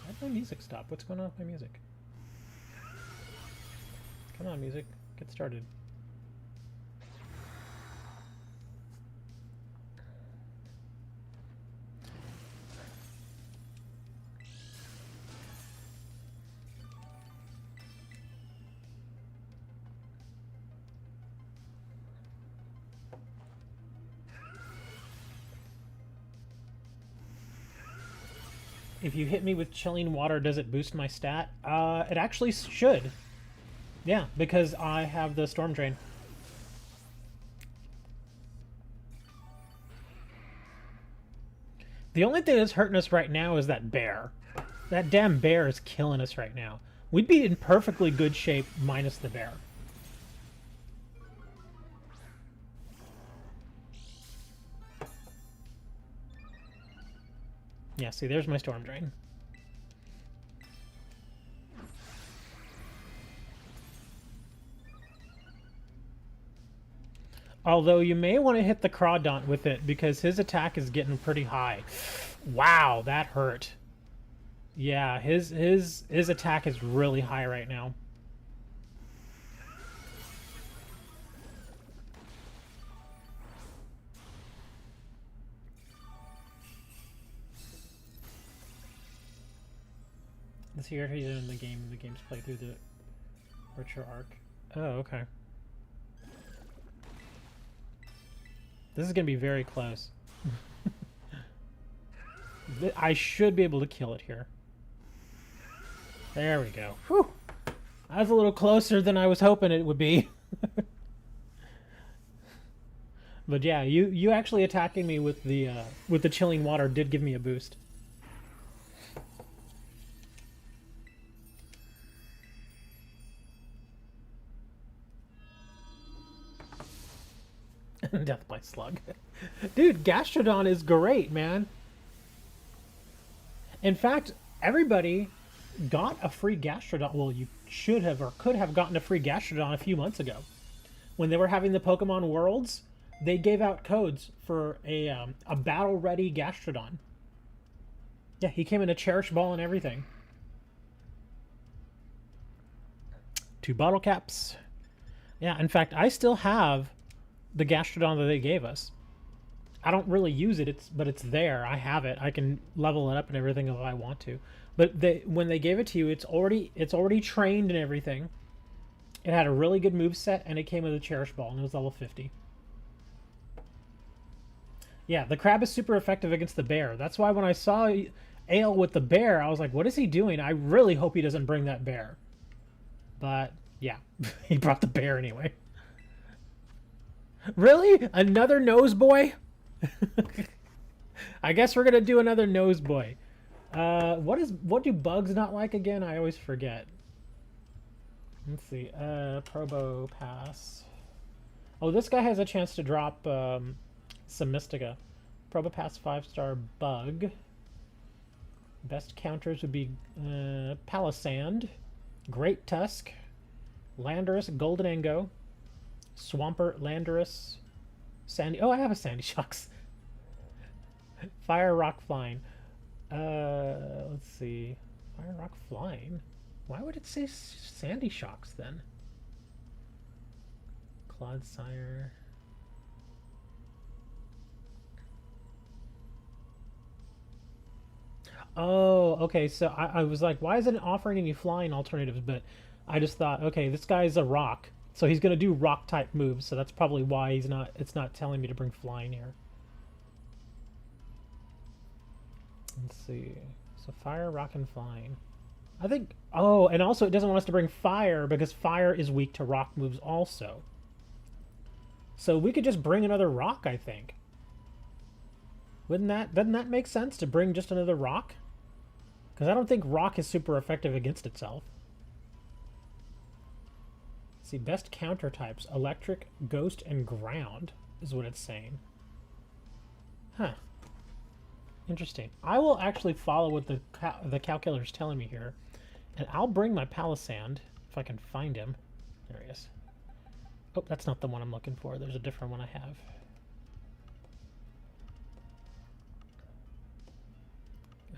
Why did my music stop? What's going on with my music? Come on, music. Get started. If you hit me with chilling water, does it boost my stat? It actually should. Yeah, because I have the Storm Drain. The only thing that's hurting us right now is that bear. That damn bear is killing us right now. We'd be in perfectly good shape minus the bear. Yeah, see, there's my Storm Drain. Although you may want to hit the Crawdaunt with it because his attack is getting pretty high. Wow, that hurt. Yeah, his attack is really high right now. This here he's in the game. The game's played through the virtual arc. Oh, okay. This is gonna be very close. I should be able to kill it here. There we go. Whew. That was a little closer than I was hoping it would be. But yeah, you actually attacking me with the chilling water did give me a boost. Death by slug. Dude, Gastrodon is great, man. In fact, everybody got a free Gastrodon. Well, you should have or could have gotten a free Gastrodon a few months ago. When they were having the Pokemon Worlds, they gave out codes for a battle-ready Gastrodon. Yeah, he came in a Cherish Ball and everything. 2 bottle caps. Yeah, in fact, I still have the Gastrodon that they gave us. I don't really use it, but it's there. I have it. I can level it up and everything if I want to. But when they gave it to you, it's already trained and everything. It had a really good moveset, and it came with a Cherish Ball, and it was level 50. Yeah, the crab is super effective against the bear. That's why when I saw Ale with the bear, I was like, what is he doing? I really hope he doesn't bring that bear. But, yeah, he brought the bear anyway. Really? Another nose boy? I guess we're gonna do another nose boy. What do bugs not like again? I always forget. Let's see. Probo Pass. Oh, this guy has a chance to drop some Mystica. Probo Pass 5-star bug. Best counters would be Palisand, Great Tusk, Landorus, Golden Ango, Swampert, Landorus, Sandy. Oh, I have a Sandy Shocks. Fire Rock Flying. Let's see. Fire Rock Flying. Why would it say Sandy Shocks then? Clodsire. Oh, okay. So I was like, why isn't it offering any flying alternatives? But I just thought, okay, this guy's a rock. So he's going to do rock type moves, so that's probably why it's not telling me to bring flying here. Let's see. So fire, rock, and flying. I think, oh, and also it doesn't want us to bring fire because fire is weak to rock moves also. So we could just bring another rock, I think. Doesn't that make sense to bring just another rock? Because I don't think rock is super effective against itself. See, best counter types: electric, ghost, and ground is what it's saying. Huh. Interesting. I will actually follow what the calculator is telling me here, and I'll bring my Palisand if I can find him. There he is. Oh, that's not the one I'm looking for. There's a different one I have.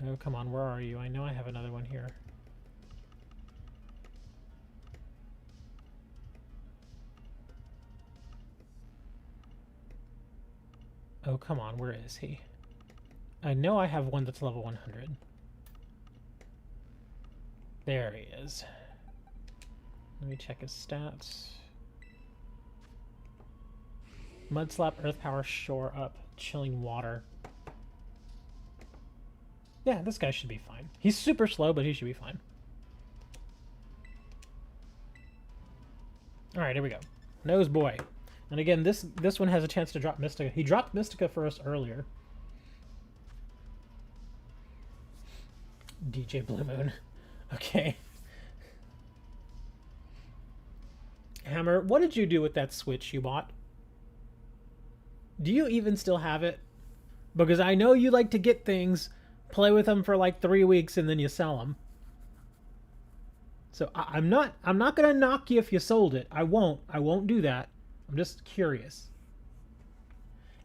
Oh, come on. Where are you? I know I have another one here. Oh, come on. Where is he? I know I have one that's level 100. There he is. Let me check his stats. Mud Slap, Earth Power, Shore Up, Chilling Water. Yeah, this guy should be fine. He's super slow, but he should be fine. Alright, here we go. Nose Boy. And again, this one has a chance to drop Mystica. He dropped Mystica for us earlier. DJ Blue Moon. Okay. Hammer, what did you do with that Switch you bought? Do you even still have it? Because I know you like to get things, play with them for like 3 weeks, and then you sell them. So I'm not gonna knock you if you sold it. I won't do that. I'm just curious.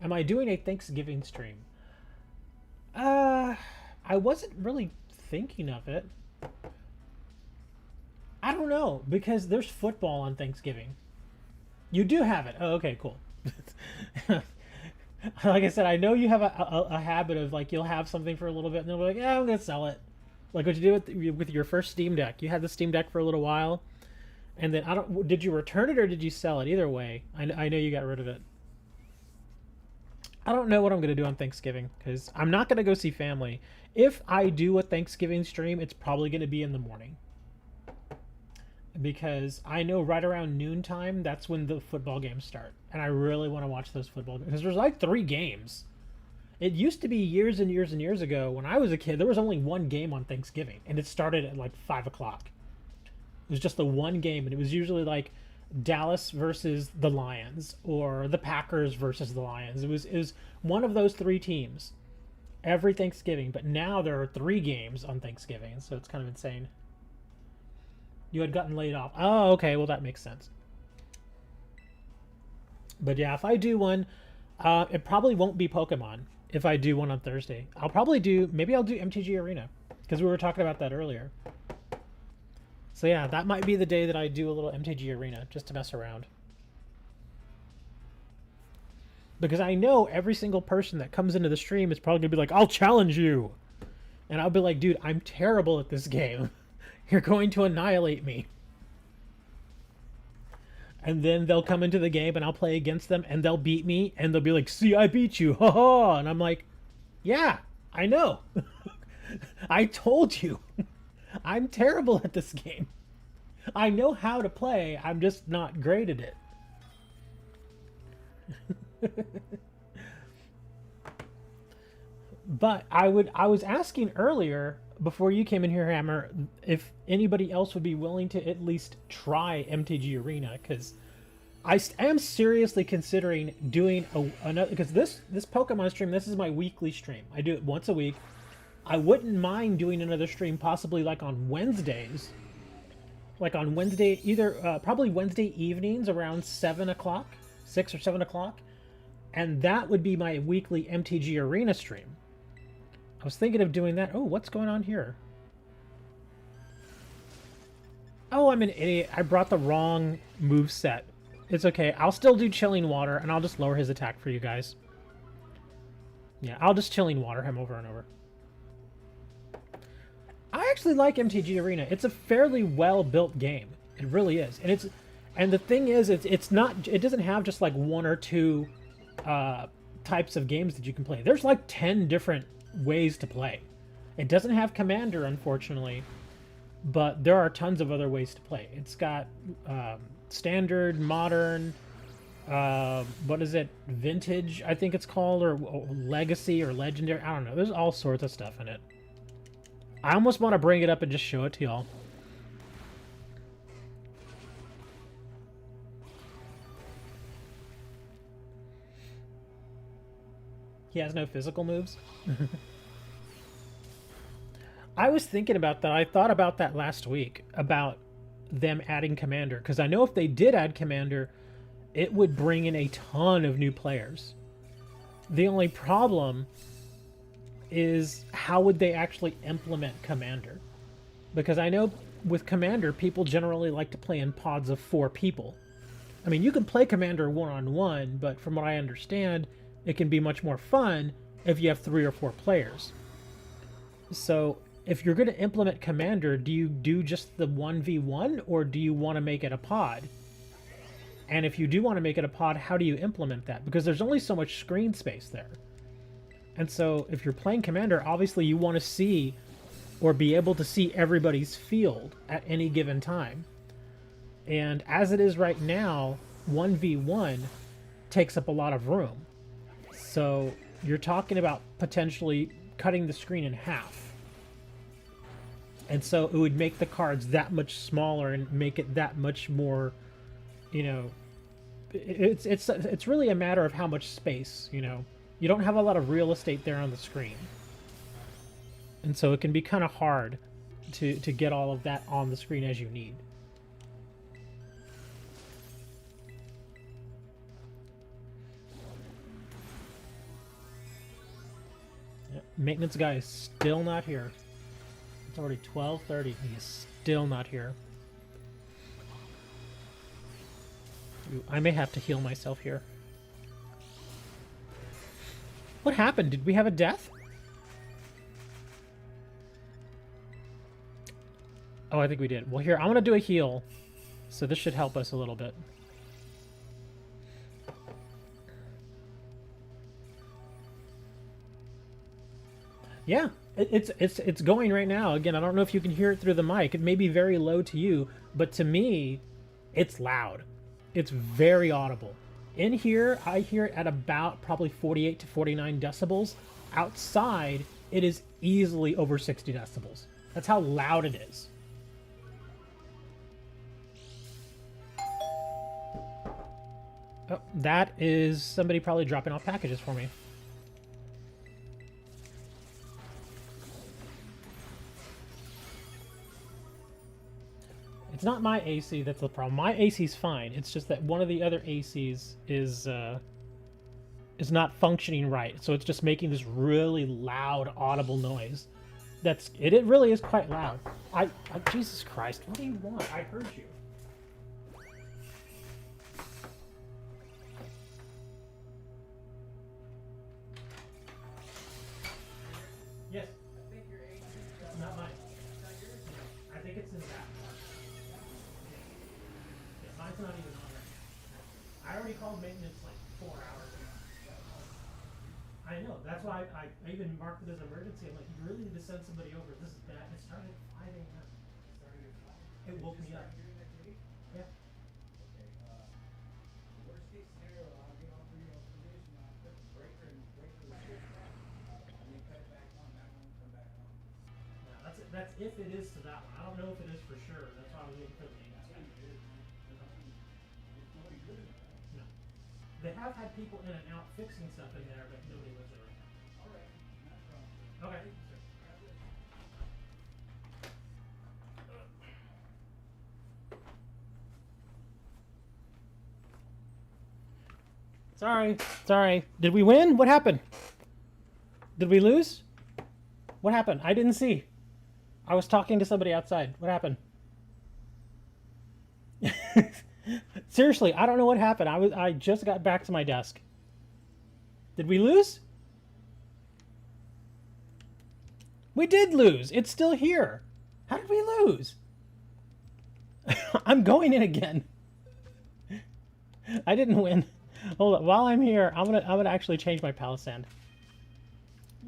Am I doing a Thanksgiving stream? I wasn't really thinking of it. I don't know, because there's football on Thanksgiving. You do have it. Oh, okay, cool. Like I said, I know you have a habit of, like, you'll have something for a little bit and then you'll be like, yeah, I'm gonna sell it. Like what you did with your first Steam Deck. You had the Steam Deck for a little while, and then did you return it or did you sell it? Either way, I know you got rid of it. I don't know what I'm gonna do on Thanksgiving because I'm not gonna go see family. If I do a Thanksgiving stream, it's probably gonna be in the morning, because I know right around noontime that's when the football games start, and I really want to watch those football games because there's like 3 games. It used to be years and years and years ago when I was a kid, there was only 1 game on Thanksgiving, and it started at like 5 o'clock. It was just the one game, and it was usually like Dallas versus the Lions or the Packers versus the Lions. It was one of those 3 teams every Thanksgiving, but now there are 3 games on Thanksgiving, so it's kind of insane. You had gotten laid off. Oh, okay, well that makes sense. But yeah, if I do one, it probably won't be Pokemon. If I do one on Thursday, maybe I'll do MTG Arena, because we were talking about that earlier. So yeah, that might be the day that I do a little MTG Arena, just to mess around. Because I know every single person that comes into the stream is probably gonna be like, I'll challenge you. And I'll be like, dude, I'm terrible at this game. You're going to annihilate me. And then they'll come into the game and I'll play against them and they'll beat me and they'll be like, see, I beat you. Ha ha. And I'm like, yeah, I know. I told you. I'm terrible at this game. I know how to play. I'm just not great at it. But I was asking earlier, before you came in here, Hammer, if anybody else would be willing to at least try MTG Arena, because I am seriously considering doing another, because this Pokemon stream, this is my weekly stream. I do it once a week. I wouldn't mind doing another stream, possibly like on Wednesdays. Like on Wednesday, probably Wednesday evenings around 7 o'clock, 6 or 7 o'clock. And that would be my weekly MTG Arena stream. I was thinking of doing that. Oh, what's going on here? Oh, I'm an idiot. I brought the wrong move set. It's okay. I'll still do Chilling Water, and I'll just lower his attack for you guys. Yeah, I'll just Chilling Water him over and over. I actually like MTG Arena. It's a fairly well-built game. It really is. And the thing is, it doesn't have just like 1 or 2 types of games that you can play. There's like 10 different ways to play. It doesn't have Commander, unfortunately, but there are tons of other ways to play. It's got Standard, Modern, what is it, Vintage, I think it's called, or Legacy or Legendary. I don't know. There's all sorts of stuff in it. I almost want to bring it up and just show it to y'all. He has no physical moves? I was thinking about that. I thought about that last week, about them adding Commander, because I know if they did add Commander, it would bring in a ton of new players. The only problem is, how would they actually implement Commander? Because I know with Commander, people generally like to play in pods of 4 people. I mean, you can play Commander one-on-one, but from what I understand, it can be much more fun if you have 3 or 4 players. So if you're going to implement Commander, do you do just the 1v1, or do you want to make it a pod? And if you do want to make it a pod, how do you implement that? Because there's only so much screen space there. And so if you're playing Commander, obviously you want to see or be able to see everybody's field at any given time. And as it is right now, 1v1 takes up a lot of room. So you're talking about potentially cutting the screen in half. And so it would make the cards that much smaller and make it that much more, you know, it's really a matter of how much space, you know. You don't have a lot of real estate there on the screen. And so it can be kind of hard to get all of that on the screen as you need. Yep. Maintenance guy is still not here. It's already 12:30. He is still not here. Ooh, I may have to heal myself here. What happened? Did we have a death? Oh, I think we did. Well, here, I'm going to do a heal. So this should help us a little bit. Yeah, it's going right now. Again, I don't know if you can hear it through the mic. It may be very low to you, but to me, it's loud. It's very audible. In here, I hear it at about probably 48 to 49 decibels. Outside, it is easily over 60 decibels. That's how loud it is. Oh, that is somebody probably dropping off packages for me. It's not my AC that's the problem. My AC's fine. It's just that one of the other ACs is not functioning right. So it's just making this really loud, audible noise. It really is quite loud. Jesus Christ, what do you want? I heard you. Yes. I think your AC is Not mine. not yours. I think it's in that part. Yeah, mine's not even on right now. I already called maintenance like 4 hours ago. I know. That's why I even marked it as emergency. I'm like, you really need to send somebody over. This is bad. It started at 5 a.m. It woke me up. Yeah. Okay, worst case scenario, I'll get off for your position, I'll put the breaker and breaker the switch back, and then cut it back on, that won't come back on. Yeah, that's if it is to that one. I don't know if it is for sure. That's why I was waiting for the maintenance guy. It's nobody good enough, right? No. They have had people in and out fixing stuff in there, but nobody lives there right now. All right, not a problem. Okay. Sorry. Did we win? What happened? Did we lose? What happened? I didn't see. I was talking to somebody outside. What happened? Seriously, I don't know what happened. I just got back to my desk. Did we lose? We did lose. It's still here. How did we lose? I'm going in again. I didn't win. Hold on. While I'm here, I'm gonna actually change my palisand.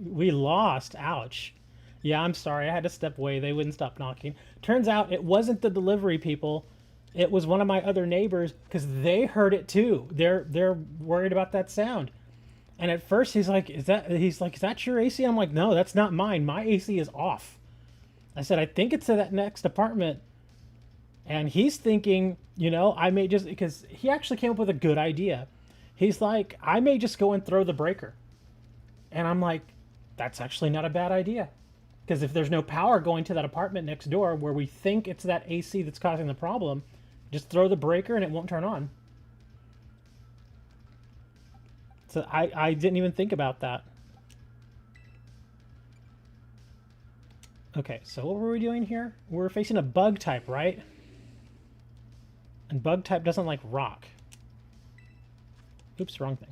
We lost. Ouch. Yeah, I'm sorry. I had to step away. They wouldn't stop knocking. Turns out it wasn't the delivery people. It was one of my other neighbors because they heard it too. They're worried about that sound. And at first he's like, is that your AC? I'm like, no, that's not mine. My AC is off. I said, I think it's to that next apartment. And he's thinking, you know, I may just, because he actually came up with a good idea. He's like, I may just go and throw the breaker. And I'm like, that's actually not a bad idea. Because if there's no power going to that apartment next door where we think it's that AC that's causing the problem, just throw the breaker and it won't turn on. So I didn't even think about that. Okay, so what were we doing here? We're facing a bug type, right? And bug type doesn't like rock. Oops, wrong thing.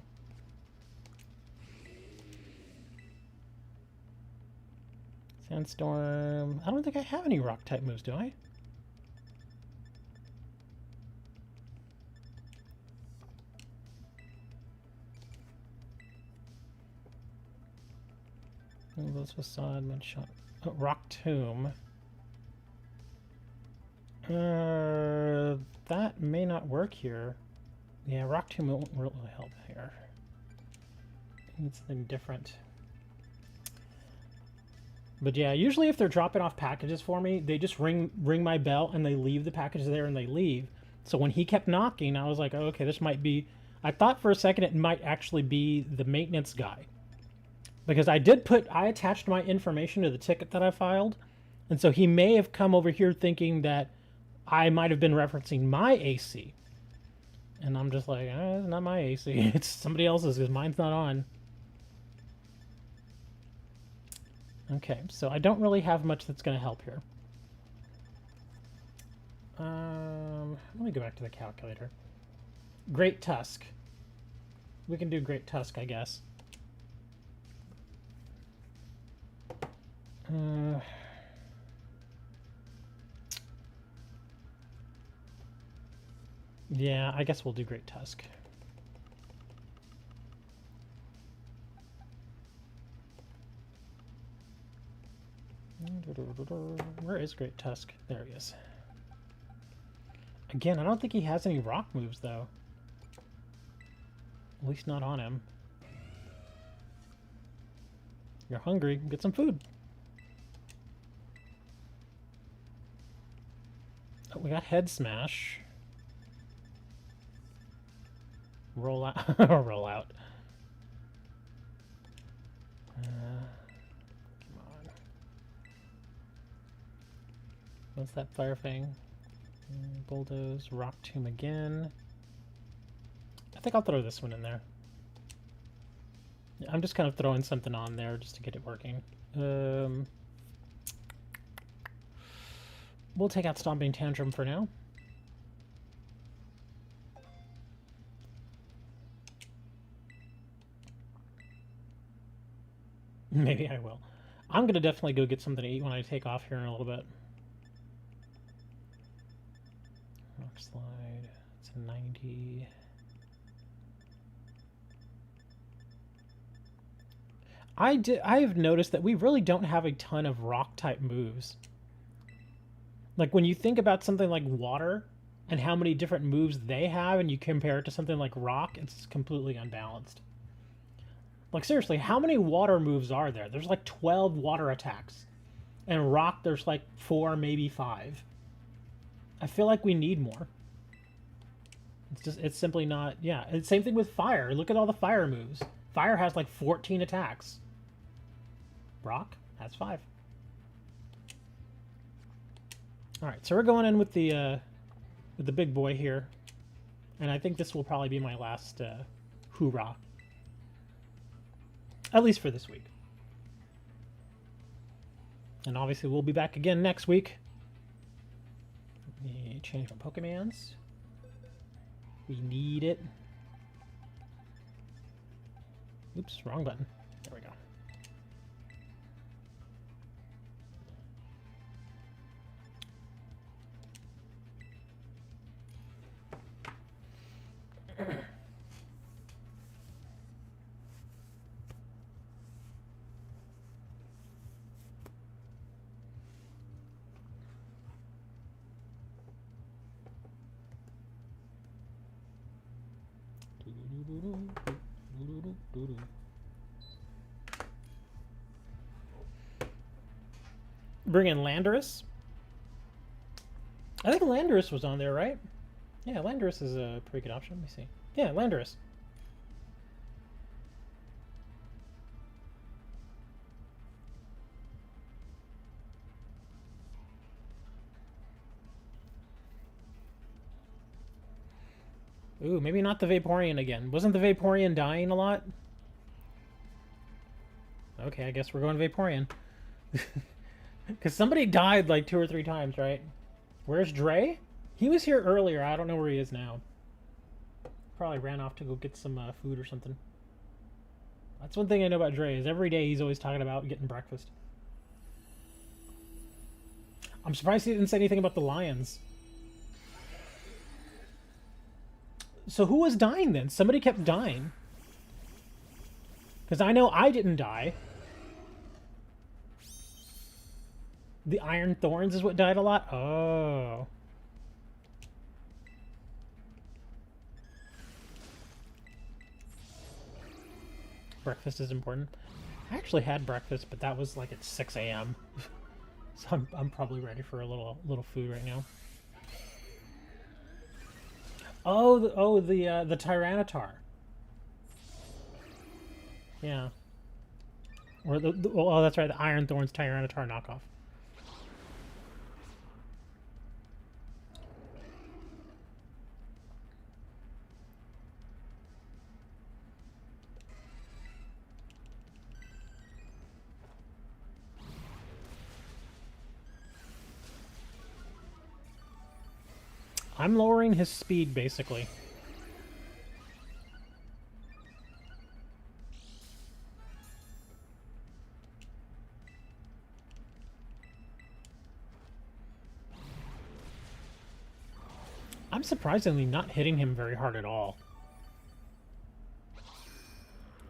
Sandstorm. I don't think I have any rock type moves, do I? Those facade, mud shot. Oh, rock tomb. That may not work here. Yeah, rock tomb won't really help here. Need something different. But yeah, usually if they're dropping off packages for me, they just ring my bell and they leave the package there and they leave. So when he kept knocking, I was like, oh, okay, this might be... I thought for a second it might actually be the maintenance guy. Because I attached my information to the ticket that I filed. And so he may have come over here thinking that I might have been referencing my AC. And I'm just like, it's not my AC. It's somebody else's because mine's not on. Okay, so I don't really have much that's going to help here. Let me go back to the calculator. Great Tusk. We can do Great Tusk, I guess. Yeah, I guess we'll do Great Tusk. Where is Great Tusk? There he is. Again, I don't think he has any rock moves, though. At least not on him. You're hungry. Get some food. Oh, we got Head Smash. Roll out. Roll out. Come on. What's that fire thing? Bulldoze. Rock Tomb again. I think I'll throw this one in there. I'm just kind of throwing something on there just to get it working. We'll take out Stomping Tantrum for now. Maybe I will. I'm going to definitely go get something to eat when I take off here in a little bit. Rock Slide. It's a 90. I've noticed that we really don't have a ton of rock type moves. Like when you think about something like water and how many different moves they have and you compare it to something like rock, it's completely unbalanced. Like seriously, how many water moves are there? There's like 12 water attacks. And rock there's like 4, maybe 5. I feel like we need more. It's simply not, yeah. And same thing with fire. Look at all the fire moves. Fire has like 14 attacks. Rock has 5. All right, so we're going in with the big boy here, and I think this will probably be my last hoorah, at least for this week. And obviously, we'll be back again next week. Let me change my Pokemons. We need it. Oops, wrong button. There we go. Bring in Landorus. I think Landorus was on there, right? Yeah, Landorus is a pretty good option. Let me see. Yeah, Landorus. Ooh, maybe not the Vaporeon again. Wasn't the Vaporeon dying a lot? Okay, I guess we're going Vaporeon. Because somebody died like 2 or 3 times, right? Where's Dre? He was here earlier. I don't know where he is now. Probably ran off to go get some food or something. That's one thing I know about Dre, is every day he's always talking about getting breakfast. I'm surprised he didn't say anything about the lions. So who was dying then? Somebody kept dying. Because I know I didn't die. The iron thorns is what died a lot? Oh. Breakfast is important. I actually had breakfast, but that was like at 6 a.m. So I'm probably ready for a little food right now. Oh, the Tyranitar. Yeah. Or oh, that's right, the Iron Thorns Tyranitar knockoff. I'm lowering his speed, basically. I'm surprisingly not hitting him very hard at all.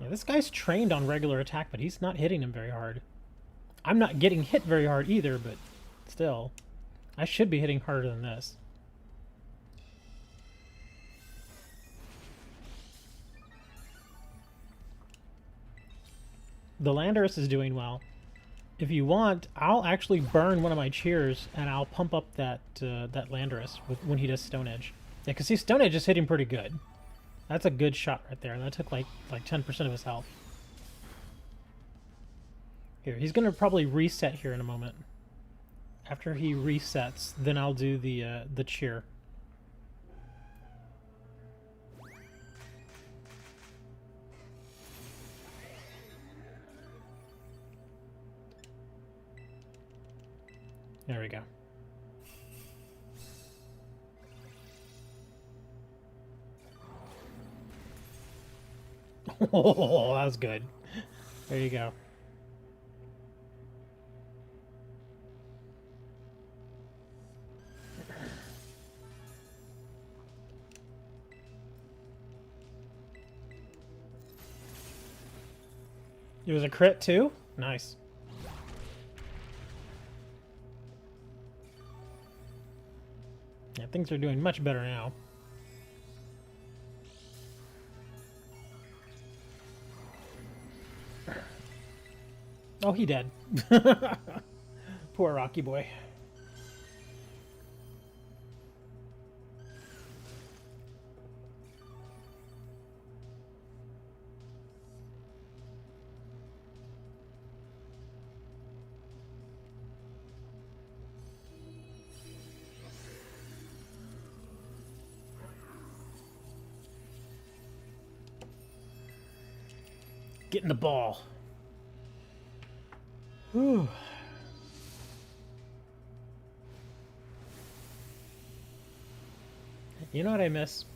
Yeah, this guy's trained on regular attack, but he's not hitting him very hard. I'm not getting hit very hard either, but still. I should be hitting harder than this. The Landorus is doing well. If you want, I'll actually burn one of my cheers and I'll pump up that that Landorus when he does Stone Edge. Yeah, because see, Stone Edge is hitting pretty good. That's a good shot right there. That took like 10% of his health. Here, he's gonna probably reset here in a moment. After he resets, then I'll do the cheer. There we go. Oh, that was good. There you go. It was a crit too? Nice. Yeah, things are doing much better now. Oh, he dead. Poor Rocky boy. Getting the ball. Whew. You know what I miss?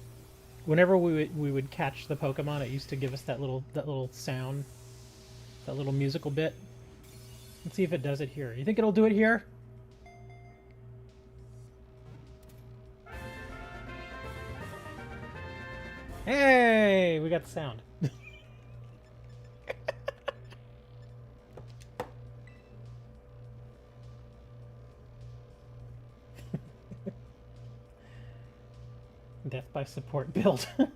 Whenever we would catch the Pokemon, it used to give us that little sound, that little musical bit. Let's see if it does it here. You think it'll do it here? Hey, we got the sound. Death by support build. Well,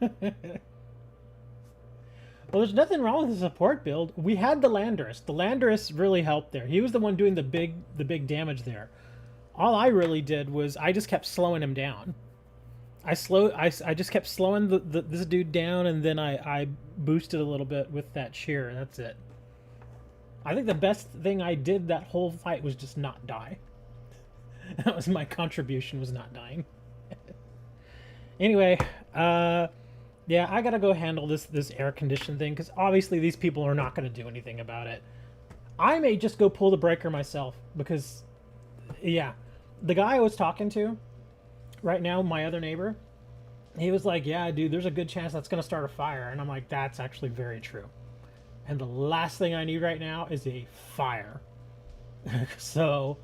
there's nothing wrong with the support build. We had the Landorus. The Landorus really helped there. He was the one doing the big damage there. All I really did was I just kept slowing him down. I just kept slowing this dude down, and then I boosted a little bit with that cheer. That's it. I think the best thing I did that whole fight was just not die. That was my contribution, was not dying. Anyway, yeah, I gotta go handle this air condition thing, because obviously these people are not going to do anything about it. I may just go pull the breaker myself, because, yeah, the guy I was talking to right now, my other neighbor, he was like, yeah, dude, there's a good chance that's going to start a fire. And I'm like, that's actually very true. And the last thing I need right now is a fire. So...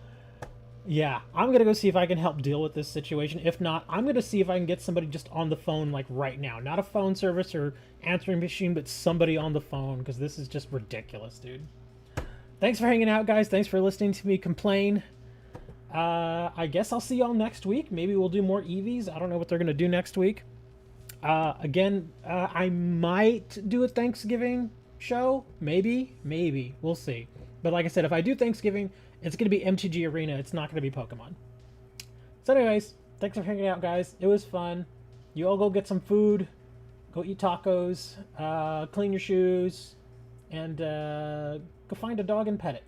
yeah, I'm going to go see if I can help deal with this situation. If not, I'm going to see if I can get somebody just on the phone, like, right now. Not a phone service or answering machine, but somebody on the phone, because this is just ridiculous, dude. Thanks for hanging out, guys. Thanks for listening to me complain. I guess I'll see y'all next week. Maybe we'll do more Eevees. I don't know what they're gonna do next week. Again, I might do a Thanksgiving show. Maybe. We'll see. But like I said, if I do Thanksgiving, it's going to be MTG Arena. It's not going to be Pokemon. So anyways, thanks for hanging out, guys. It was fun. You all go get some food. Go eat tacos. Clean your shoes. And go find a dog and pet it.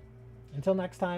Until next time.